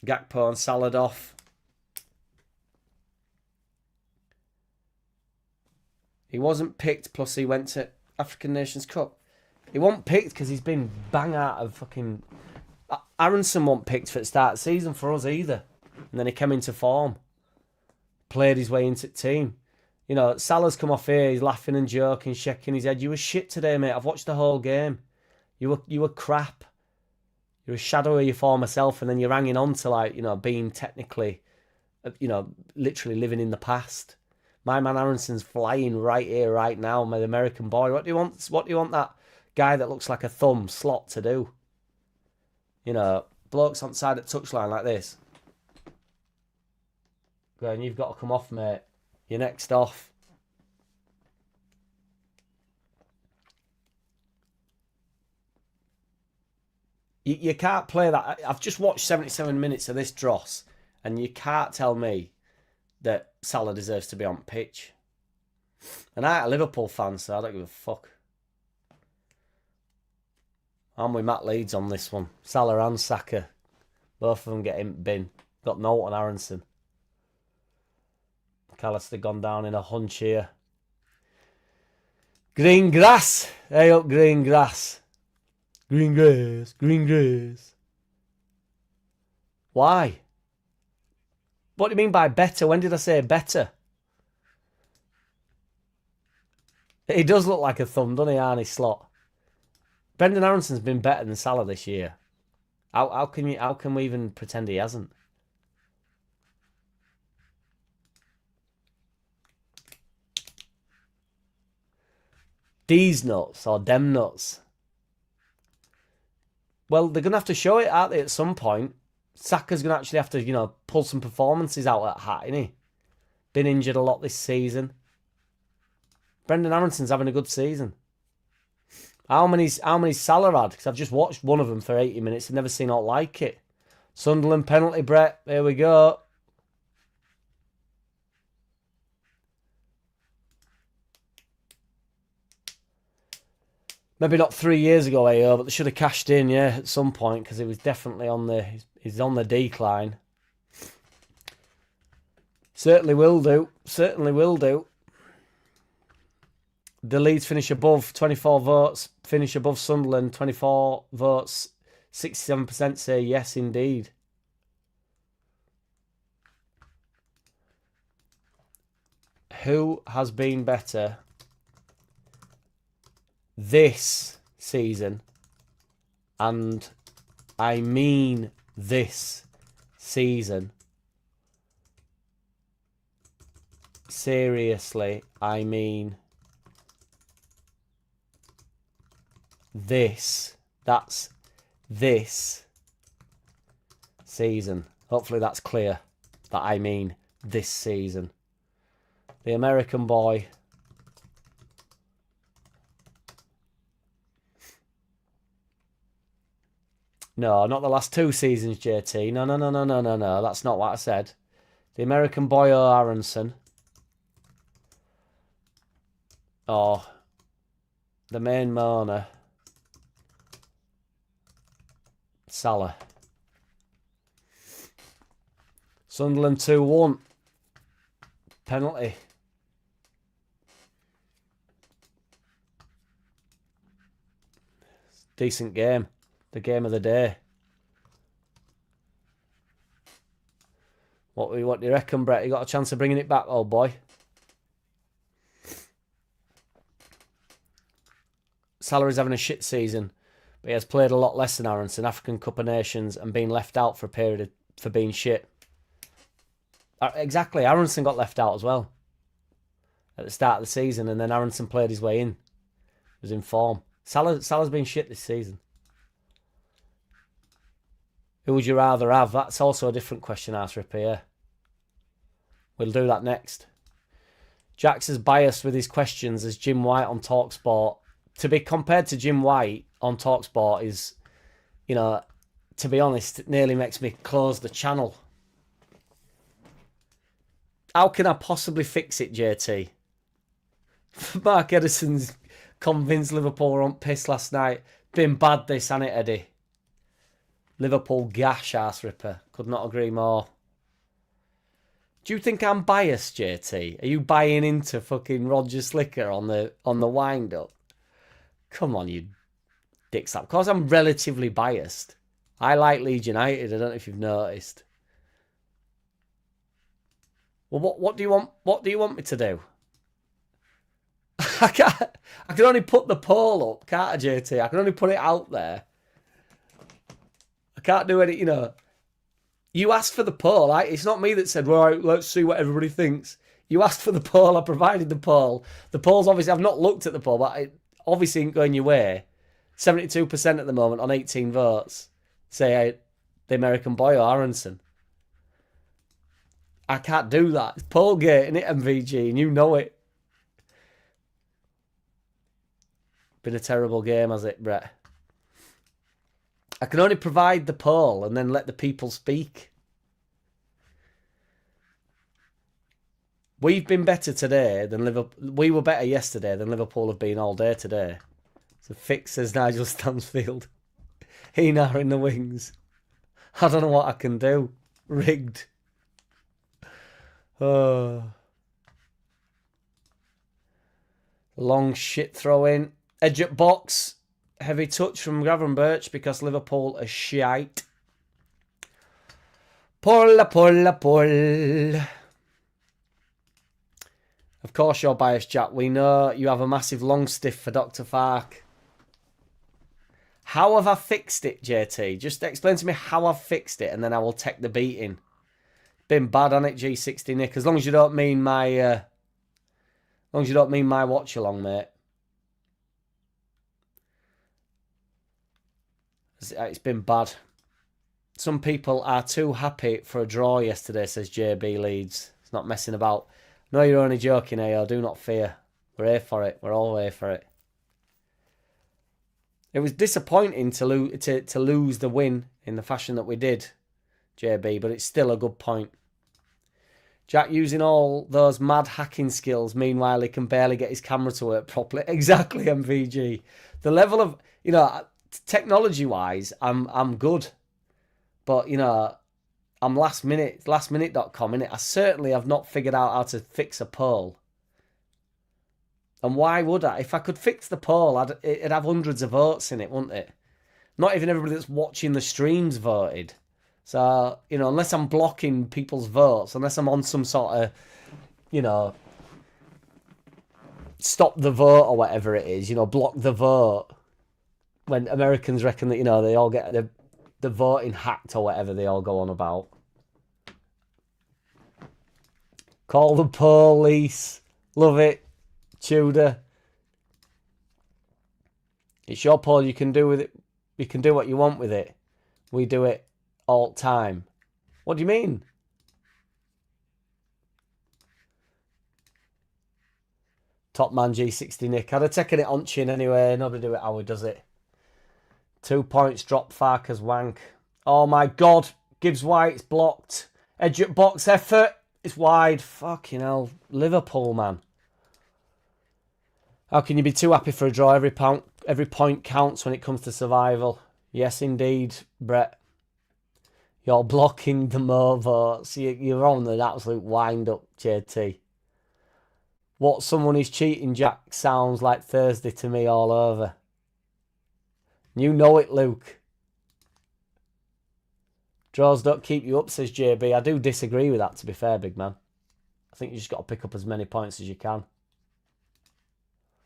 Gakpo and Salad off. He wasn't picked, plus he went to African Nations Cup. He wasn't picked because he's been bang out of fucking... Aronson wasn't picked for the start of the season for us either. And then he came into form. Played his way into the team. You know, Salah's come off here, he's laughing and joking, shaking his head. You were shit today, mate. I've watched the whole game. You were crap. You're a shadow of your former self, and then you're hanging on to, like, you know, being technically, you know, literally living in the past. My man Aronson's flying right here, right now, my American boy. What do you want? What do you want that guy that looks like a thumb slot to do? You know, blokes on the side of the touchline like this. Going, you've got to come off, mate. You're next off. You can't play that. I've just watched 77 minutes of this dross, and you can't tell me that Salah deserves to be on pitch. And I'm a Liverpool fan, so I don't give a fuck. I'm with Matt Leeds on this one. Salah and Saka. Both of them get in bin. Got no on Aronson. McAllister gone down in a hunch here. Green grass. Hey up, green grass. Green grass. Green grass. Why? What do you mean by better? When did I say better? He does look like a thumb, doesn't he, Arnie Slot? Brendan Aronson's been better than Salah this year. How can we even pretend he hasn't? These nuts or them nuts? Well, they're going to have to show it, aren't they, at some point? Saka's going to actually have to, you know, pull some performances out at hat, isn't he? Been injured a lot this season. Brendan Aronson's having a good season. How many's Salah had? Because I've just watched one of them for 80 minutes and never seen out like it. Sunderland penalty, Brett. There we go. Maybe not 3 years ago, AO, but they should have cashed in, yeah, at some point, because he was definitely on the... He's on the decline. Certainly will do. Certainly will do. The Leeds finish above 24 votes. Finish above Sunderland, 24 votes. 67% say yes, indeed. Who has been better this season? And I mean this season. Seriously, I mean this. That's this season. Hopefully that's clear that I mean this season. The American boy. No, not the last 2 seasons, JT. No. That's not what I said. The American boy or Aronson. Or the main moaner. Salah. Sunderland 2-1. Penalty. Decent game. The game of the day. What do you reckon, Brett? You got a chance of bringing it back, old boy? Salah is having a shit season. But he has played a lot less than Aronson, African Cup of Nations, and been left out for a period for being shit. Exactly, Aronson got left out as well at the start of the season, and then Aronson played his way in. He was in form. Salah's been shit this season. Who would you rather have? That's also a different question, Arse Ripper, yeah. We'll do that next. Jack's as biased with his questions as Jim White on TalkSport. To be compared to Jim White on TalkSport is, you know, to be honest, it nearly makes me close the channel. How can I possibly fix it, JT? Mark Edison's convinced Liverpool were on piss last night. Been bad this, hasn't it, Eddie? Liverpool gash, Arse Ripper. Could not agree more. Do you think I'm biased, JT? Are you buying into fucking Roger Slicker on the wind up? Come on, you dick slap. Of course I'm relatively biased. I like Leeds United. I don't know if you've noticed. Well, what do you want? What do you want me to do? I can only put the poll up, can't I, JT? I can only put it out there. I can't do any, you know. You asked for the poll. It's not me that said, right, let's see what everybody thinks. You asked for the poll. I provided the poll. The poll's obviously, I've not looked at the poll, but it obviously ain't going your way. 72% at the moment on 18 votes. Say the American boy or Aronson. I can't do that. It's Pollgate, isn't it, MVG? And you know it. Been a terrible game, has it, Brett? I can only provide the poll and then let the people speak. We've been better today than Liverpool. We were better yesterday than Liverpool have been all day today. So fix, says Nigel Stansfield. Heenar in the wings. I don't know what I can do. Rigged. Oh. Long shit throw in. Edge at box. Heavy touch from Gravenberch because Liverpool are shite. Pull. Of course you're biased, Jack. We know you have a massive long stiff for Dr. Fark. How have I fixed it, JT? Just explain to me how I've fixed it and then I will take the beating. Been bad on it, G60 Nick. As long as you don't mean my watch along, mate. It's been bad. Some people are too happy for a draw yesterday, says JB Leeds. It's not messing about. No, you're only joking, AO. Do not fear. We're here for it. We're all here for it. It was disappointing to lose the win in the fashion that we did, JB, but it's still a good point. Jack using all those mad hacking skills. Meanwhile, he can barely get his camera to work properly. Exactly, MVG. The level of, you know, technology-wise, I'm good. But, you know, I'm lastminute.com, innit? I certainly have not figured out how to fix a poll. And why would I? If I could fix the poll, it'd have hundreds of votes in it, wouldn't it? Not even everybody that's watching the streams voted. So, you know, unless I'm blocking people's votes, unless I'm on some sort of, you know, stop the vote or whatever it is, you know, block the vote. When Americans reckon that, you know, they all get the voting hacked or whatever they all go on about. Call the police. Love it. Tudor. It's your poll. You can do with it. You can do what you want with it. We do it all the time. What do you mean? Top man G60 Nick. I'd have taken it on chin anyway. Nobody do it how he does it. 2 points drop Farker's wank. Oh my God. Gibbs White's blocked. Edge at box effort. It's wide. Fucking hell. Liverpool, man. How can you be too happy for a draw? Every point counts when it comes to survival. Yes, indeed, Brett. You're blocking the more votes. You're on an absolute wind-up, JT. What someone is cheating, Jack, sounds like Thursday to me all over. You know it, Luke. Draws don't keep you up, says JB. I do disagree with that, to be fair, big man. I think you just got to pick up as many points as you can.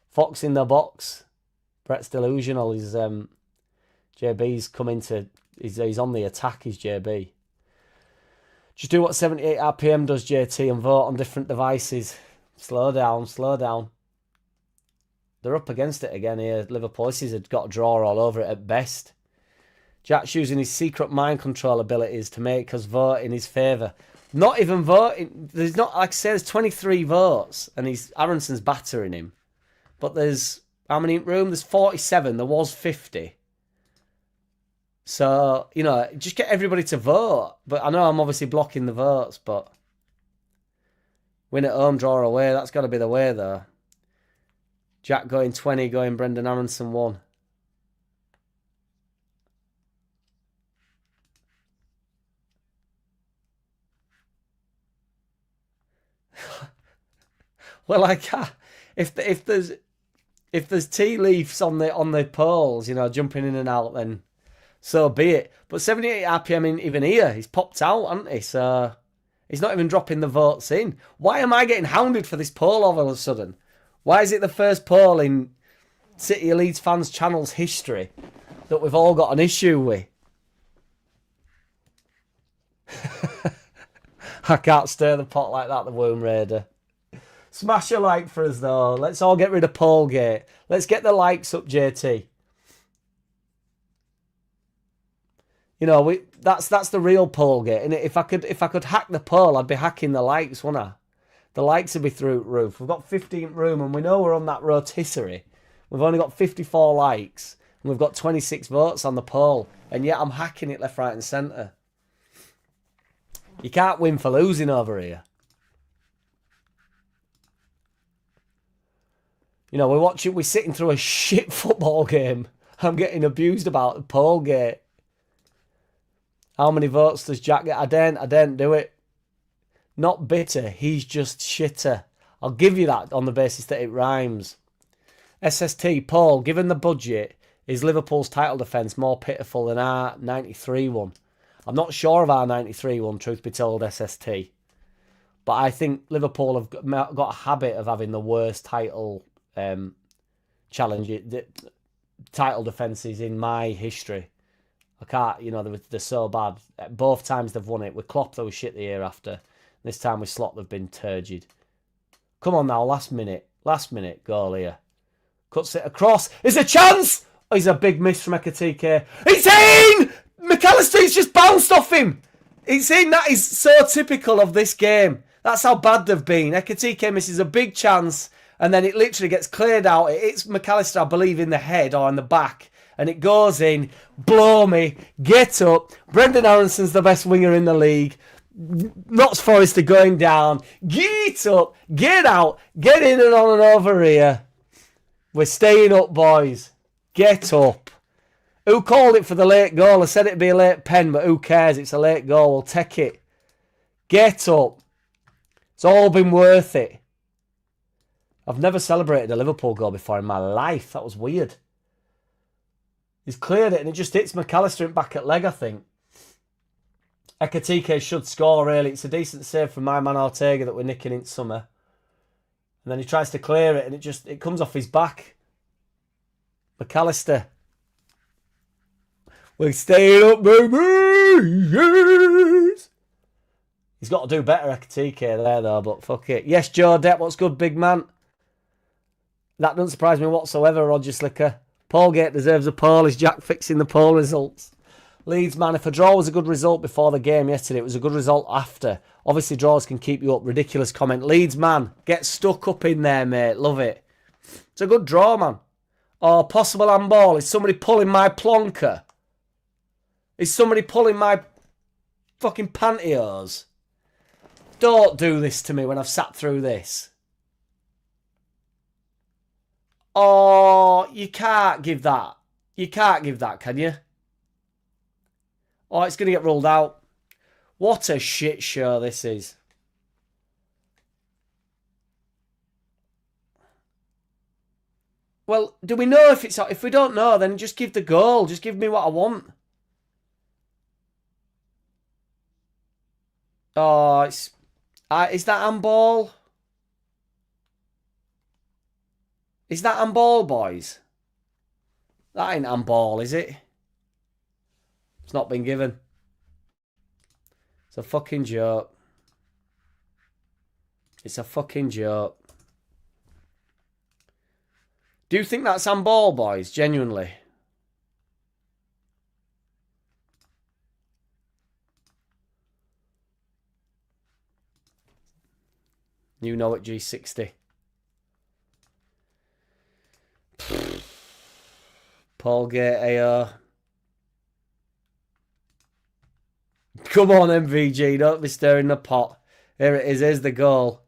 Fox in the box. Brett's delusional. JB's coming to... He's on the attack, is JB. Just do what 78 RPM does, JT, and vote on different devices. Slow down, slow down. They're up against it again here. Liverpool, this has got a draw all over it at best. Jack's using his secret mind control abilities to make us vote in his favour. Not even voting. There's not, like I say, there's 23 votes, and Aronson's battering him. But there's, how many in room? There's 47. There was 50. So, you know, just get everybody to vote. But I know I'm obviously blocking the votes, but win at home, draw away. That's got to be the way, though. Jack going 20, going Brendan Aronson 1. Well, I can't. If there's tea leaves on the poles, you know, jumping in and out, then so be it. But 78 RPM in even here, he's popped out, hasn't he? So he's not even dropping the votes in. Why am I getting hounded for this poll all of a sudden? Why is it the first poll in City of Leeds fans channel's history that we've all got an issue with? I can't stir the pot like that, the Womb Raider. Smash a like for us, though. Let's all get rid of Polegate. Let's get the likes up, JT. You know, that's the real Polegate. And if I could hack the poll, I'd be hacking the likes, wouldn't I? The likes would be through the roof. We've got 15th room, and we know we're on that rotisserie. We've only got 54 likes, and we've got 26 votes on the poll. And yet I'm hacking it left, right, and centre. You can't win for losing over here. You know, we're sitting through a shit football game. I'm getting abused about the Polegate. How many votes does Jack get? I didn't do it. Not bitter, he's just shitter. I'll give you that on the basis that it rhymes. SST, Paul, given the budget, is Liverpool's title defence more pitiful than our 93 one? I'm not sure of our 93 one, truth be told, SST. But I think Liverpool have got a habit of having the worst title title defences in my history. I can't, you know, they're so bad. Both times they've won it. With Klopp, they were shit the year after. This time with Slot, they've been turgid. Come on now, last minute goal here. Cuts it across. It's a chance! Oh, he's a big miss from Ekatike. It's in! McAllister's just bounced off him. It's in. That is so typical of this game. That's how bad they've been. Ekatike misses a big chance, and then it literally gets cleared out. It's McAllister, I believe, in the head or in the back, and it goes in. Blow me. Get up. Brendan Aronson's the best winger in the league. Notts Forest are going down. Get up. Get out. Get in and on and over here. We're staying up, boys. Get up. Who called it for the late goal? I said it'd be a late pen, but who cares? It's a late goal. We'll take it. Get up. It's all been worth it. I've never celebrated a Liverpool goal before in my life. That was weird. He's cleared it and it just hits McAllister in back at leg, I think. Ekatike should score, really. It's a decent save from my man Ortega that we're nicking in summer. And then he tries to clear it and it comes off his back. McAllister. We're staying up, baby! Yes! He's got to do better, Ekatike, there, though, but fuck it. Yes, Joe Depp, what's good, big man? That doesn't surprise me whatsoever, Roger Slicker. Polegate deserves a poll. Is Jack fixing the poll results? Leeds, man, if a draw was a good result before the game yesterday, it was a good result after. Obviously, draws can keep you up. Ridiculous comment. Leeds, man, get stuck up in there, mate. Love it. It's a good draw, man. Oh, possible handball. Is somebody pulling my plonker? Is somebody pulling my fucking pantyhose? Don't do this to me when I've sat through this. Oh, you can't give that. You can't give that, can you? Oh, it's going to get ruled out. What a shit show this is. Well, do we know if it's... If we don't know, then just give the goal. Just give me what I want. Oh, it's... is that handball? Is that handball, boys? That ain't handball, is it? It's not been given. It's a fucking joke. It's a fucking joke. Do you think that's handball, boys? Genuinely. You know it, G60. Paul Gate AO. Come on, MVG. Don't be stirring the pot. Here it is. Here's the goal.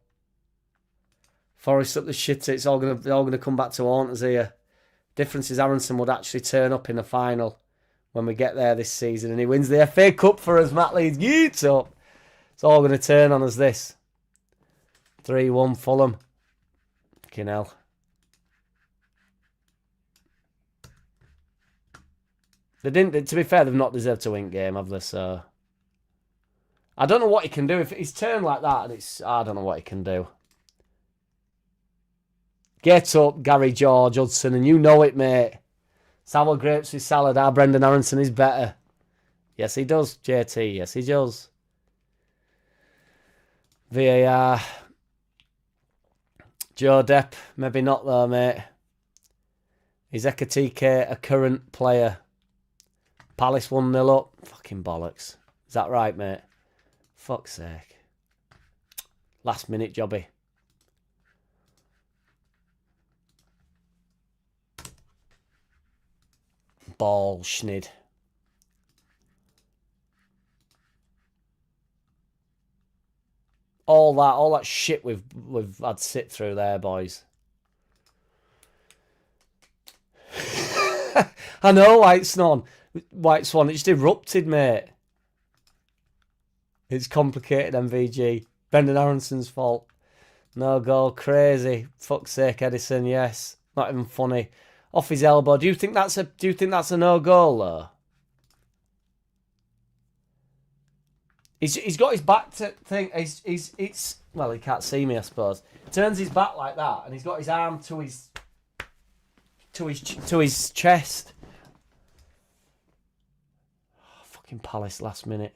Forest up the shit. It's all gonna come back to haunt us here. Difference is Aronson would actually turn up in the final when we get there this season, and he wins the FA Cup for us. Matt Leeds gets up. It's all going to turn on us. This 3-1 Fulham. Fucking hell. They didn't. To be fair, they've not deserved to win game, have they? So I don't know what he can do if he's turned like that, and it's. I don't know what he can do. Get up, Gary George Hudson, and you know it, mate. Sour grapes with salad. Our Brendan Aronson is better. Yes, he does, JT. Yes, he does. VAR. Joe Depp. Maybe not, though, mate. Is Ekatike a current player? Palace 1-0 up. Fucking bollocks. Is that right, mate? Fuck's sake. Last minute jobby. Ball schnid. All that shit we've had to sit through there, boys. I know, White Swan. It just erupted, mate. It's complicated, MVG. Brendan Aronson's fault. No goal, crazy. Fuck's sake, Edison. Yes, not even funny. Off his elbow. Do you think that's a no goal though? He's got his back to thing. It's well, he can't see me, I suppose. Turns his back like that, and he's got his arm to his chest. Oh, fucking Palace last minute.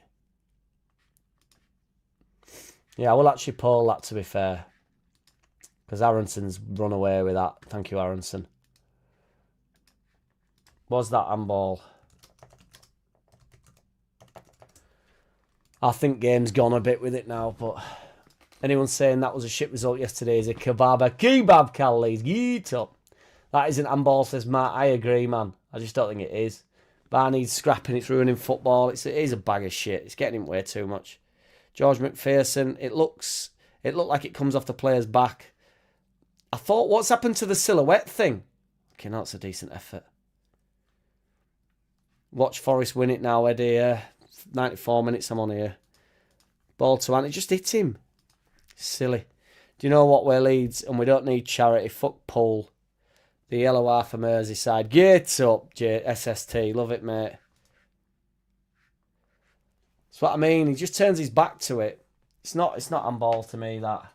Yeah, I will actually poll that, to be fair, because Aronson's run away with that. Thank you, Aronson. Was that handball? I think game's gone a bit with it now, but anyone saying that was a shit result yesterday is a kebab, Cal Leeds. Yeet up. That isn't handball, says Matt. I agree, man. I just don't think it is. Bar needs scrapping. It's ruining football. It is a bag of shit. It's getting him way too much. George McPherson. It looked like it comes off the player's back. I thought, what's happened to the silhouette thing? Okay, that's a decent effort. Watch Forest win it now, Eddie. 94 minutes I'm on here. Ball to Ant. It just hit him. Silly. Do you know what? We're Leeds and we don't need charity. Fuck Pull. The yellow half of Merseyside. Get up, SST. Love it, mate. That's what I mean. He just turns his back to it. It's not handball to me, that.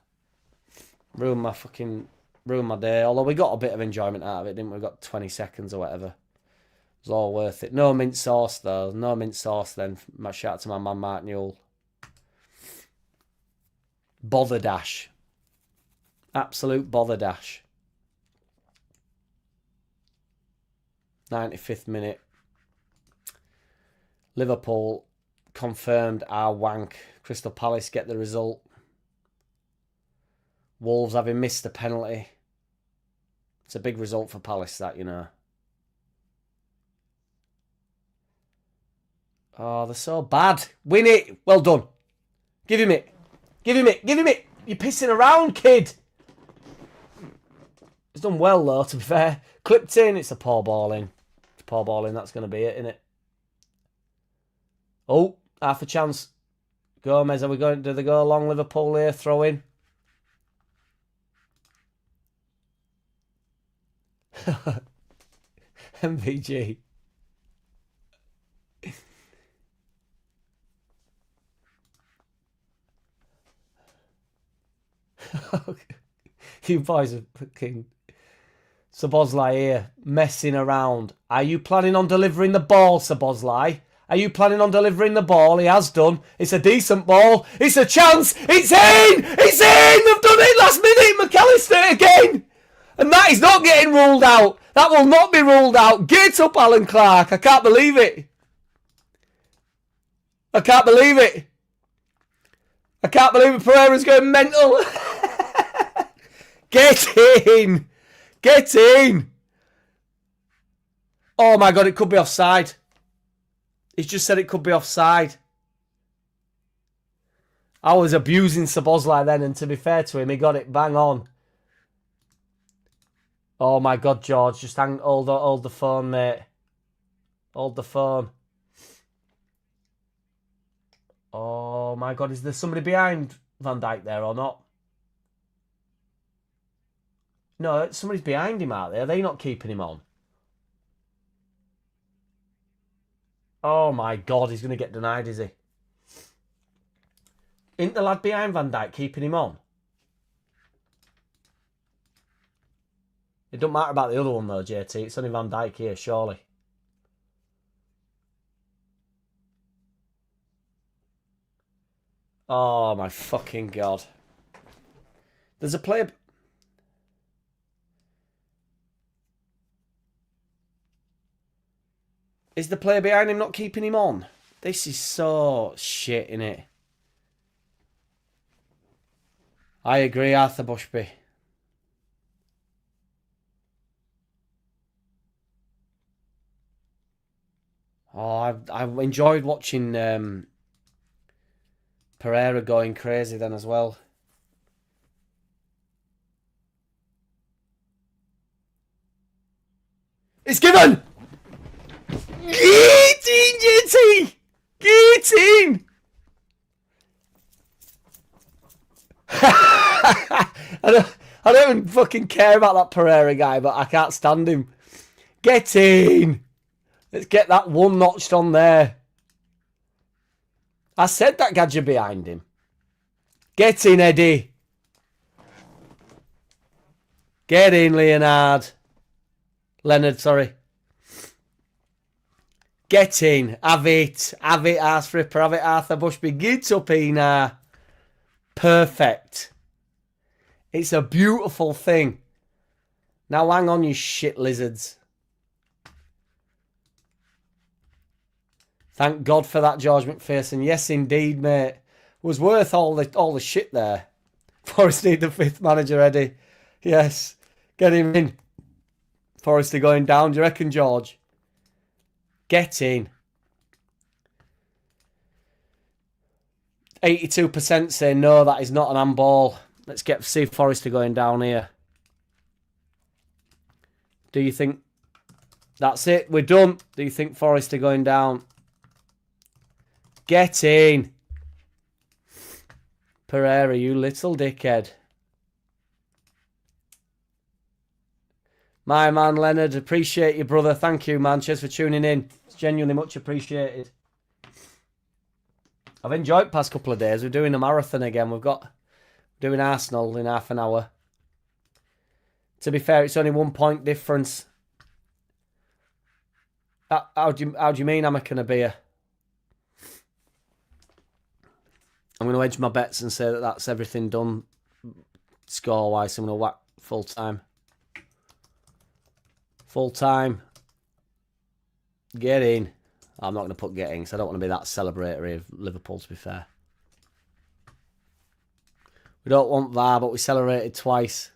Ruined my day. Although we got a bit of enjoyment out of it, didn't we? We got 20 seconds or whatever. It was all worth it. No mint sauce, though. No mint sauce, then. My shout out to my man, Mark Newell. Bother dash. Absolute bother dash. 95th minute. Liverpool confirmed our wank. Crystal Palace get the result. Wolves having missed a penalty. It's a big result for Palace, that, you know. Oh, they're so bad. Win it. Well done. Give him it. Give him it. Give him it. You're pissing around, kid. He's done well, though, to be fair. Clipped in. It's a poor ball in. It's a poor ball in. That's going to be it, innit? Oh, half a chance. Gomez, are we going to go along Liverpool here? Throw in. MVG. You boys are fucking Sabozlai here, messing around. Are you planning on delivering the ball, Sabozlai? Are you planning on delivering the ball? He has done. It's a decent ball. It's a chance. It's in! It's in! They've done it last minute. McAllister again. And that is not getting ruled out. That will not be ruled out. Get up, Alan Clark. I can't believe it. I can't believe it. I can't believe it. Pereira's going mental. Get in. Get in. Oh my God, it could be offside. He's just said it could be offside. I was abusing Szoboszlai then, and to be fair to him, he got it bang on. Oh my God, George, just hold the phone, mate. Hold the phone. Oh my God, is there somebody behind Van Dijk there or not? No, somebody's behind him, aren't they? Are they not keeping him on? Oh my God, he's going to get denied, is he? Isn't the lad behind Van Dijk keeping him on? It don't matter about the other one though, JT. It's only Van Dijk here, surely. Oh my fucking God. There's a player... Is the player behind him not keeping him on? This is so shit, innit? I agree, Arthur Bushby. Oh, I've enjoyed watching Pereira going crazy then as well. It's given! Get in, JT! Get in! I don't even fucking care about that Pereira guy, but I can't stand him. Get in! Let's get that one notched on there. I said that gadget behind him. Get in, Eddie. Get in, Leonard. Leonard, sorry. Get in. Have it. Have it, Arse Ripper. Have it, Arthur Bushby. Get up, Ina. Perfect. It's a beautiful thing. Now hang on, you shit lizards. Thank God for that, George McPherson. Yes, indeed, mate. Was worth all the shit there. Forest need the fifth manager, Eddie. Yes. Get him in. Forrester going down. Do you reckon, George? Get in. 82% say no, that is not an handball. Let's see Forrester going down here. Do you think... That's it, we're done. Do you think Forrester going down? Get in. Pereira, you little dickhead. My man Leonard, appreciate you, brother. Thank you, man. Cheers for tuning in. It's genuinely much appreciated. I've enjoyed the past couple of days. We're doing a marathon again. Doing Arsenal in half an hour. To be fair, it's only 1 point difference. How do you mean I'm a beer? I'm going to edge my bets and say that that's everything done score-wise. I'm going to whack full-time. Full-time. Get in. I'm not going to put get in because I don't want to be that celebratory of Liverpool, to be fair. We don't want VAR, but we celebrated twice.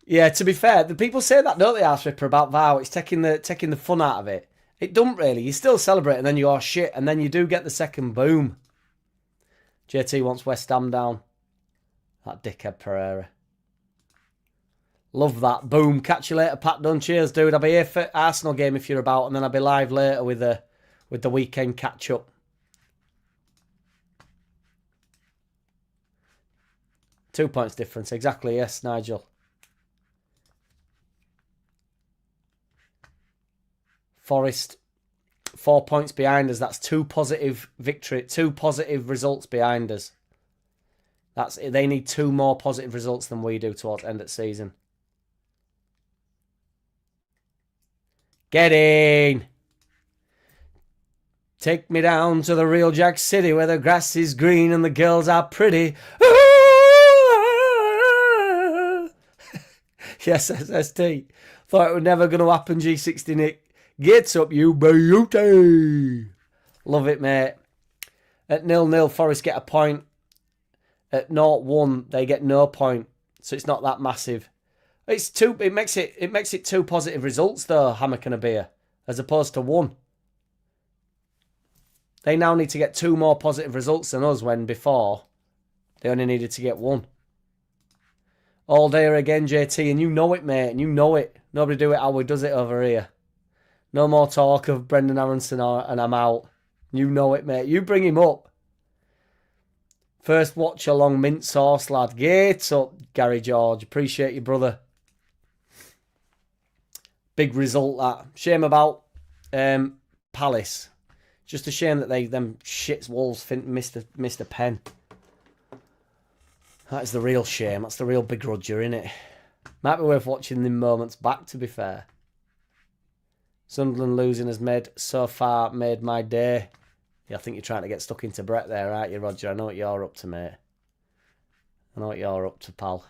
Yeah, to be fair, the people say that, don't they, Arse Ripper, about VAR? It's taking the fun out of it. It don't really. You still celebrate and then you are shit, and then you do get the second boom. JT wants West Ham down. That dickhead Pereira. Love that. Boom. Catch you later, Pat Dunn. Cheers, dude. I'll be here for Arsenal game if you're about, and then I'll be live later with the weekend catch-up. Two points difference. Exactly, yes, Nigel. Forest, 4 points behind us. That's two positive results behind us. They need two more positive results than we do towards end of season. Get in. Take me down to the real JackCity where the grass is green and the girls are pretty. Yes, SST. Thought it was never going to happen, G60 Nick. Gets up, you beauty. Love it, mate. At 0-0, Forest get a point. At 0-1, they get no point. So it's not that massive. It makes it two positive results though, Hammock and a beer, as opposed to one. They now need to get two more positive results than us when before they only needed to get one. All day again, JT, and you know it, mate, and you know it. Nobody do it how we does it over here. No more talk of Brendan Aronson and I'm out. You know it, mate. You bring him up. First watch along mint sauce, lad. Get up, Gary George. Appreciate you, brother. Big result, that. Shame about Palace. Just a shame that them shits Wolves missed a pen. That is the real shame. That's the real begrudger, innit? Might be worth watching them moments back, to be fair. Sunderland losing has made my day. Yeah, I think you're trying to get stuck into Brett there, aren't you, Roger? I know what you're up to, mate. I know what you're up to, pal.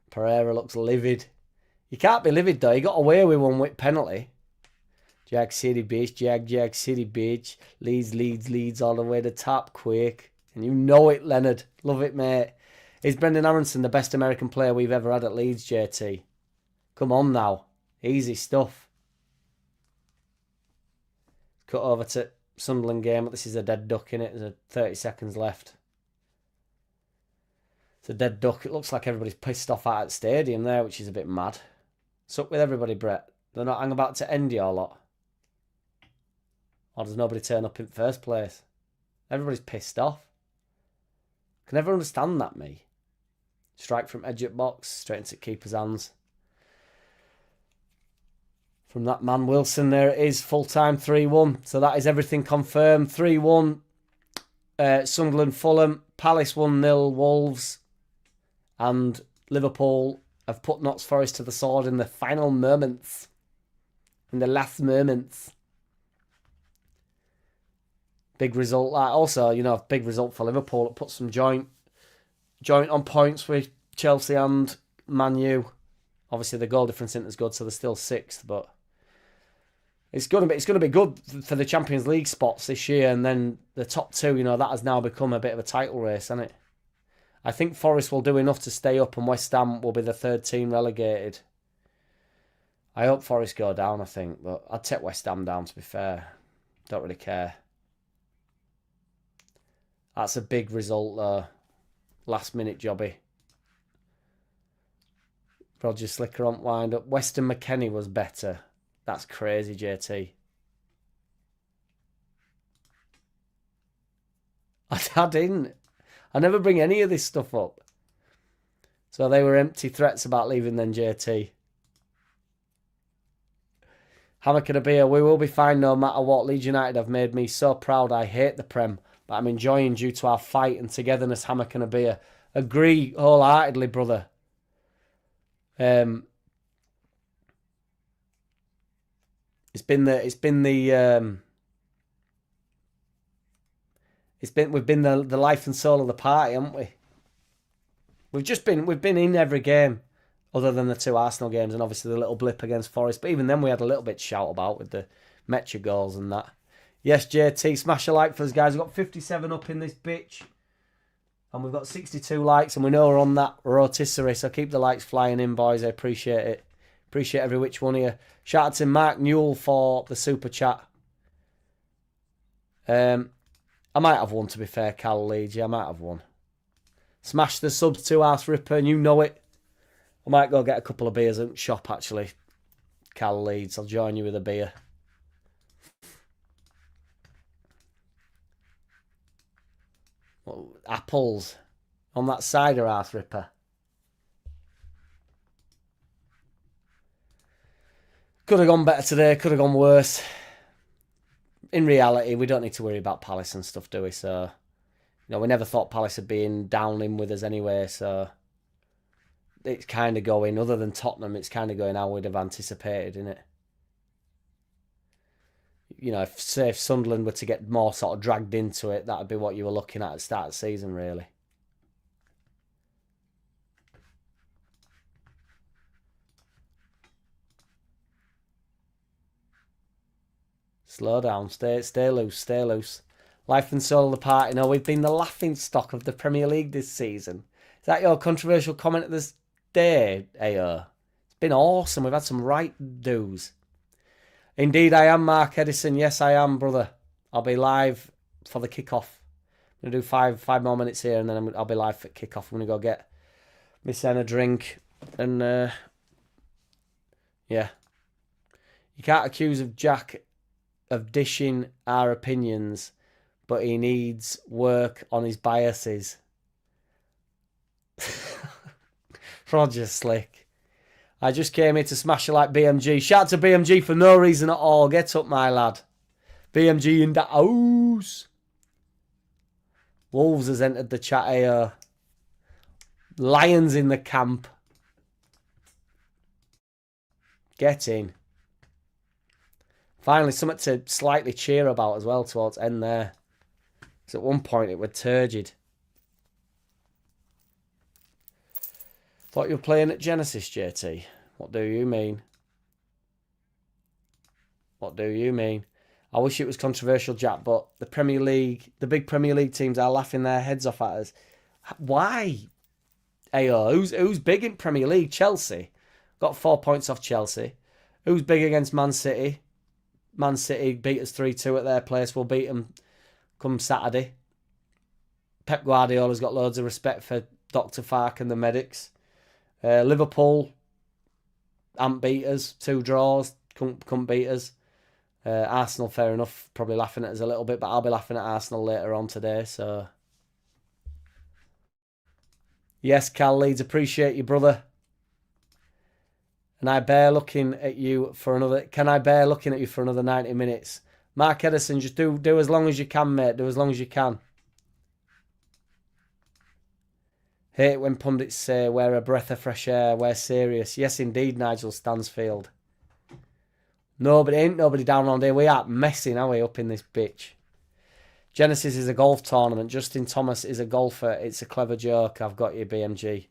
Pereira looks livid. You can't be livid, though. He got away with one with penalty. JackCity, bitch. JackCity, bitch. Leeds all the way to top, quick. And you know it, Leonard. Love it, mate. Is Brendan Aronson the best American player we've ever had at Leeds, JT? Come on now. Easy stuff. Cut over to Sunderland game. This is a dead duck, innit? There's 30 seconds left. It's a dead duck. It looks like everybody's pissed off out at the stadium there, which is a bit mad. Suck with everybody, Brett. They're not about to end your lot. Or does nobody turn up in first place? Everybody's pissed off. Can never understand that, me. Strike from edge at box, straight into keeper's hands. From that man Wilson, there it is, full-time 3-1. So that is everything confirmed. 3-1, Sunderland, Fulham, Palace 1-0, Wolves, and Liverpool have put Notts Forest to the sword in the final moments. In the last moments. Big result. Also, you know, big result for Liverpool. It puts some joint on points with Chelsea and Man U. Obviously, the goal difference isn't as good, so they're still sixth. But it's going to be good for the Champions League spots this year, and then the top two. You know, that has now become a bit of a title race, hasn't it? I think Forest will do enough to stay up, and West Ham will be the third team relegated. I hope Forest go down, I think, but I'd take West Ham down, to be fair. Don't really care. That's a big result, though. Last minute jobby. Roger Slicker on wind up. Weston McKennie was better. That's crazy, JT. I didn't. I never bring any of this stuff up. So they were empty threats about leaving then, JT. Hammock and a beer. We will be fine no matter what. Leeds United have made me so proud. I hate the Prem, but I'm enjoying due to our fight and togetherness. Hammock and a beer. Agree wholeheartedly, brother. We've been the life and soul of the party, haven't we? We've been in every game, other than the two Arsenal games and obviously the little blip against Forest. But even then, we had a little bit to shout about with the Metro goals and that. Yes, JT, smash a like for us, guys. We've got 57 up in this bitch, and we've got 62 likes, and we know we're on that rotisserie. So keep the likes flying in, boys. I appreciate it. Appreciate every which one of you. Shout out to Mark Newell for the super chat. I might have one, to be fair, Cal Leeds. Yeah, I might have one. Smash the subs to Arse Ripper, and you know it. I might go get a couple of beers at shop, actually. Cal Leeds, I'll join you with a beer. Well, apples on that cider, Arse Ripper. Could have gone better today, could have gone worse. In reality, we don't need to worry about Palace and stuff, do we? So, you know, we never thought Palace had been down in with us anyway, so it's kind of going, other than Tottenham, it's kind of going how we'd have anticipated, innit? if say if Sunderland were to get more sort of dragged into it, that'd be what you were looking at the start of the season, really. Slow down, stay loose, stay loose. Life and soul of the party. No, we've been the laughing stock of the Premier League this season. Is that your controversial comment of this day, AO? It's been awesome. We've had some right do's. Indeed, I am Mark Edison. Yes, I am, brother. I'll be live for the kickoff. I'm going to do five more minutes here, and then I'll be live for kickoff. I'm going to go get my son a drink. And, yeah. You can't accuse of Jack of dishing our opinions, but he needs work on his biases. Roger Slick. I just came here to smash you like BMG. Shout out to BMG for no reason at all. Get up, my lad. BMG in the house. Wolves has entered the chat here. Lions in the camp. Get in. Finally, something to slightly cheer about as well towards end there. Because at one point it was turgid. Thought you were playing at Genesis, JT. What do you mean? What do you mean? I wish it was controversial, Jack, but the Premier League, the big Premier League teams are laughing their heads off at us. Why? Ayo, who's big in Premier League? Chelsea. Got 4 points off Chelsea. Who's big against Man City? Man City beat us 3-2 at their place. We'll beat them come Saturday. Pep Guardiola's got loads of respect for Dr. Fark and the medics. Liverpool haven't beat us. 2 draws. Couldn't beat us. Arsenal, fair enough, probably laughing at us a little bit, but I'll be laughing at Arsenal later on today. So, yes, Cal Leeds, appreciate you, brother. And I bear looking at you for another. Can I bear looking at you for another 90 minutes? Mark Edison, just do as long as you can, mate. Do as long as you can. Hate when pundits say we're a breath of fresh air. We're serious. Yes, indeed, Nigel Stansfield. Ain't nobody down around here. We are messing our way up in this bitch. Genesis is a golf tournament. Justin Thomas is a golfer. It's a clever joke. I've got you, BMG.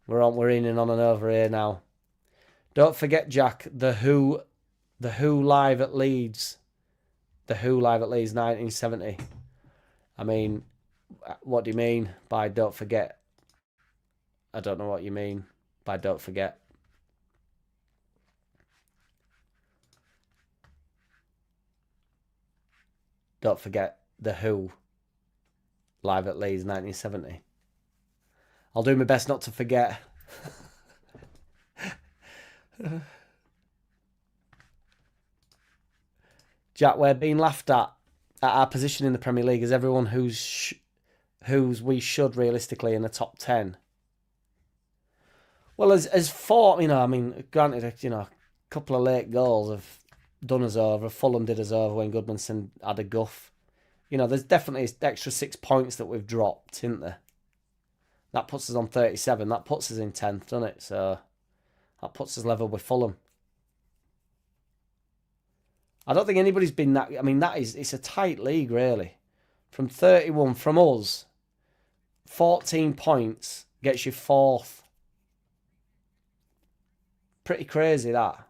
We're in and on and over here now. Don't forget, Jack, the Who live at Leeds. The Who live at Leeds 1970. I mean, what do you mean by don't forget? I don't know what you mean by don't forget. Don't forget the Who live at Leeds 1970. I'll do my best not to forget. Jack, we're being laughed at our position in the Premier League as everyone who's we should realistically in the top 10. Well, as 4, I mean, granted, a couple of late goals have done us over. Fulham did us over when Goodmanson had a guff. There's definitely extra 6 points that we've dropped, isn't there? That puts us on 37. That puts us in 10th, doesn't it? So that puts us level with Fulham. I don't think anybody's been that. I mean, it's a tight league, really. From 31, from us, 14 points gets you 4th. Pretty crazy, that.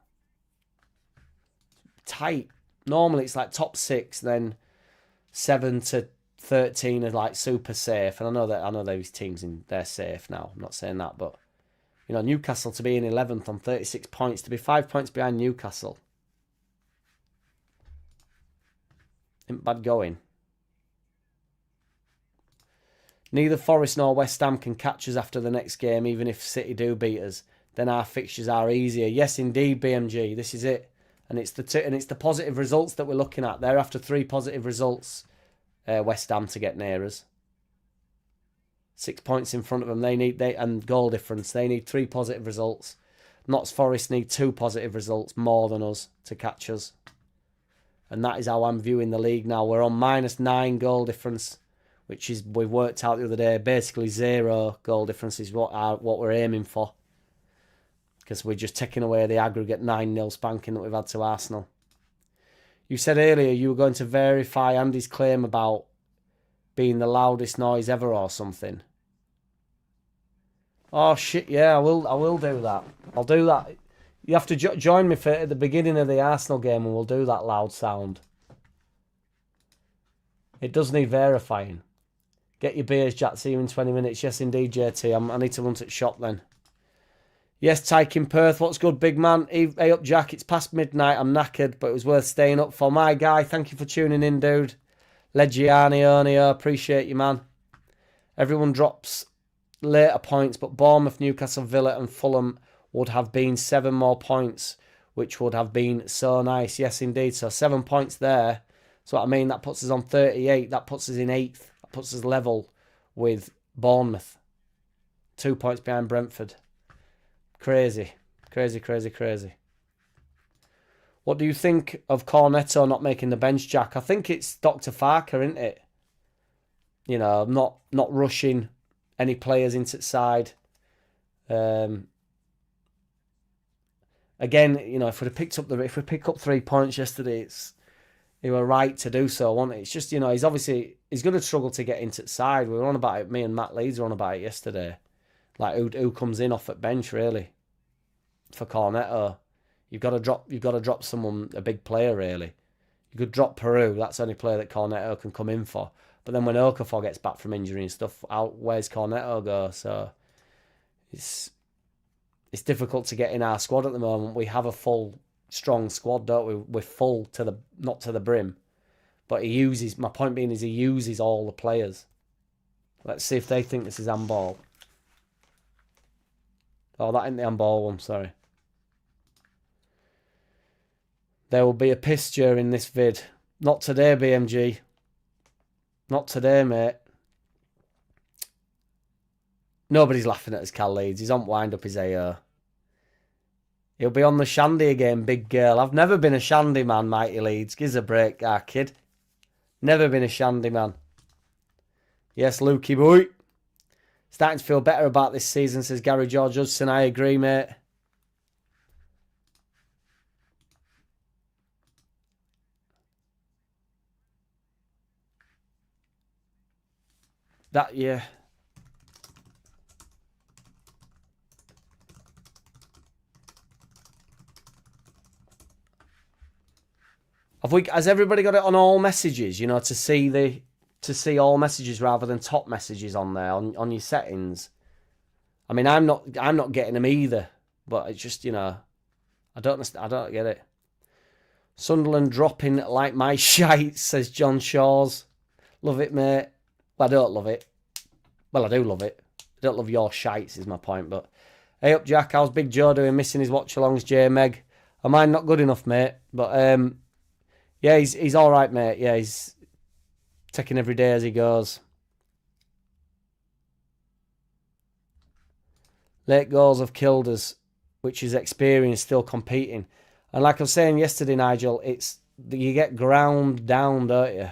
Tight. Normally, it's like top 6, then 7 to 13 are like super safe. And I know those teams they're safe now. I'm not saying that, but Newcastle to be in 11th on 36 points, to be 5 points behind Newcastle. Ain't bad going. Neither Forest nor West Ham can catch us after the next game, even if City do beat us. Then our fixtures are easier. Yes, indeed, BMG. This is it. And it's the positive results that we're looking at. They're after 3 positive results, West Ham, to get near us. 6 points in front of them. And goal difference. They need 3 positive results. Notts Forest need 2 positive results more than us to catch us. And that is how I'm viewing the league now. We're on -9 goal difference, which is, we worked out the other day, basically 0 goal difference is what we're aiming for. Because we're just taking away the aggregate 9-0 spanking that we've had to Arsenal. You said earlier you were going to verify Andy's claim about being the loudest noise ever or something. Oh shit! Yeah, I will. I will do that. I'll do that. You have to join me at the beginning of the Arsenal game, and we'll do that loud sound. It does need verifying. Get your beers, Jack. See you in 20 minutes. Yes, indeed, JT. I need to run to the shop then. Yes, Tyke in Perth. What's good, big man? Hey up, Jack. It's past midnight. I'm knackered, but it was worth staying up for. My guy, thank you for tuning in, dude. Leggiani, Ernie, appreciate you, man. Everyone drops later points, but Bournemouth, Newcastle, Villa and Fulham would have been 7 more points, which would have been so nice. Yes, indeed. So 7 points there. So what I mean, that puts us on 38. That puts us in 8th. That puts us level with Bournemouth. 2 points behind Brentford. Crazy. Crazy, crazy, crazy. What do you think of Cornetto not making the bench, Jack? I think it's Dr. Farker, isn't it? You know, not rushing any players into the side. Again, you know, if we pick up 3 points yesterday, he were right to do so, wasn't it? It's just, you know, he's going to struggle to get into the side. We were on about it. Me and Matt Leeds were on about it yesterday. Like who comes in off at bench really for Cornetto? You've got to drop someone, a big player really. You could drop Peru. That's the only player that Cornetto can come in for. But then when Okafor gets back from injury and stuff, where's Cornetto go? So it's difficult to get in our squad at the moment. We have a full, strong squad, don't we? We're full not to the brim. But my point being is he uses all the players. Let's see if they think this is handball. Oh, that ain't the handball one, sorry. There will be a piss during this vid. Not today, BMG. Not today, mate. Nobody's laughing at us, Cal Leeds. He's on wind up his AO. He'll be on the shandy again, big girl. I've never been a shandy man, Mighty Leeds. Give us a break, our kid. Never been a shandy man. Yes, Lukey boy. Starting to feel better about this season, says Gary George Hudson. I agree, mate. Yeah. Has everybody got it on all messages? You know, to see all messages rather than top messages on there on your settings. I mean, I'm not getting them either, but it's just, you know, I don't get it. Sunderland dropping like my shite, says John Shaws. Love it, mate. Well, I don't love it. Well, I do love it. I don't love your shites, is my point. But hey up, Jack. How's Big Joe doing? Missing his watch-alongs, J Meg. Am I not good enough, mate? But yeah, he's all right, mate. Yeah, he's taking every day as he goes. Late goals have killed us, which is experience still competing. And like I was saying yesterday, Nigel, you get ground down, don't you?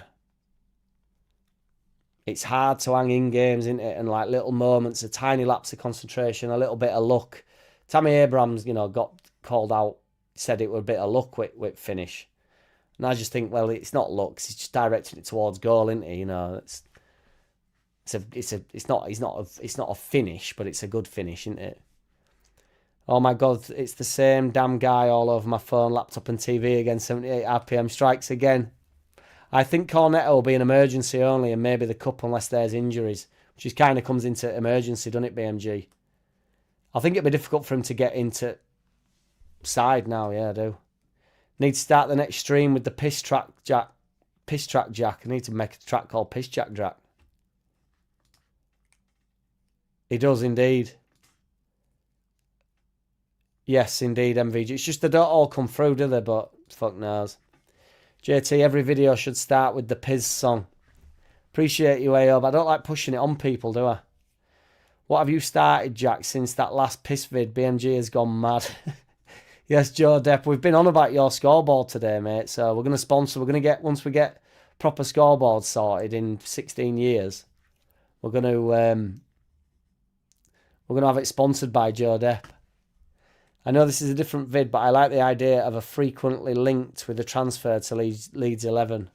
It's hard to hang in games, isn't it? And like little moments, a tiny lapse of concentration, a little bit of luck. Tammy Abrams, you know, got called out, said it was a bit of luck with finish. And I just think, well, it's not luck. He's just directing it towards goal, isn't he? You know, it's not a finish, but it's a good finish, isn't it? Oh my God, it's the same damn guy all over my phone, laptop and TV again. 78 RPM strikes again. I think Cornetto will be an emergency only, and maybe the cup unless there's injuries, which is kind of comes into emergency, doesn't it, BMG? I think it'd be difficult for him to get into side now. Yeah, I do. Need to start the next stream with the piss track, Jack. Piss track, Jack. I need to make a track called Piss Jack Jack. He does indeed. Yes, indeed, MVG. It's just they don't all come through, do they? But fuck knows. JT, every video should start with the Piz song. Appreciate you, AO, but I don't like pushing it on people, do I? What have you started, Jack, since that last piss vid? BMG has gone mad. Yes, Joe Depp, we've been on about your scoreboard today, mate. So we're going to sponsor. We're going to get, once we get proper scoreboard sorted in 16 years, we're going to have it sponsored by Joe Depp. I know this is a different vid, but I like the idea of a frequently linked with the transfer to Leeds 11.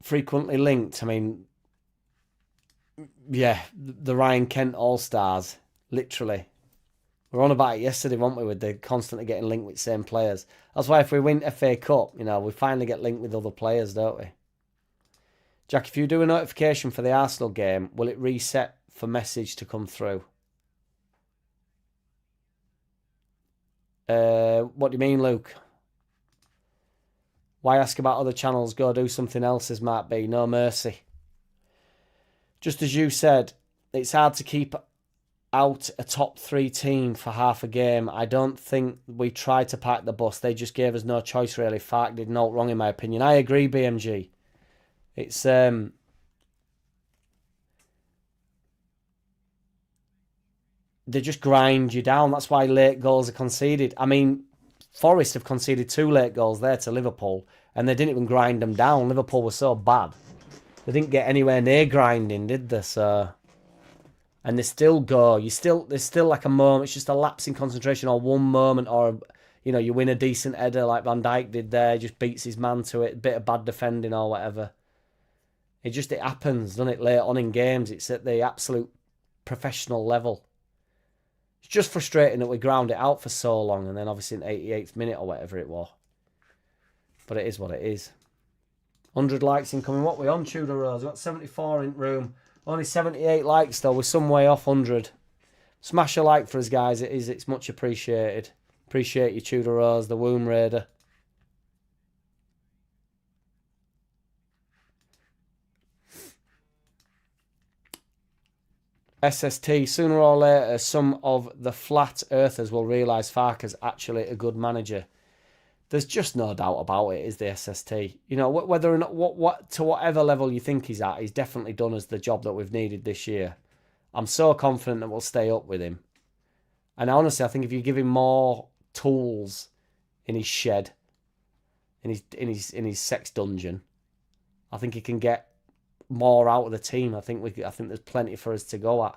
Frequently linked, I mean, yeah, the Ryan Kent All-Stars, literally. We were on about it yesterday, weren't we, with the constantly getting linked with same players. That's why if we win FA Cup, you know, we finally get linked with other players, don't we? Jack, if you do a notification for the Arsenal game, will it reset for message to come through? What do you mean, Luke? Why ask about other channels? Go do something else, as Mark B. No mercy. Just as you said, it's hard to keep out a top 3 team for half a game. I don't think we tried to park the bus. They just gave us no choice, really. Fark did no wrong, in my opinion. I agree, BMG. It's they just grind you down. That's why late goals are conceded. I mean, Forest have conceded 2 late goals there to Liverpool, and they didn't even grind them down. Liverpool was so bad. They didn't get anywhere near grinding, did they? So, and they still go. There's still like a moment. It's just a lapse in concentration, or one moment, or you know, you win a decent header like Van Dijk did there. Just beats his man to it. A bit of bad defending or whatever. It happens, doesn't it? Late on in games, it's at the absolute professional level. It's just frustrating that we ground it out for so long, and then obviously in 88th minute or whatever it was. But it is what it is. 100 likes incoming. What we on, Tudor Rose? We've got 74 in room. Only 78 likes though. We're some way off 100. Smash a like for us, guys. It's much appreciated. Appreciate you, Tudor Rose, the Womb Raider. SST, sooner or later, some of the flat earthers will realise Farke's actually a good manager. There's just no doubt about it, is the SST. You know, whether or not, what to whatever level you think he's at, he's definitely done us the job that we've needed this year. I'm so confident that we'll stay up with him. And honestly, I think if you give him more tools in his shed, in his sex dungeon, I think he can get more out of the team. I think there's plenty for us to go at.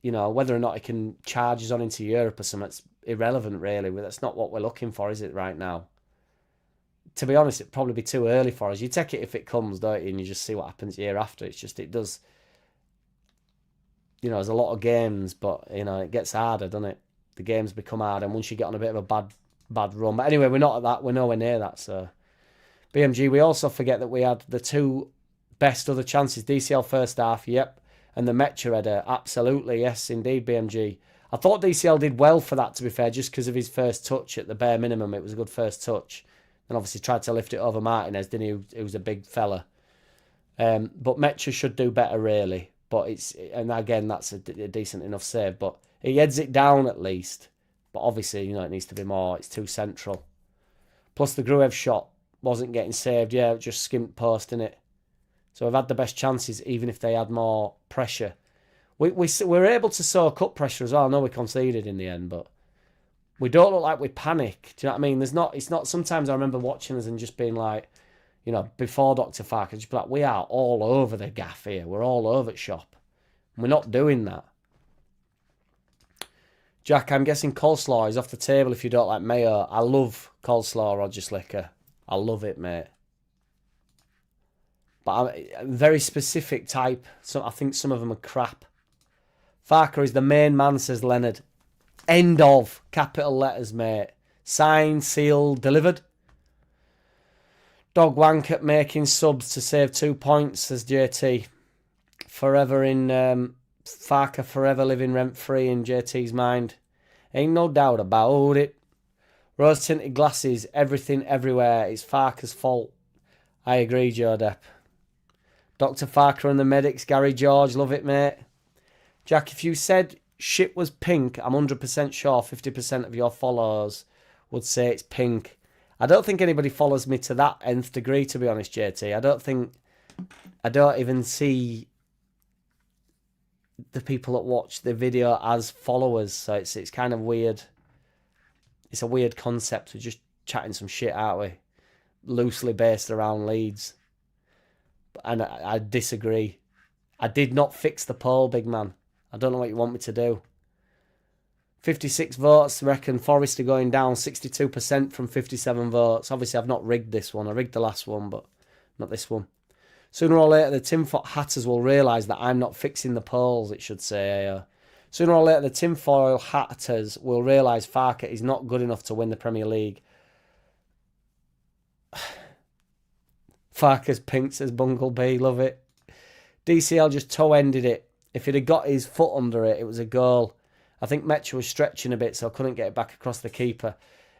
You know, whether or not he can charge us on into Europe or something, it's irrelevant, really. That's not what we're looking for, is it, right now? To be honest, it'd probably be too early for us. You take it if it comes, don't you? And you just see what happens year after. It's just, it does, you know, there's a lot of games, but, you know, it gets harder, doesn't it? The games become hard, and once you get on a bit of a bad run. But anyway, we're not at that. We're nowhere near that, so... BMG, we also forget that we had the 2 best other chances. DCL first half, yep. And the Metcher header, absolutely, yes, indeed, BMG. I thought DCL did well for that, to be fair, just because of his first touch at the bare minimum. It was a good first touch. And obviously tried to lift it over Martinez, didn't he? Who was a big fella. But Metcher should do better, really. But and again, that's a decent enough save. But he heads it down at least. But obviously, you know, it needs to be more. It's too central. Plus the Gruev shot wasn't getting saved. Yeah, just skimped post, innit? So we've had the best chances, even if they had more pressure. We were able to soak up pressure as well. I know we conceded in the end, but we don't look like we panic. Do you know what I mean? It's not. Sometimes I remember watching us and just being like, you know, before Dr. Farker, just be like, we are all over the gaff here. We're all over shop. And we're not doing that. Jack, I'm guessing coleslaw is off the table if you don't like mayo. I love coleslaw, Roger Slicker. I love it, mate. But I'm a very specific type. So I think some of them are crap. Farker is the main man, says Leonard. End of. Capital letters, mate. Signed, sealed, delivered. Dog wank at making subs to save 2 points, says JT. Forever in... Farker forever living rent-free in JT's mind. Ain't no doubt about it. Rose-tinted glasses, everything, everywhere. It's Farker's fault. I agree, Joe Depp. Dr. Farker and the medics, Gary George, love it, mate. Jack, if you said shit was pink, I'm 100% sure 50% of your followers would say it's pink. I don't think anybody follows me to that nth degree, to be honest, JT. I don't even see the people that watch the video as followers, so it's kind of weird. It's a weird concept. We're just chatting some shit, aren't we? Loosely based around Leeds. And I disagree. I did not fix the poll, big man. I don't know what you want me to do. 56 votes reckon Forest are going down, 62% from 57 votes. Obviously, I've not rigged this one. I rigged the last one, but not this one. Sooner or later, the tinfoil hatters will realise that I'm not fixing the polls, it should say. Sooner or later, the tinfoil hatters will realise Farker is not good enough to win the Premier League. Farker's pink, says Bunglebee. Love it. DCL just toe-ended it. If he'd have got his foot under it, it was a goal. I think Metcha was stretching a bit, so I couldn't get it back across the keeper.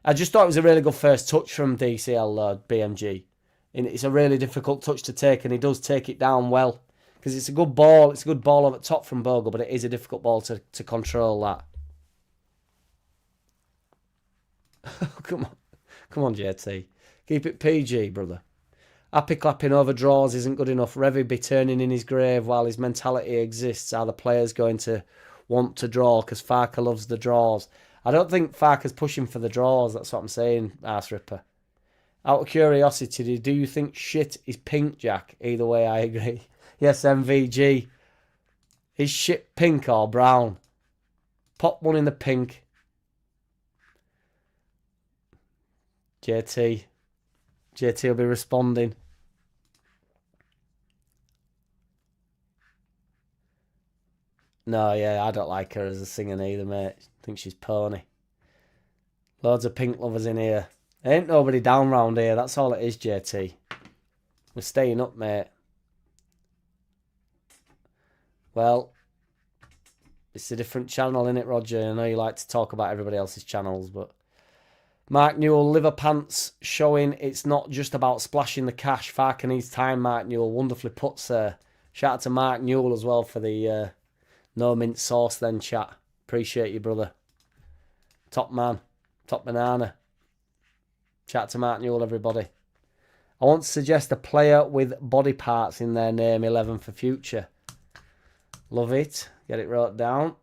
I just thought it was a really good first touch from DCL, BMG. And it's a really difficult touch to take, and he does take it down well. Because it's a good ball. It's a good ball over the top from Bogle, but it is a difficult ball to control that. Come on, JT. Keep it PG, brother. Happy clapping over draws isn't good enough. Revy be turning in his grave while his mentality exists. Are the players going to want to draw? Because Farker loves the draws. I don't think Farker's pushing for the draws. That's what I'm saying, Arse Ripper. Out of curiosity, do you think shit is pink, Jack? Either way, I agree. Yes, MVG. Is shit pink or brown? Pop one in the pink. JT will be responding. No, yeah, I don't like her as a singer either, mate. I think she's pony. Loads of pink lovers in here. Ain't nobody down round here. That's all it is, JT. We're staying up, mate. Well, it's a different channel, innit, Roger? I know you like to talk about everybody else's channels, but... Mark Newell, liver pants, showing it's not just about splashing the cash. Farker needs time, Mark Newell. Wonderfully put, sir. Shout out to Mark Newell as well for the no mint sauce then, chat. Appreciate you, brother. Top man. Top banana. Shout out to Mark Newell, everybody. I want to suggest a player with body parts in their name, 11 for future. Love it. Get it wrote down.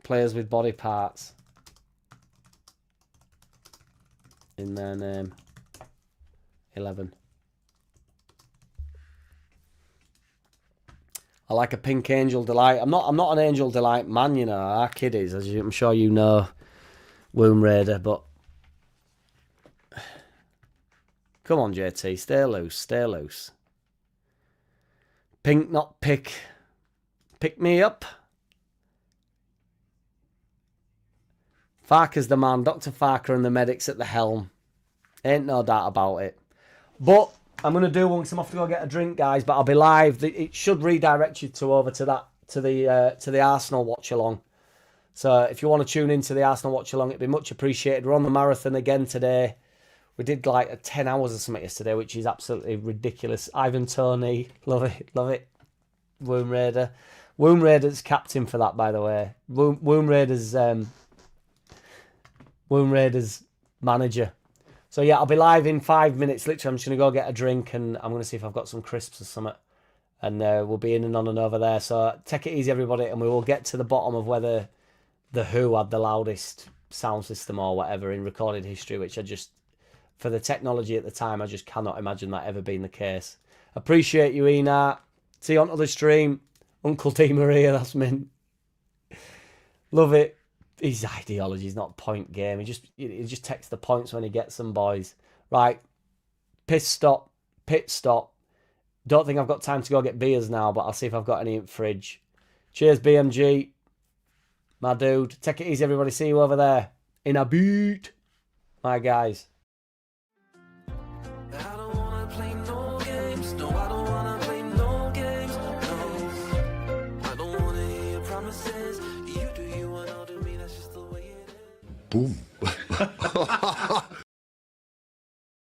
Players with body parts in their name, 11. I like a pink Angel Delight. I'm not an Angel Delight man, you know. Our kid is, as I'm sure you know, Womb Raider. But come on, JT, stay loose, stay loose. Pink, not pick. Pick me up. Farker's the man. Dr. Farker and the medics at the helm. Ain't no doubt about it. But I'm going to do one because I'm off to go get a drink, guys. But I'll be live. It should redirect you over to the Arsenal watch along. So if you want to tune into the Arsenal watch along, it'd be much appreciated. We're on the marathon again today. We did like 10 hours or something yesterday, which is absolutely ridiculous. Ivan Toney, love it, love it. Womb Raider. Womb Raider's captain for that, by the way. Womb Raider's manager. So yeah, I'll be live in 5 minutes. Literally, I'm just going to go get a drink and I'm going to see if I've got some crisps or something. And we'll be in and on and over there. So take it easy, everybody, and we will get to the bottom of whether The Who had the loudest sound system or whatever in recorded history, which I just, for the technology at the time, I just cannot imagine that ever being the case. Appreciate you, Enoch. See you on the stream. Uncle Di Maria, that's mint. Love it. His ideology is not a point game. He just takes the points when he gets them, boys. Right. Pit stop. Don't think I've got time to go get beers now, but I'll see if I've got any in the fridge. Cheers, BMG. My dude. Take it easy, everybody. See you over there. In a beat. My guys. Boom.